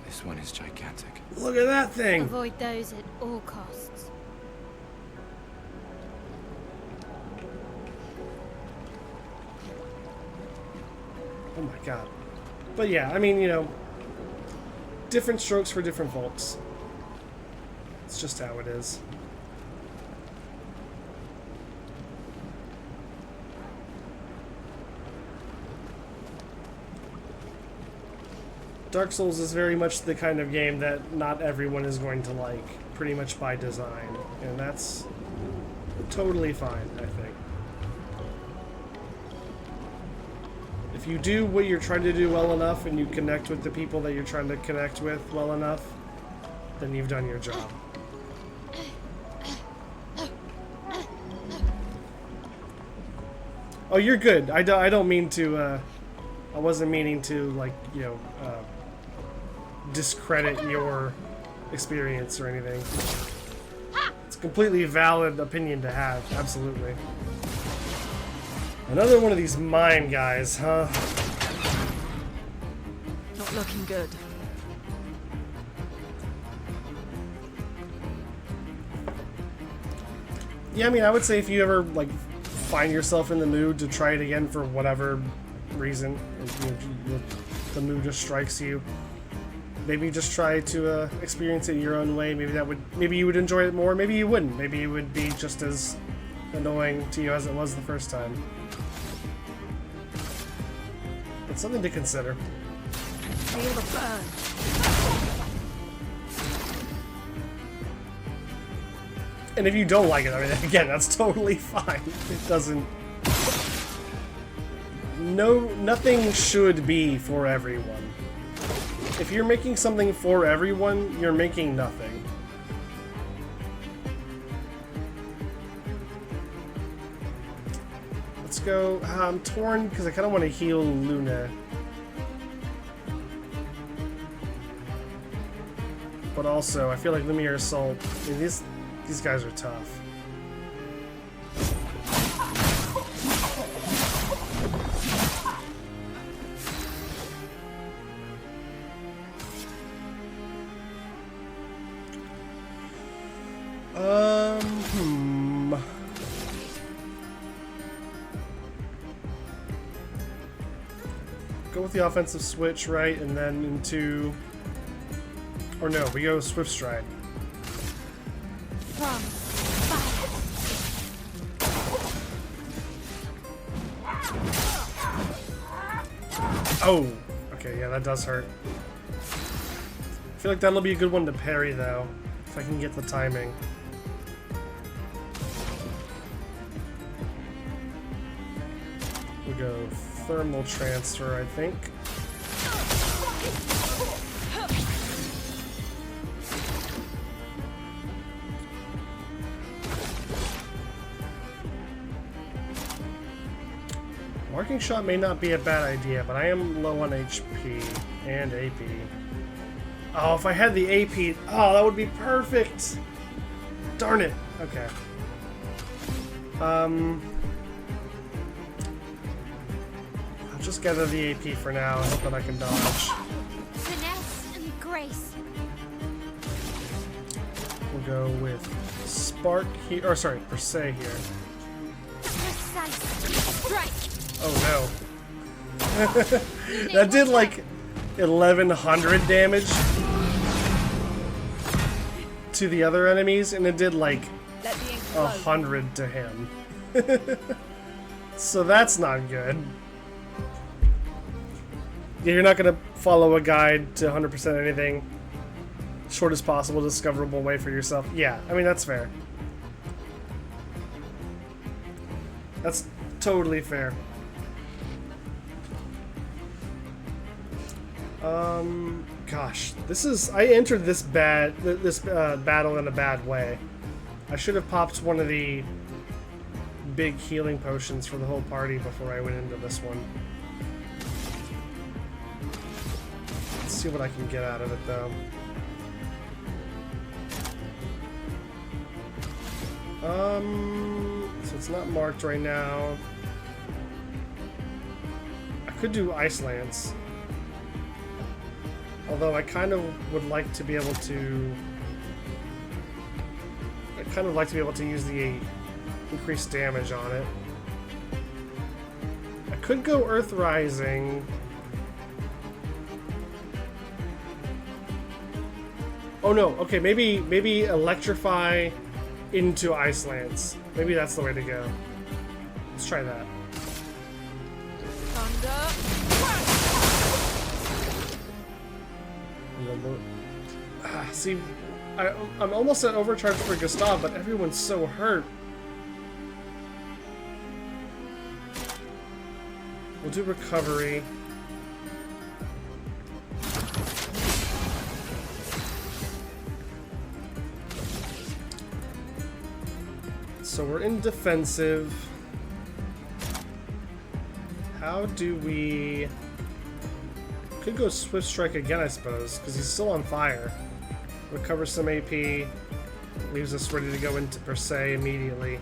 S8: This one is gigantic.
S6: Look at that thing!
S11: Avoid those at all costs.
S6: Oh my god. But yeah, I mean, you know, different strokes for different folks. It's just how it is. Dark Souls is very much the kind of game that not everyone is going to like, pretty much by design. And that's totally fine, I think. If you do what you're trying to do well enough and you connect with the people that you're trying to connect with well enough, then you've done your job. Oh, you're good. I don't mean to, I wasn't meaning to, like, you know, discredit your experience or anything. It's a completely valid opinion to have, absolutely. Another one of these mime guys, huh?
S7: Not looking good.
S6: Yeah, I mean, I would say if you ever, like, find yourself in the mood to try it again for whatever reason, you know, the mood just strikes you, maybe just try to experience it your own way. Maybe you would enjoy it more, maybe you wouldn't. Maybe it would be just as annoying to you as it was the first time. It's something to consider.
S7: Feel the burn.
S6: And if you don't like it, I mean, again, that's totally fine. It doesn't... Nothing should be for everyone. If you're making something for everyone, you're making nothing. Let's go... I'm torn because I kind of want to heal Luna. But also, I feel like Lumiere Assault... I mean, these guys are tough. Go with the offensive switch, right, and then into... Or no, we go Swift Stride. Oh! Okay, yeah, that does hurt. I feel like that'll be a good one to parry, though, if I can get the timing. We'll go Thermal Transfer, I think. Marking Shot may not be a bad idea, but I am low on HP and AP. Oh, if I had the AP... Oh, that would be perfect! Darn it! Okay. I'll just gather the AP for now and hope that I can dodge.
S11: Finesse and grace.
S6: We'll We'll go with Spark here, or sorry, Per Se here. Oh no. That did like 1100 damage to the other enemies, and it did like 100 to him. So that's not good. Yeah, you're not gonna follow a guide to 100% anything. Shortest possible discoverable way for yourself. Yeah, I mean, that's fair. That's totally fair. Gosh, this is... I entered this battle in a bad way. I should have popped one of the big healing potions for the whole party before I went into this one. Let's see what I can get out of it, though. So it's not marked right now. I could do Ice Lance. Although I kind of would like to be able to... I'd kind of like to be able to use the increased damage on it. I could go Earth Rising. Oh no, okay, maybe Electrify into Ice Lance. Maybe that's the way to go. Let's try that. See, I'm almost at overcharge for Gustav, but everyone's so hurt. We'll do Recovery. So we're in defensive. How do we... Could go Swift Strike again, I suppose, because he's still on fire. Recover some AP. Leaves us ready to go into Per Se immediately.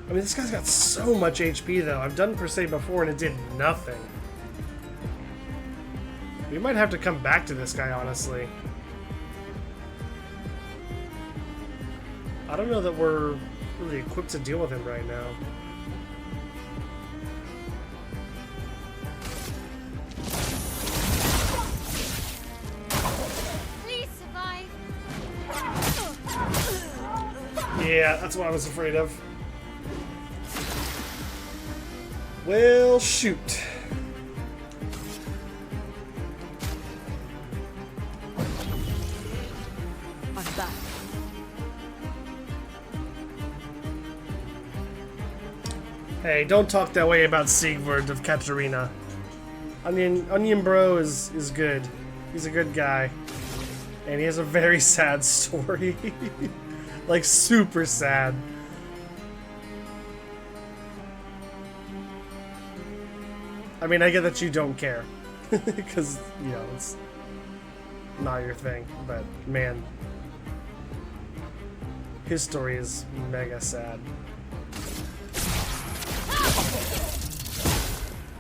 S6: I mean, this guy's got so much HP, though. I've done Per Se before, and it did nothing. We might have to come back to this guy, honestly. I don't know that we're really equipped to deal with him right now.
S11: Please survive.
S6: Yeah, that's what I was afraid of. Well, shoot.
S7: I'm back.
S6: Hey, don't talk that way about Siegward of Katarina. Onion Bro is good. He's a good guy. And he has a very sad story. Like, super sad. I mean, I get that you don't care. Because, you know, it's not your thing. But, man. His story is mega sad.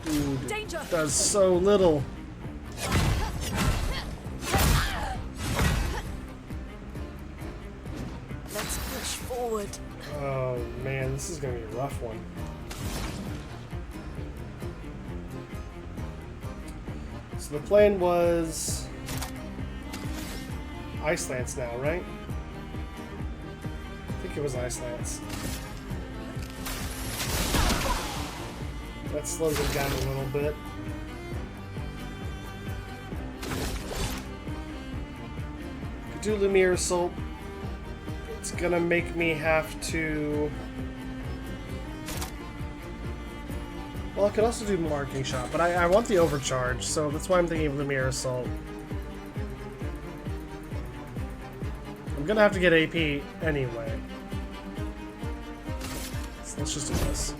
S6: Dude,
S7: Danger!
S6: Does so little.
S7: Let's push forward.
S6: Oh man, this is gonna be a rough one. So the plan was Ice Lance now, right? I think it was Ice Lance. That slows him down a little bit. Could do Lumiere Assault. It's gonna make me have to... Well, I could also do Marking Shot, but I want the Overcharge, so that's why I'm thinking of Lumiere Assault. I'm gonna have to get AP anyway. So let's just do this.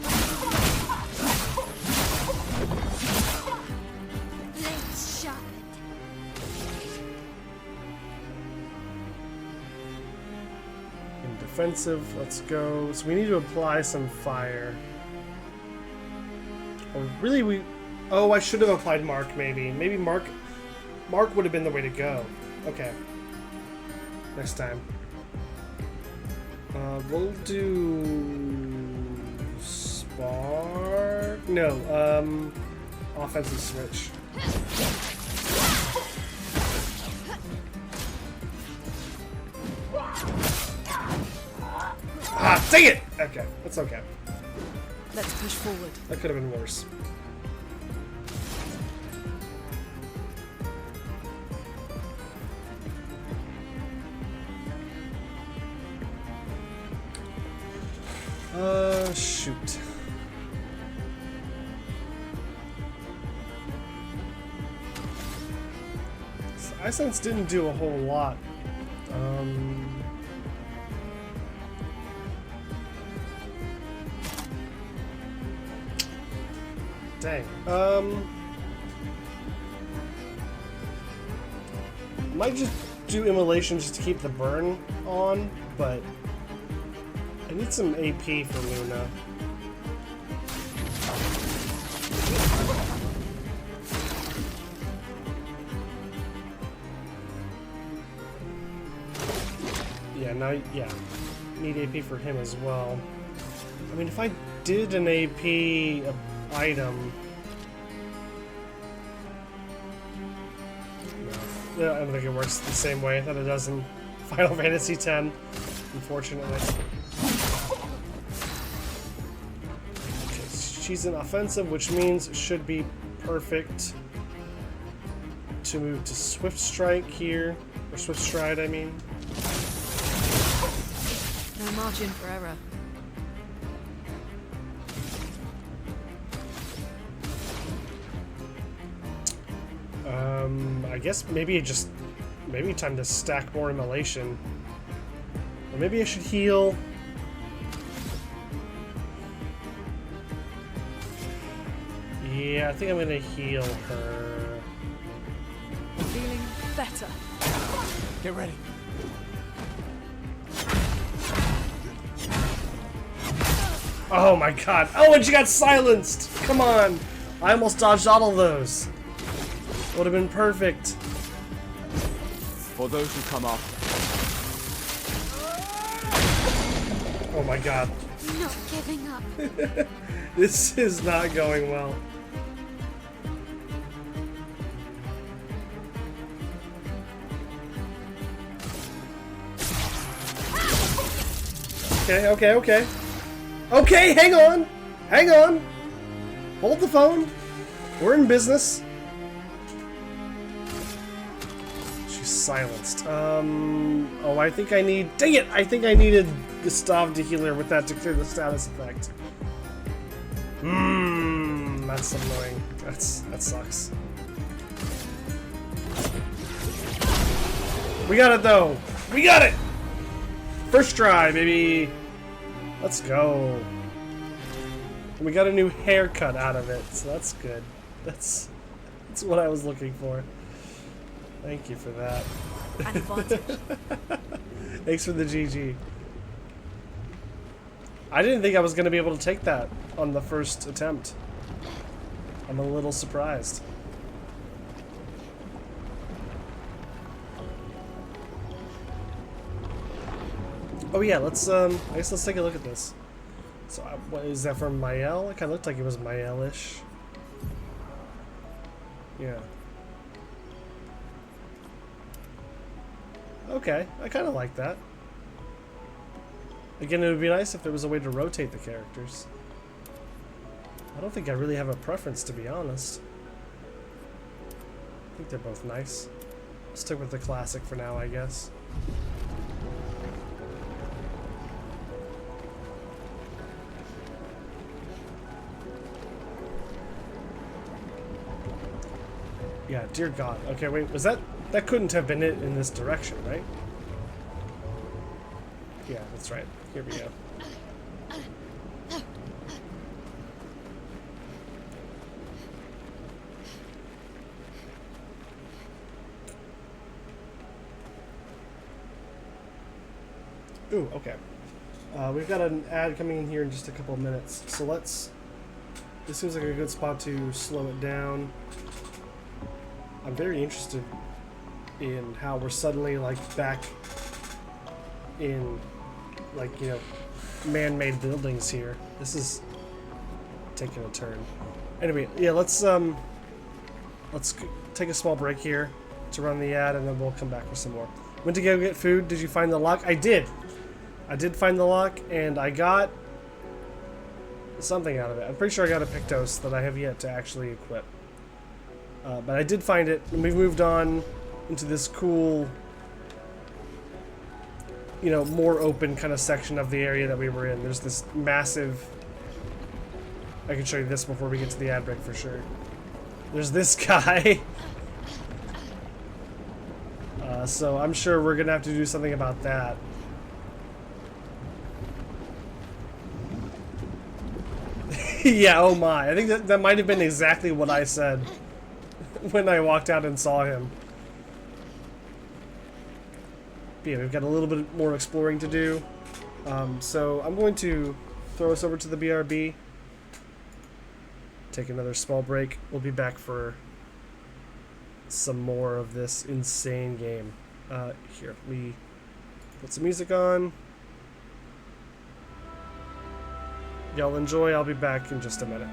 S6: Defensive, let's go. So we need to apply some fire. Or really we... Oh, I should have applied Mark, maybe. Maybe Mark would have been the way to go. Okay. Next time. We'll do spark. No, offensive switch. Ah, dang it! Okay, that's okay.
S7: Let's push forward.
S6: That could have been worse. Shoot. iSense didn't do a whole lot. Dang. Might just do immolation just to keep the burn on, but I need some AP for Luna. Yeah, need AP for him as well. I mean, if I did an AP item... No, I don't think it works the same way that it does in Final Fantasy X, unfortunately. Okay, she's an offensive, which means it should be perfect to move to Swift Strike here. Or Swift Stride, I mean.
S7: No margin for error.
S6: I guess maybe time to stack more immolation. Or maybe I should heal. Yeah, I think I'm gonna heal her.
S7: Feeling better.
S9: Get ready.
S6: Oh my god. Oh, and she got silenced! Come on! I almost dodged all of those. Would have been perfect.
S8: For those who come up.
S6: Oh my god.
S11: Not giving up.
S6: This is not going well. Okay. Okay, hang on! Hang on! Hold the phone. We're in business. She's silenced. Oh, I think I need... Dang it! I think I needed Gustav to heal her with that to clear the status effect. That's annoying. That sucks. We got it, though! We got it! First try, baby! Let's go. And we got a new haircut out of it, so that's good. That's what I was looking for. Thank you for that. Thanks for the GG. I didn't think I was going to be able to take that on the first attempt. I'm a little surprised. Oh yeah, let's I guess let's take a look at this. So what is that from Mael? It kind of looked like it was Mael-ish. Yeah. Okay, I kind of like that. Again, it would be nice if there was a way to rotate the characters. I don't think I really have a preference, to be honest. I think they're both nice. Stick with the classic for now, I guess. Yeah, dear God. Okay, wait, was that couldn't have been it in this direction, right? Yeah, that's right. Here we go. Ooh, okay. We've got an ad coming in here in just a couple of minutes, so let's... This seems like a good spot to slow it down. I'm very interested in how we're suddenly, like, back in like, you know, man-made buildings here. This is taking a turn. Anyway, yeah, let's take a small break here to run the ad, and then we'll come back with some more. Went to go get food. Did you find the lock? I did. I did find the lock, and I got something out of it. I'm pretty sure I got a Pictos that I have yet to actually equip. But I did find it, and we've moved on into this cool, you know, more open kind of section of the area that we were in. There's this massive... I can show you this before we get to the ad break for sure. There's this guy. So I'm sure we're going to have to do something about that. Yeah, oh my. I think that might have been exactly what I said when I walked out and saw him. But yeah, we've got a little bit more exploring to do. So I'm going to throw us over to the BRB. Take another small break. We'll be back for some more of this insane game. Here, we put some music on. Y'all enjoy. I'll be back in just a minute.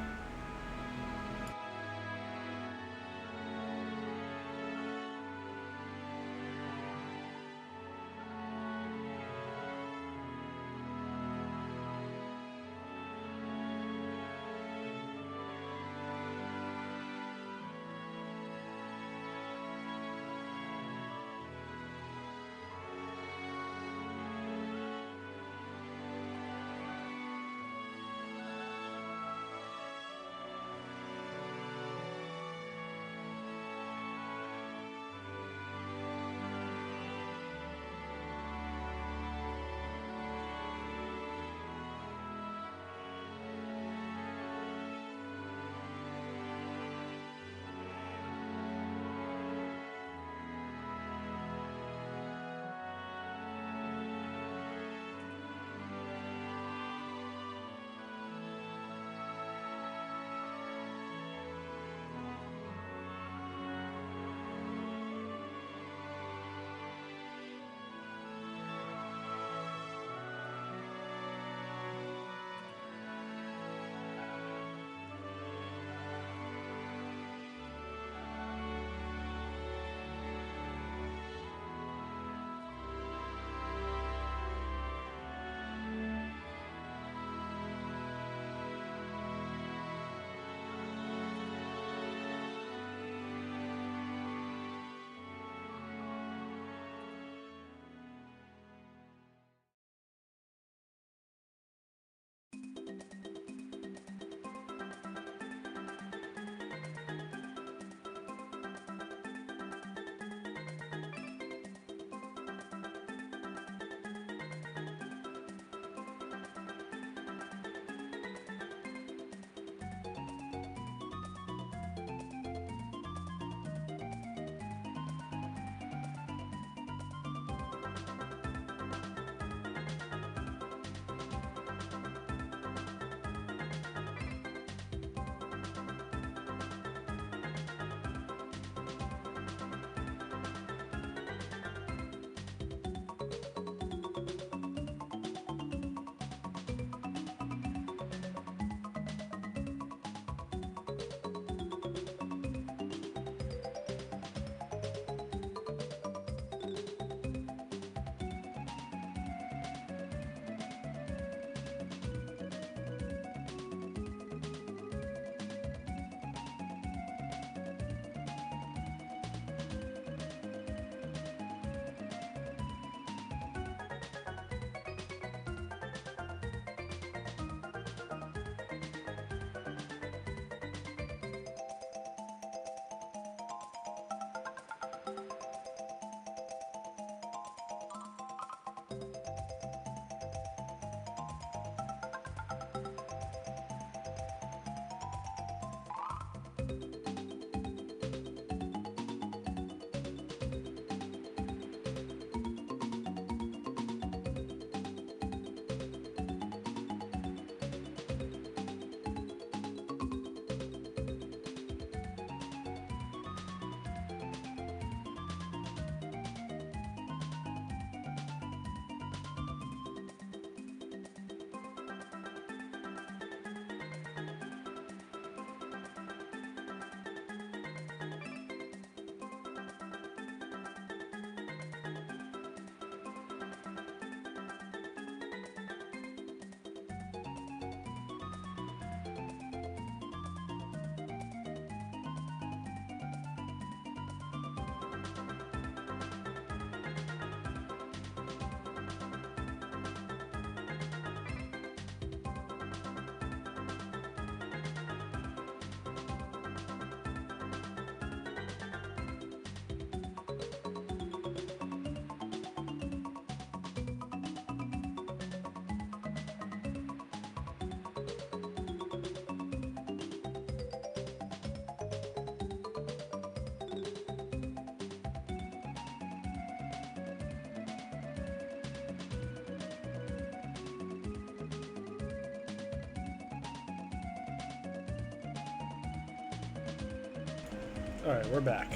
S6: Alright, we're back.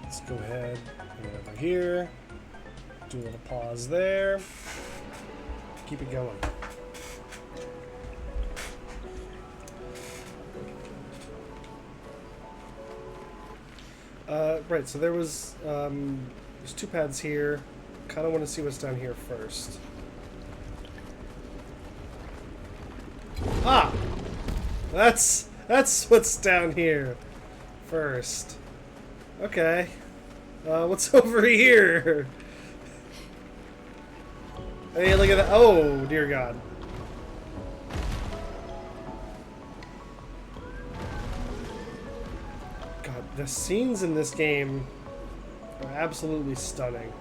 S6: Let's go ahead and get over here. Do a little pause there. Keep it going. Right, so there's 2 pads here. Kind of want to see what's down here first. Ah! That's what's down here first. Okay. What's over here? Hey, look at that. Oh, dear God. God, the scenes in this game are absolutely stunning.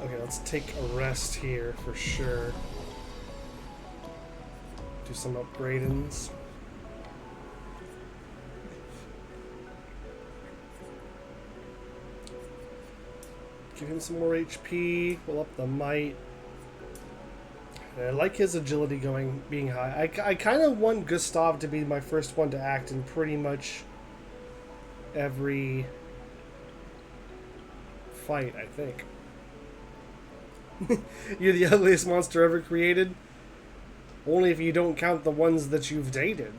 S6: Okay, let's take a rest here for sure. Do some upgradings. Give him some more HP. We'll up the might. And I like his agility being high. I kind of want Gustav to be my first one to act in pretty much every fight, I think. You're the ugliest monster ever created? Only if you don't count the ones that you've dated.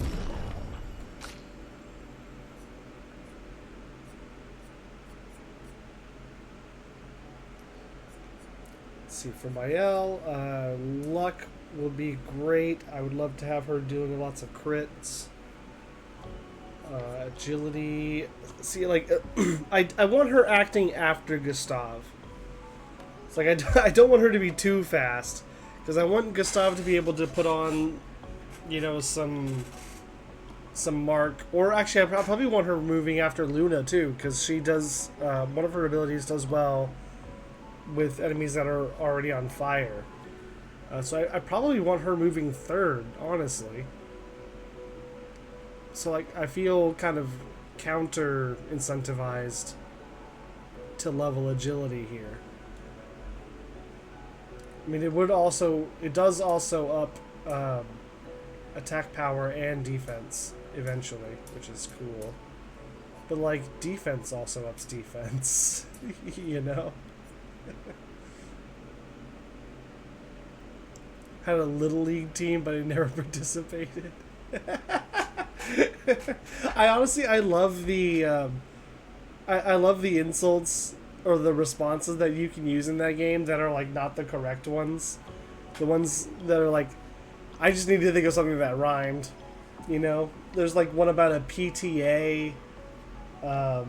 S6: Let's see, for Mael, luck will be great. I would love to have her doing lots of crits. Agility. See, like, I want her acting after Gustav. It's like, I don't want her to be too fast. Because I want Gustav to be able to put on, you know, some mark. Or actually, I probably want her moving after Luna, too. Because she does, one of her abilities does well with enemies that are already on fire. So I probably want her moving third, honestly. So, like, I feel kind of counter-incentivized to level agility here. I mean, it does also up attack power and defense eventually, which is cool. But, like, defense also ups defense, you know? Had a little league team, but I never participated. I love the I love the insults or the responses that you can use in that game that are like not the correct ones. The ones that are like, I just need to think of something that rhymed. You know? There's like one about a PTA. I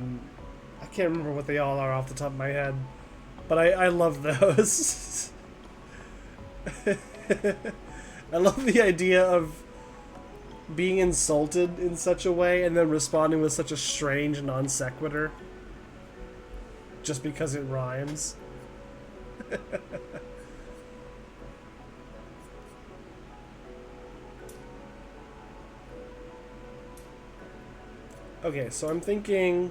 S6: can't remember what they all are off the top of my head. But I love those. I love the idea of being insulted in such a way and then responding with such a strange non sequitur just because it rhymes. Okay, so I'm thinking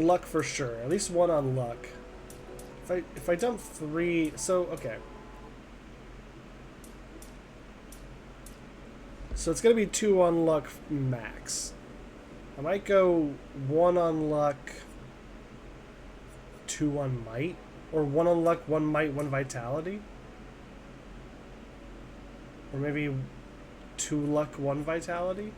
S6: luck for sure. At least one on luck. If I dump 3, so okay. So it's gonna be 2 on luck max. I might go 1 on luck, 2 on might, or 1 on luck, 1 might, 1 vitality, or maybe 2 luck, 1 vitality.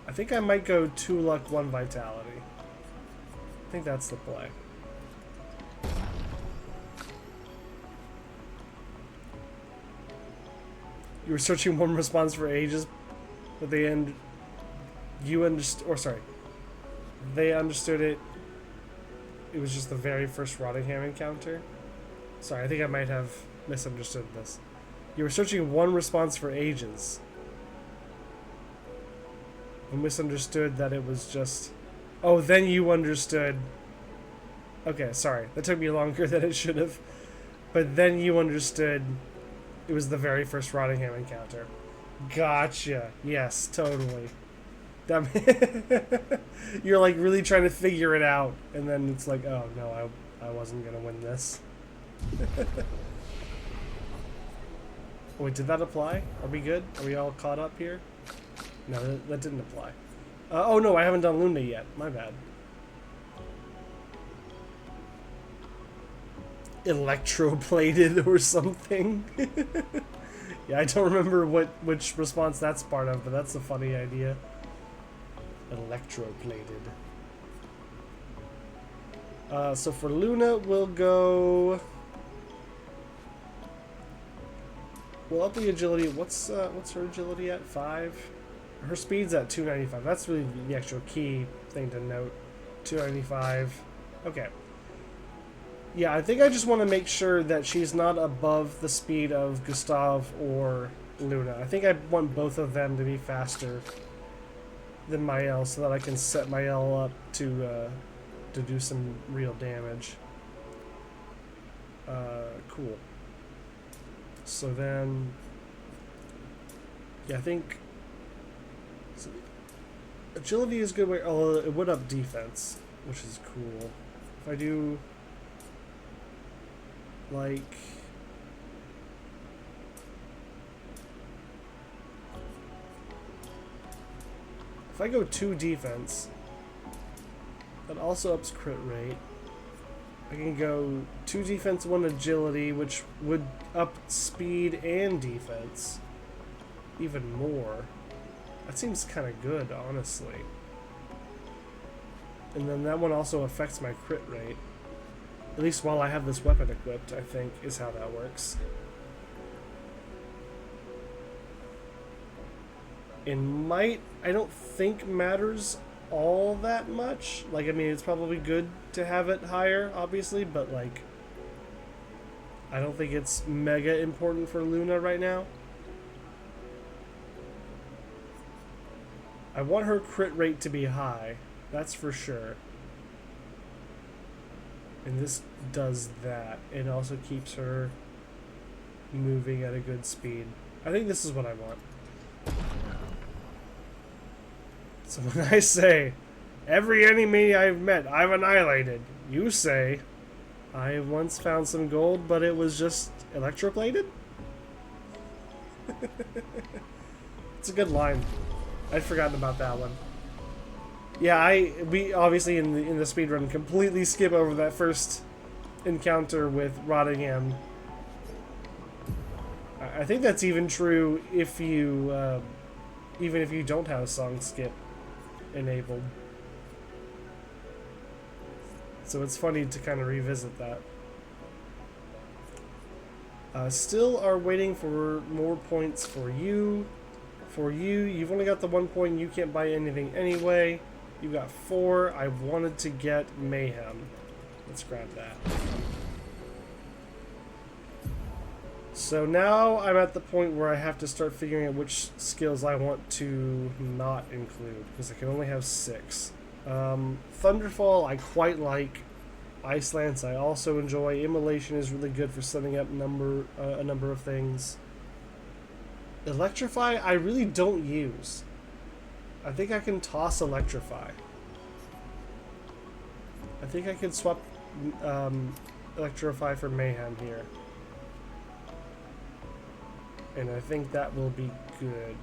S6: I think I might go 2 luck, 1 vitality. I think that's the play. You were searching one response for ages, but they they understood it. It was just the very first Rottingham encounter. Sorry, I think I might have misunderstood this. You were searching one response for ages. I misunderstood that it was just... Oh, then you understood... Okay, sorry. That took me longer than it should have. But then you understood it was the very first Rottingham encounter. Gotcha. Yes, totally. That you're like really trying to figure it out, and then it's like, oh no, I wasn't gonna win this. Wait, did that apply? Are we good? Are we all caught up here? No, that didn't apply. Oh no, I haven't done Luna yet. My bad. Electroplated or something. Yeah, I don't remember which response that's part of, but that's a funny idea. Electroplated. So for Luna, we'll go. We'll up the agility. What's her agility at? 5. Her speed's at 295. That's really the actual key thing to note. 295. Okay. Yeah, I think I just want to make sure that she's not above the speed of Gustav or Luna. I think I want both of them to be faster than Mael so that I can set Mael up to do some real damage. Cool. So then, yeah, I think so agility is a good way. Oh, it would up defense, which is cool. If I do like if I go 2 defense, that also ups crit rate. I can go 2 defense, 1 agility, which would up speed and defense even more. That seems kind of good, honestly. And then that one also affects my crit rate. At least while I have this weapon equipped, I think, is how that works. In might, I don't think matters all that much. Like, I mean, it's probably good to have it higher, obviously, but like, I don't think it's mega important for Luna right now. I want her crit rate to be high, that's for sure. And this does that. It also keeps her moving at a good speed. I think this is what I want. So when I say, every enemy I've met, I've annihilated, you say, I once found some gold, but it was just electroplated? It's a good line. I'd forgotten about that one. Yeah, we obviously in the speedrun completely skip over that first encounter with Rottingham. I think that's even true if you, even if you don't have song skip enabled. So it's funny to kind of revisit that. Still are waiting for more points for you. For you, you've only got the 1 point. You can't buy anything anyway. You got 4. I wanted to get Mayhem. Let's grab that. So now I'm at the point where I have to start figuring out which skills I want to not include, because I can only have 6. Thunderfall I quite like. Ice Lance I also enjoy. Immolation is really good for setting up a number of things. Electrify I really don't use. I think I can toss Electrify. I think I can swap Electrify for Mayhem here. And I think that will be good.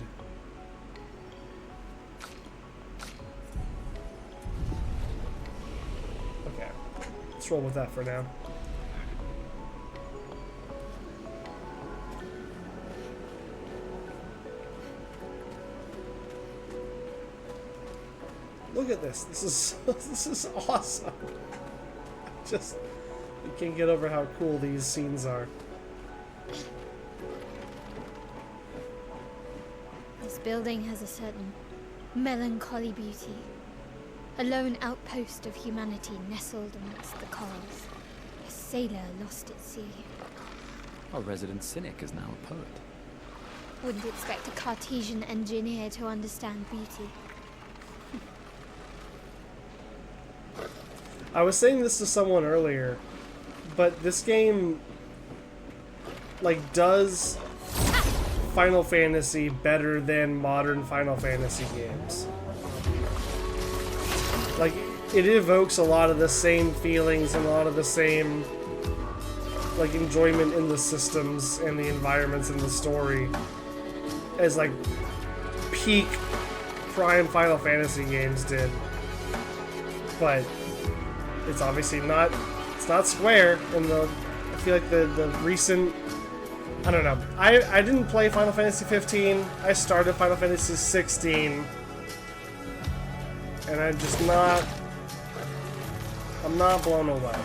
S6: Okay, let's roll with that for now. Look at this. This is awesome. Just, you can't get over how cool these scenes are.
S11: This building has a certain melancholy beauty. A lone outpost of humanity nestled amongst the corals. A sailor lost at sea.
S8: Our resident cynic is now a poet.
S11: Wouldn't expect a Cartesian engineer to understand beauty.
S6: I was saying this to someone earlier, but this game, like, does Final Fantasy better than modern Final Fantasy games. Like, it evokes a lot of the same feelings and a lot of the same like enjoyment in the systems and the environments and the story as like peak prime Final Fantasy games did. But it's obviously not, it's not Square, and I feel like the recent, I don't know, I didn't play Final Fantasy 15, I started Final Fantasy 16, and I'm not blown away.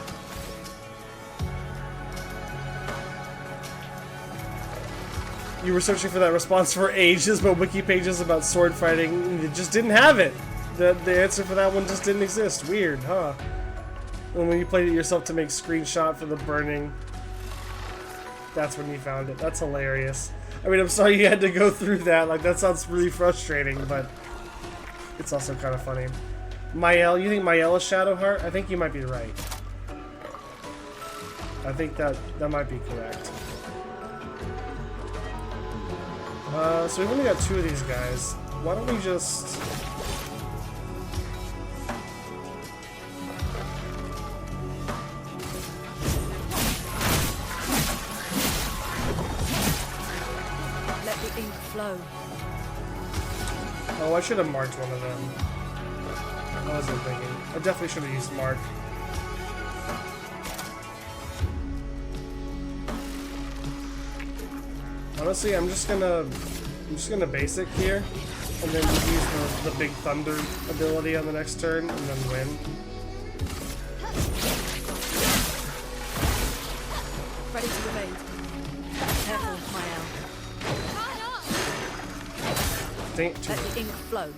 S6: You were searching for that response for ages, but wiki pages about sword fighting, it just didn't have it. The answer for that one just didn't exist. Weird, huh? And when you played it yourself to make screenshot for the burning, that's when you found it. That's hilarious. I mean, I'm sorry you had to go through that. Like, that sounds really frustrating, but it's also kind of funny. Mael, you think Mael is Shadowheart? I think you might be right. I think that might be correct. So we've only got 2 of these guys. Why don't we just...
S7: Let the ink flow.
S6: Oh, I should have marked one of them. I wasn't thinking. I definitely should have used mark. Honestly, I'm just gonna basic here, and then just use the big thunder ability on the next turn, and then win.
S7: Ready to evade. Careful, Mael. Let the ink flow.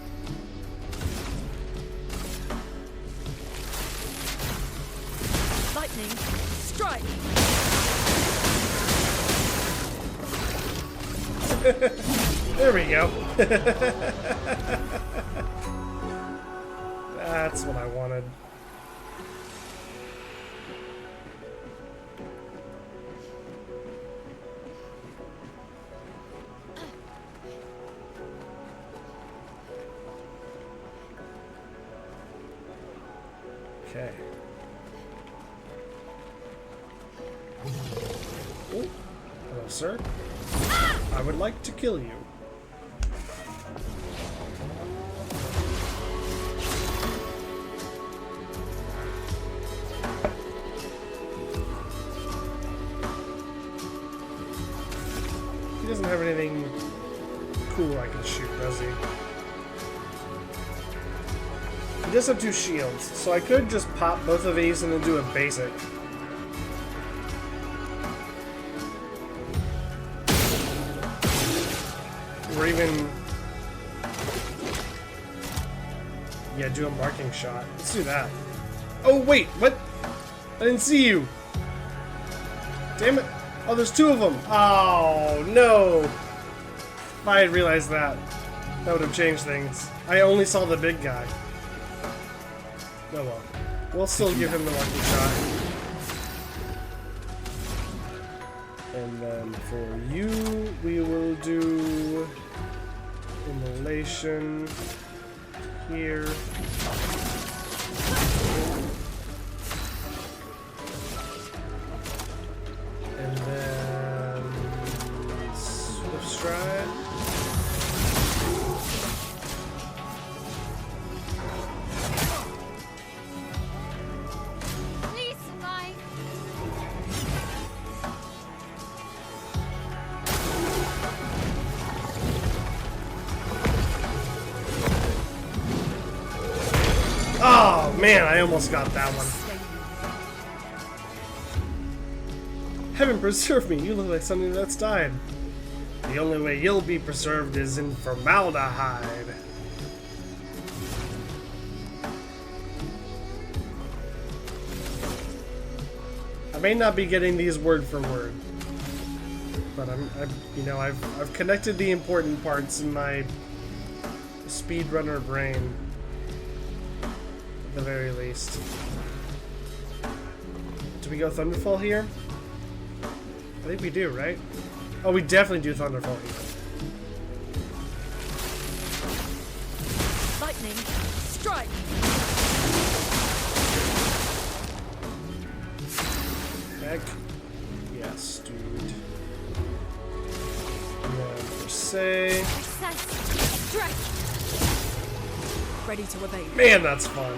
S7: Lightning, strike!
S6: There we go. That's what I wanted. Okay. Oh, hello, sir. I would like to kill you. He doesn't have anything cool I can shoot, does he? He does have 2 shields, so I could just pop both of these and then do a basic. Or even... yeah, do a marking shot. Let's do that. Oh, wait, what? I didn't see you. Damn it. Oh, there's 2 of them. Oh, no. If I had realized that, that would have changed things. I only saw the big guy. Oh well. We'll still give him the marking shot. And then for you, we will do immolation here. And then Swift Stride.
S11: Please survive.
S6: Oh man, I almost got that one. Heaven preserve me, you look like something that's died. The only way you'll be preserved is in formaldehyde. I may not be getting these word for word, but I've connected the important parts in my speedrunner brain, at the very least. Do we go Thunderfall here? I think we do, right? Oh, we definitely do Thunderfall here.
S7: Lightning, strike!
S6: way.
S7: Ready to evade.
S6: Man, that's fun.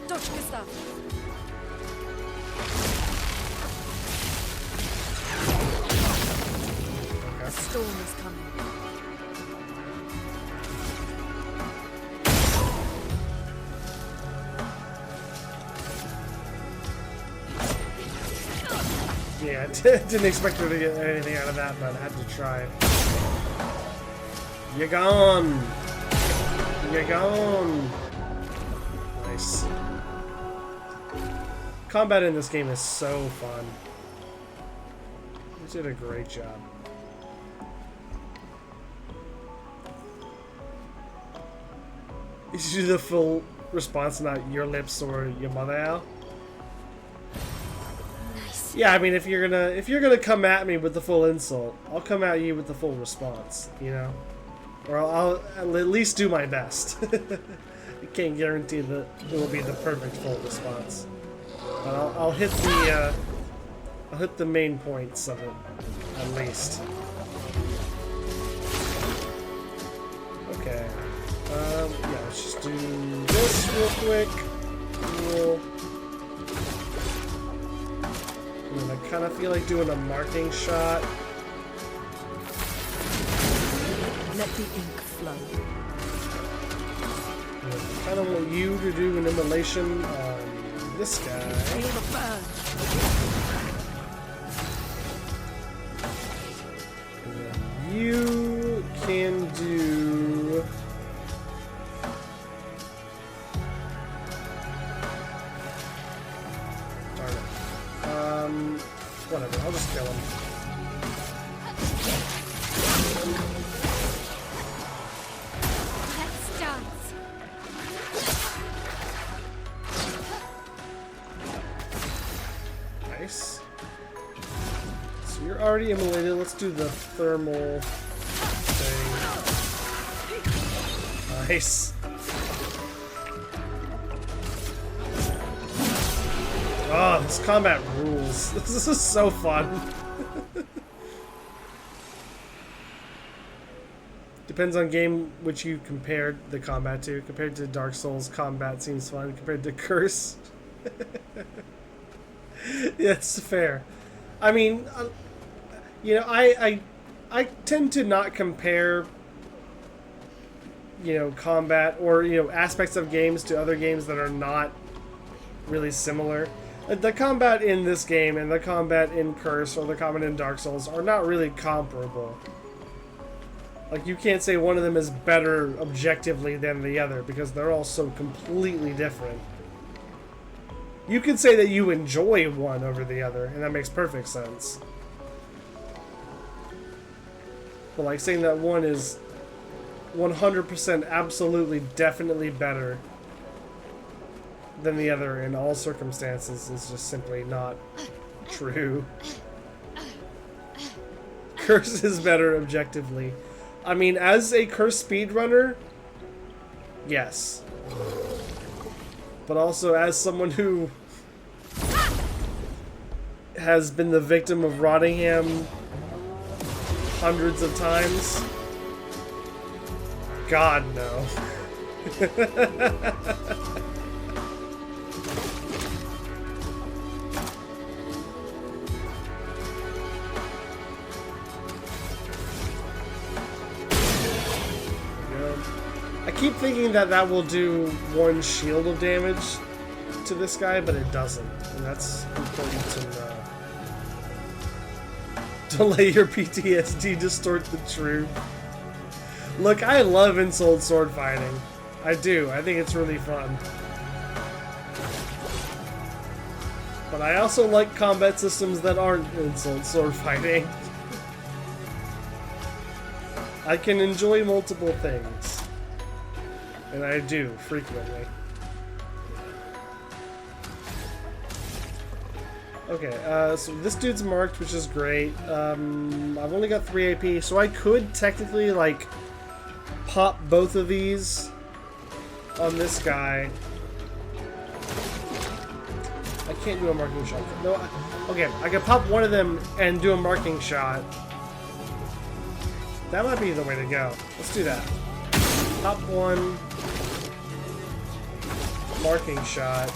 S7: Dodge, Gustav.
S6: Okay.
S7: The storm is coming.
S6: Yeah, didn't expect her to get anything out of that, but I had to try. You're gone! You're gone! Nice. Combat in this game is so fun. They did a great job. You should do the full response, not your lips or your mother, Al. Yeah, I mean, if you're gonna come at me with the full insult, I'll come at you with the full response, you know, or I'll at least do my best. I can't guarantee that it will be the perfect full response, but I'll hit the main points of it at least. Okay, yeah, let's just do this real quick. Cool. And I kind of feel like doing a marking shot.
S7: Let the ink flow.
S6: I kind of want you to do an immolation on this guy.
S7: Feel the burn.
S6: And then you can do... whatever, I'll just kill him.
S11: Let's dance.
S6: Nice. So you're already immolated. Let's do the thermal thing. Nice. Oh, this combat rules. This is so fun. Depends on game which you compared the combat to. Compared to Dark Souls, combat seems fun. Compared to Curse. Yeah, it's fair. I mean, you know, I tend to not compare, you know, combat or, you know, aspects of games to other games that are not really similar. The combat in this game and the combat in Curse or the combat in Dark Souls are not really comparable. Like, you can't say one of them is better objectively than the other because they're all so completely different. You can say that you enjoy one over the other, and that makes perfect sense. But like saying that one is 100% absolutely definitely better than the other in all circumstances is just simply not true. Curse is better objectively. I mean, as a Curse speedrunner, yes. But also as someone who has been the victim of Rottingham hundreds of times, God no. I keep thinking that that will do 1 shield of damage to this guy, but it doesn't. And that's important to know. Don't let your PTSD distort the truth. Look, I love insult sword fighting. I do. I think it's really fun. But I also like combat systems that aren't insult sword fighting. I can enjoy multiple things. And I do, frequently. Okay, so this dude's marked, which is great. I've only got 3 AP, so I could technically, like, pop both of these on this guy. I can't do a marking shot. No, okay, I can pop one of them and do a marking shot. That might be the way to go. Let's do that. Top one. Marking shot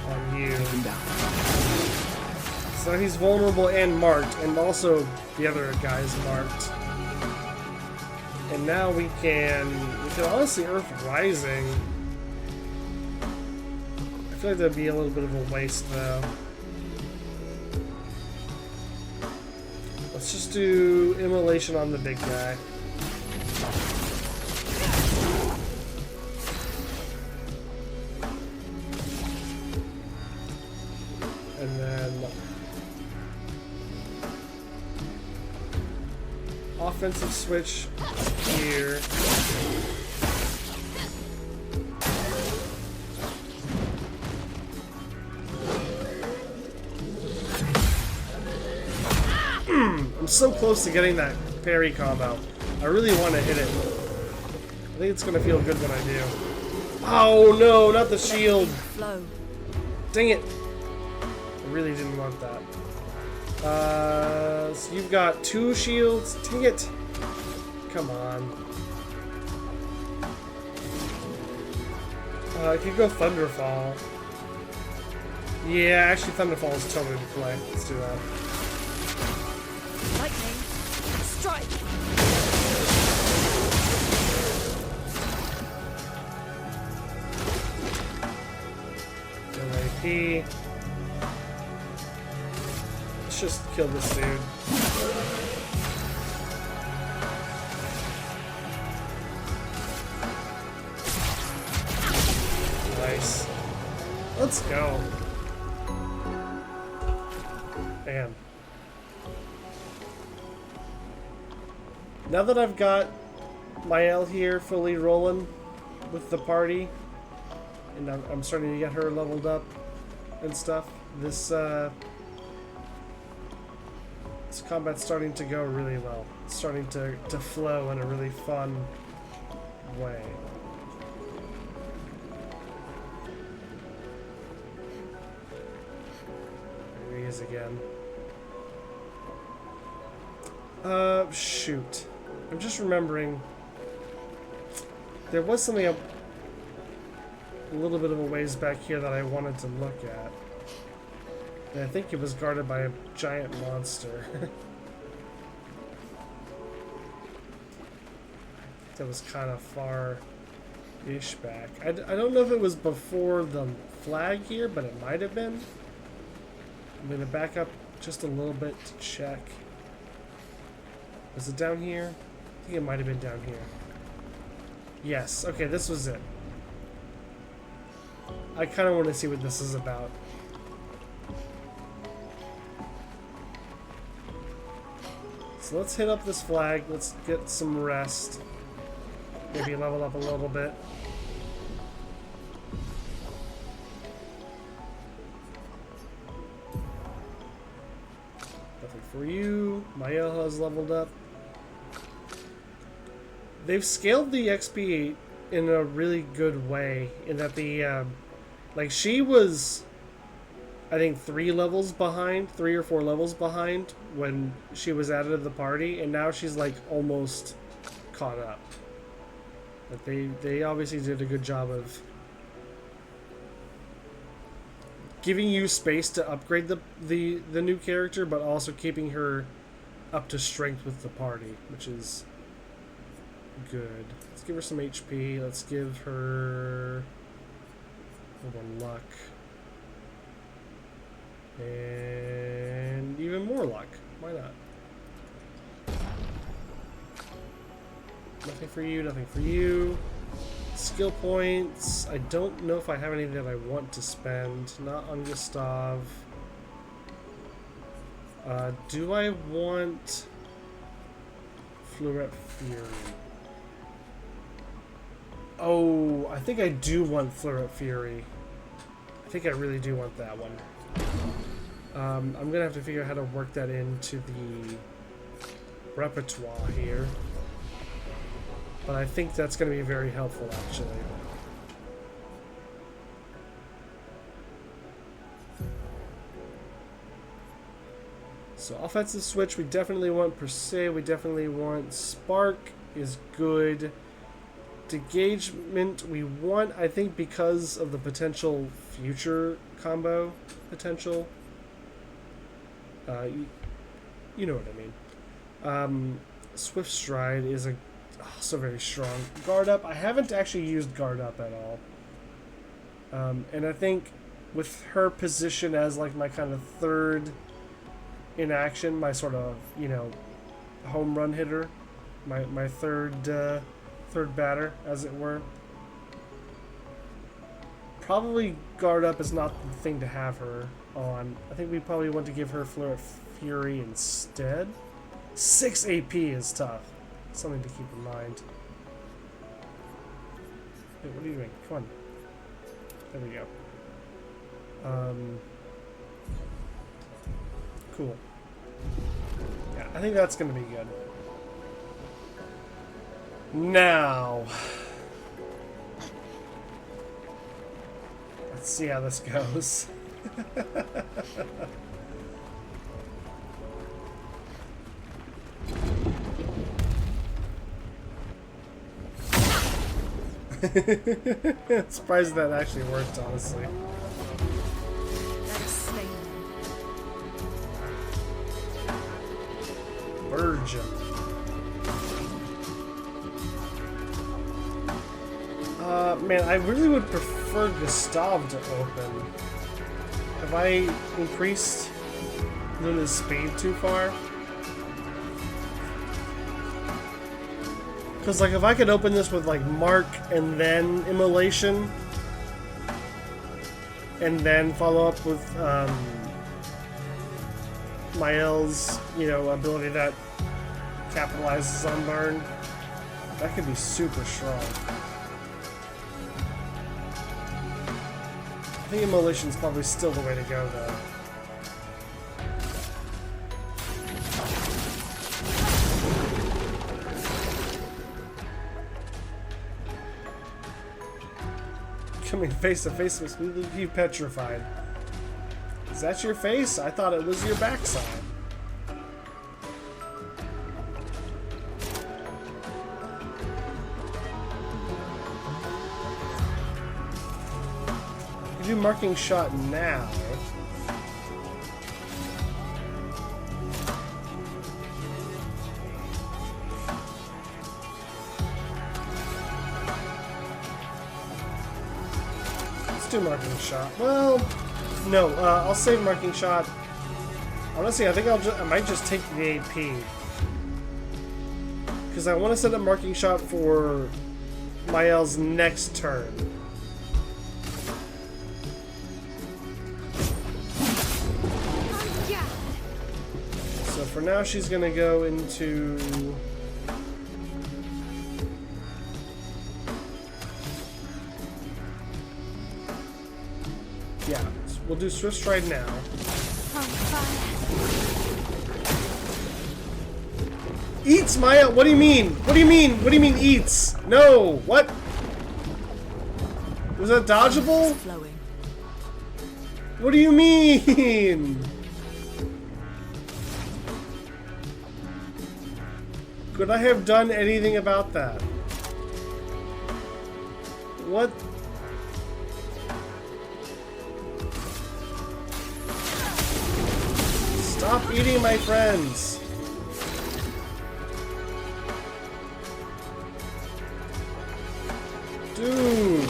S6: on you. So he's vulnerable and marked, and also the other guy's marked. And now we can honestly Earth Rising. I feel like that'd be a little bit of a waste though. Let's just do Immolation on the big guy. And then offensive switch here. I'm so close to getting that parry combo. I really want to hit it. I think it's going to feel good when I do. Oh no, not the shield. Dang it. I really didn't want that. So you've got 2 shields. Dang it. Come on. I could go Thunderfall. Yeah, actually Thunderfall is totally the play. Let's do that.
S7: Lightning. Strike.
S6: AP. Let's just kill this dude. Nice. Let's go. Bam. Now that I've got Mael here fully rolling with the party, and I'm starting to get her leveled up and stuff, this combat's starting to go really well. It's starting to flow in a really fun way. There he is again. Shoot. I'm just remembering there was something a little bit of a ways back here that I wanted to look at. And I think it was guarded by a giant monster. That was kind of far-ish back. I don't know if it was before the flag here, but it might have been. I'm going to back up just a little bit to check. Was it down here? I think it might have been down here. Yes. Okay, this was it. I kind of want to see what this is about. So let's hit up this flag. Let's get some rest. Maybe level up a little bit. Nothing for you. Mael has leveled up. They've scaled the XP in a really good way in that the like she was I think 3 levels behind, 3 or 4 levels behind when she was added to the party, and now she's like almost caught up. But they obviously did a good job of giving you space to upgrade the new character, but also keeping her up to strength with the party, which is good. Let's give her some HP. Let's give her a little luck. And even more luck. Why not? Nothing for you, nothing for you. Skill points. I don't know if I have any that I want to spend. Not on Gustav. Do I want Fleuret Fury? Oh, I think I do want Fleuret Fury. I think I really do want that one. I'm gonna have to figure out how to work that into the repertoire here. But I think that's gonna be very helpful, actually. So offensive switch, we definitely want per se. We definitely want spark is good. Degagement we want, I think, because of the potential future combo potential. You know what I mean. Swift stride is also very strong. Guard up, I haven't actually used guard up at all. And I think with her position as like my kind of third in action, my sort of, you know, home run hitter, my third batter, as it were. Probably guard up is not the thing to have her on. I think we probably want to give her Flare of Fury instead. 6 AP is tough. Something to keep in mind. Wait, what are you doing? Come on. There we go. Cool. Yeah, I think that's going to be good. Now, let's see how this goes. Surprised that actually worked, honestly. Virgin. Man, I really would prefer Gustav to open. Have I increased Luna's speed too far? Because, like, if I could open this with, like, Mark and then Immolation, and then follow up with, Mael's, you know, ability that capitalizes on burn, that could be super strong. I think Immolation's probably still the way to go, though. Coming face to face with me, leave you petrified. Is that your face? I thought it was your backside. You do marking shot now. Do marking shot. Well, no. I'll save marking shot. Honestly, I think I might just take the AP because I want to set up marking shot for Mael's next turn. So for now, she's gonna go into. Yeah, we'll do Swift Stride now. Eats, Maya? What do you mean? What do you mean? What do you mean eats? No, what? Was that dodgeable? What do you mean? Could I have done anything about that? What? Stop eating my friends! Dude!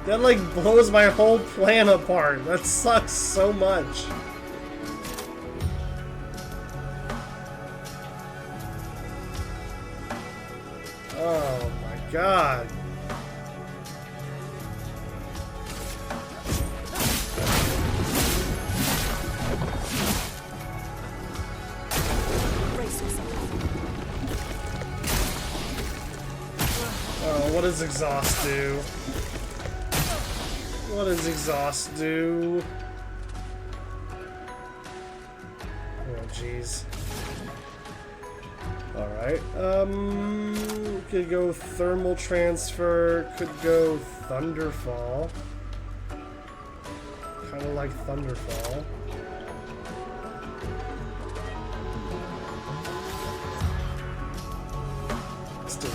S6: That like blows my whole plan apart. That sucks so much. Oh my god. What does exhaust do? What does exhaust do? Oh jeez. Alright, could go thermal transfer, could go thunderfall. Kinda like thunderfall. Let's do it.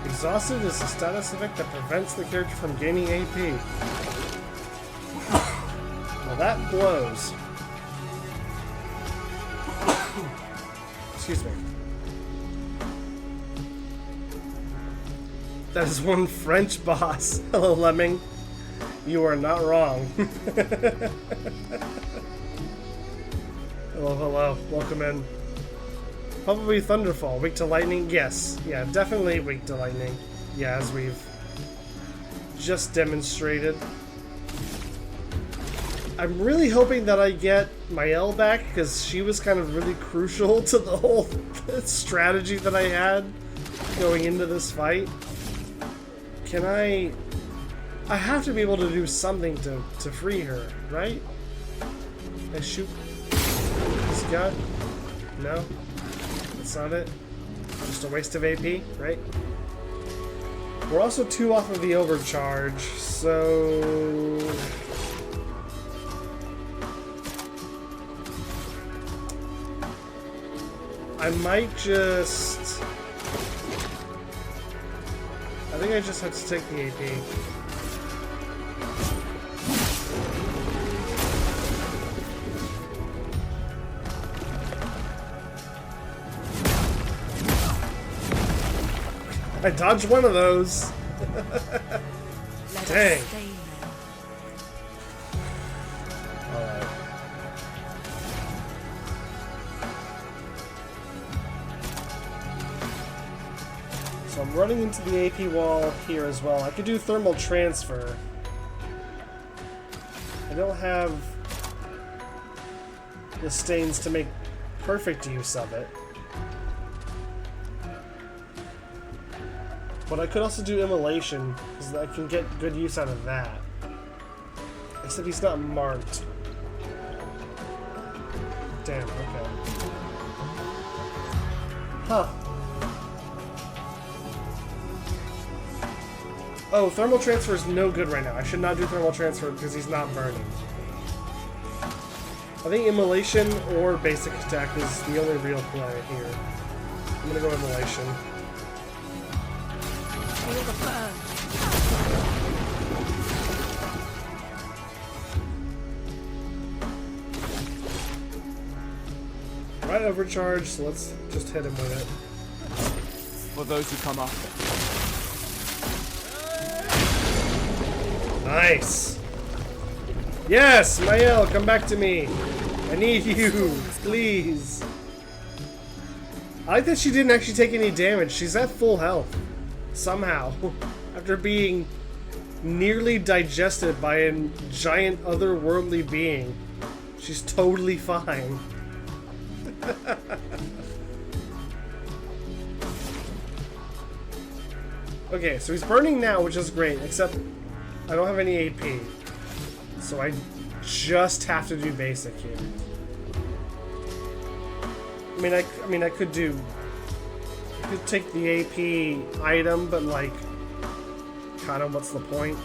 S6: Exhausted is a status effect that prevents the character from gaining AP. Well, that blows. Excuse me. That is one French boss. Hello, Lemming. You are not wrong. Hello, hello. Welcome in. Probably Thunderfall. Weak to lightning? Yes. Yeah, definitely weak to lightning. Yeah, as we've just demonstrated. I'm really hoping that I get Mael back, because she was kind of really crucial to the whole strategy that I had going into this fight. Can I have to be able to do something to free her, right? I shoot this guy? No? That's not it? Just a waste of AP, right? We're also 2 off of the overcharge, so... I might just... I think I just have to take the AP. I dodged one of those. Dang. Alright. So I'm running into the AP wall here as well. I could do thermal transfer. I don't have the stains to make perfect use of it. But I could also do immolation, because I can get good use out of that. Except he's not marked. Damn, okay. Huh. Oh, thermal transfer is no good right now. I should not do thermal transfer because he's not burning. I think immolation or basic attack is the only real play here. I'm gonna go immolation.
S7: Feel the burn.
S6: Right overcharge, so let's just hit him with it.
S9: For those who come after.
S6: Nice! Yes! Mael, come back to me! I need you! Please! I like that she didn't actually take any damage. She's at full health. Somehow. After being nearly digested by a giant otherworldly being. She's totally fine. Okay, so he's burning now, which is great, except I don't have any AP. So I just have to do basic here. I mean, I could take the AP item, but like, kind of what's the point?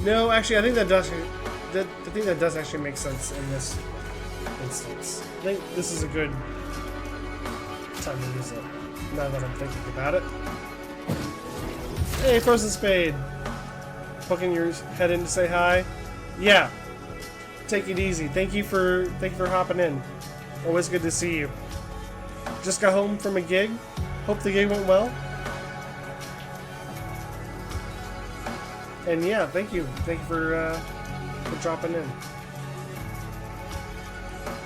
S6: No, actually, I think that does actually make sense in this instance. I think this is a good time to use it, now that I'm thinking about it. Hey, Frozen Spade! Poking your head in to say hi? Yeah. Take it easy. Thank you for hopping in. Always good to see you. Just got home from a gig. Hope the gig went well. And yeah, thank you. Thank you for dropping in.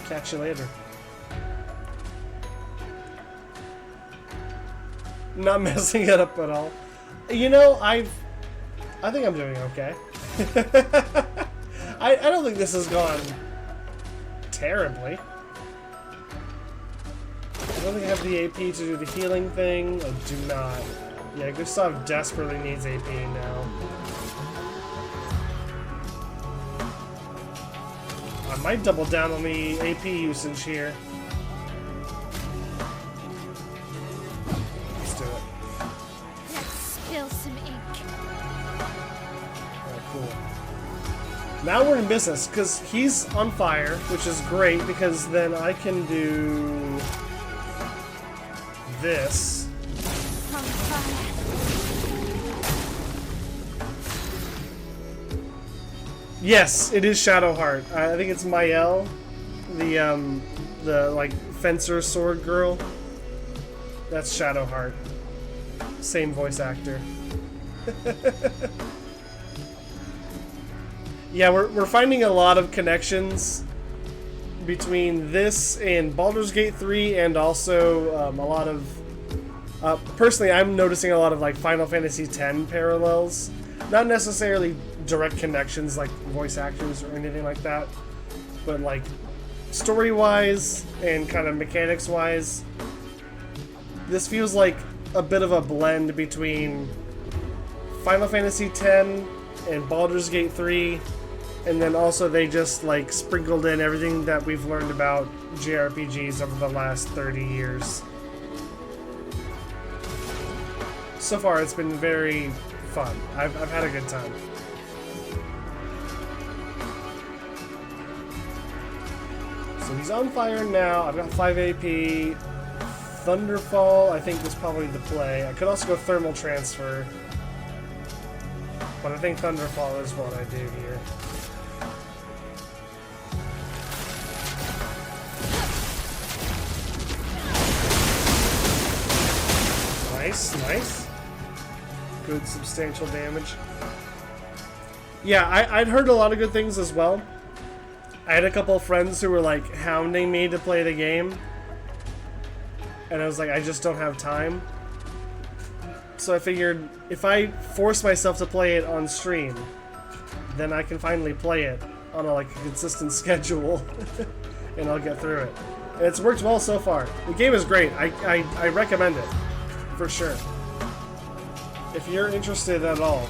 S6: Catch you later. Not messing it up at all. You know, I think I'm doing okay. I don't think this has gone terribly. I don't think I have the AP to do the healing thing. I do not. Yeah, Gustav desperately needs AP now. I might double down on the AP usage here. Let's do it.
S11: Let's spill some ink.
S6: Cool. Now we're in business, because he's on fire, which is great, because then I can do this. Yes, it is Shadowheart. I think it's Mael, the like fencer sword girl. That's Shadowheart. Same voice actor. Yeah, we're finding a lot of connections between this and Baldur's Gate 3, and also a lot of... personally, I'm noticing a lot of like Final Fantasy X parallels. Not necessarily direct connections like voice actors or anything like that, but like story-wise and kind of mechanics-wise, this feels like a bit of a blend between Final Fantasy X and Baldur's Gate 3, and then also they just like sprinkled in everything that we've learned about JRPGs over the last 30 years. So far it's been very fun. I've had a good time. So he's on fire now. I've got 5 AP. Thunderfall, I think, was probably the play. I could also go Thermal Transfer, but I think Thunderfall is what I do here. Nice, nice. Good substantial damage. Yeah, I'd heard a lot of good things as well. I had a couple of friends who were like hounding me to play the game, and I was like, I just don't have time. So I figured if I force myself to play it on stream, then I can finally play it on a like a consistent schedule, and I'll get through it. And it's worked well so far. The game is great. I recommend it for sure. If you're interested at all,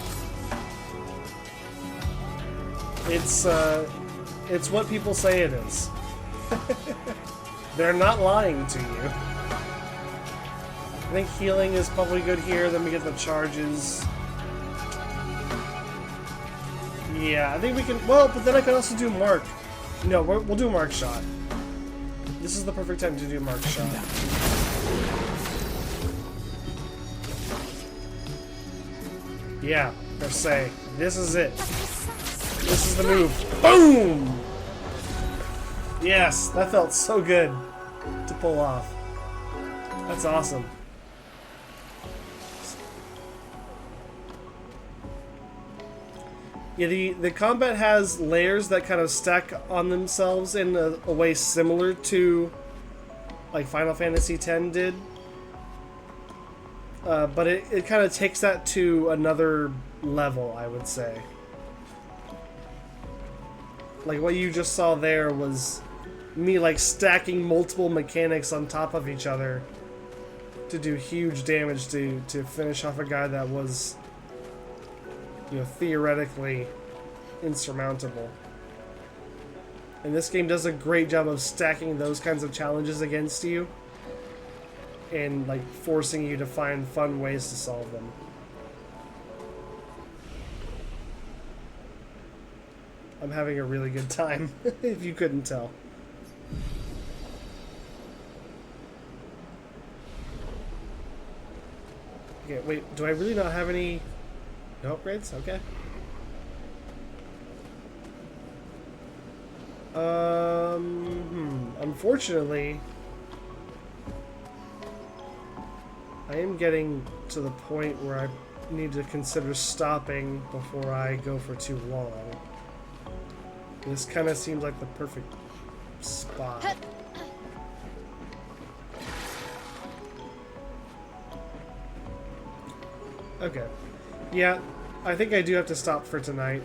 S6: it's what people say it is. They're not lying to you. I think healing is probably good here, then we get the charges. Yeah, I think we can... Well, but then I can also do Mark. No, we'll do Mark Shot. This is the perfect time to do Mark Shot. Yeah, per se. This is it. This is the move. Boom! Yes, that felt so good to pull off. That's awesome. Yeah, the combat has layers that kind of stack on themselves in a way similar to like Final Fantasy X did. But it kind of takes that to another level, I would say. Like what you just saw there was me like stacking multiple mechanics on top of each other to do huge damage to finish off a guy that was, you know, theoretically insurmountable. And this game does a great job of stacking those kinds of challenges against you and like forcing you to find fun ways to solve them. I'm having a really good time, if you couldn't tell. Okay, wait, do I really not have any... No upgrades? Okay. Unfortunately, I am getting to the point where I need to consider stopping before I go for too long. This kind of seems like the perfect spot. Okay. Yeah, I think I do have to stop for tonight.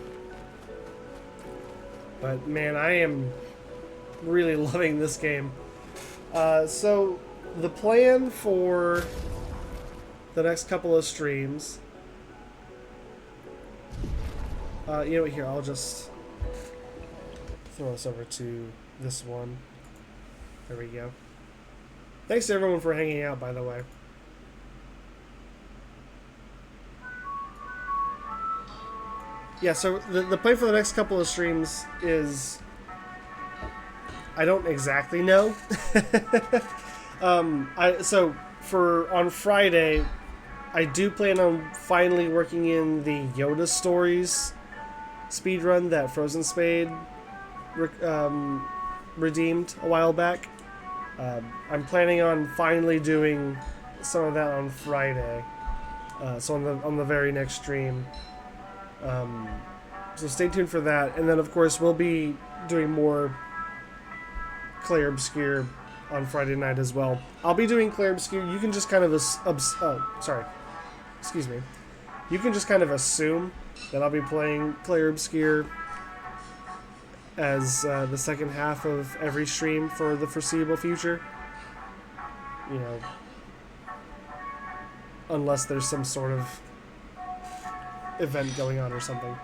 S6: But man, I am really loving this game. So the plan for the next couple of streams... you know what, here, I'll just throw us over to this one. There we go. Thanks to everyone for hanging out, by the way. yeah, so the plan for the next couple of streams is... I don't exactly know. So for on Friday, I do plan on finally working in the Yoda Stories speedrun that Frozen Spade redeemed a while back. I'm planning on finally doing some of that on Friday, so on the very next stream. So stay tuned for that, and then of course we'll be doing more Clair Obscure on Friday night as well. I'll be doing Clair Obscure. You can just kind of You can just kind of assume that I'll be playing Clair Obscure as the second half of every stream for the foreseeable future. You know, unless there's some sort of event going on or something.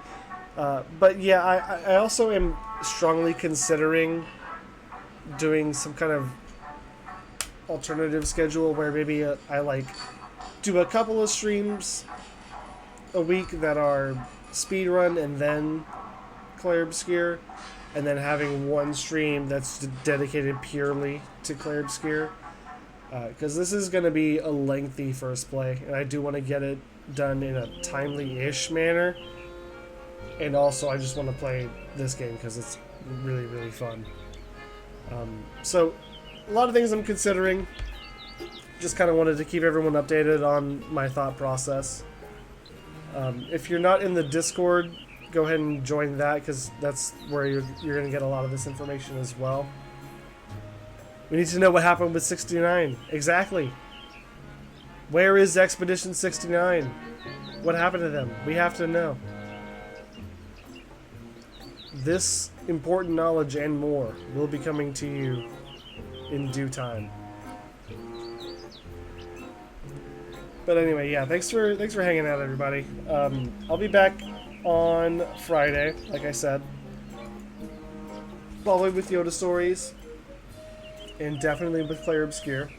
S6: But yeah, I also am strongly considering doing some kind of alternative schedule where maybe I like do a couple of streams a week that are speedrun and then Clair Obscure, and then having one stream that's dedicated purely to Clair Obscure, because this is going to be a lengthy first play, and I do want to get it done in a timely-ish manner, and also I just want to play this game because it's really, really fun. So a lot of things I'm considering. Just kind of wanted to keep everyone updated on my thought process. If you're not in the Discord, go ahead and join that, because that's where you're going to get a lot of this information as well. We need to know what happened with 69. Exactly. Where is Expedition 69? What happened to them? We have to know. This important knowledge and more will be coming to you in due time. But anyway, yeah, thanks for hanging out, everybody. I'll be back on Friday, like I said, probably with Yoda Stories, and definitely with Clair Obscure.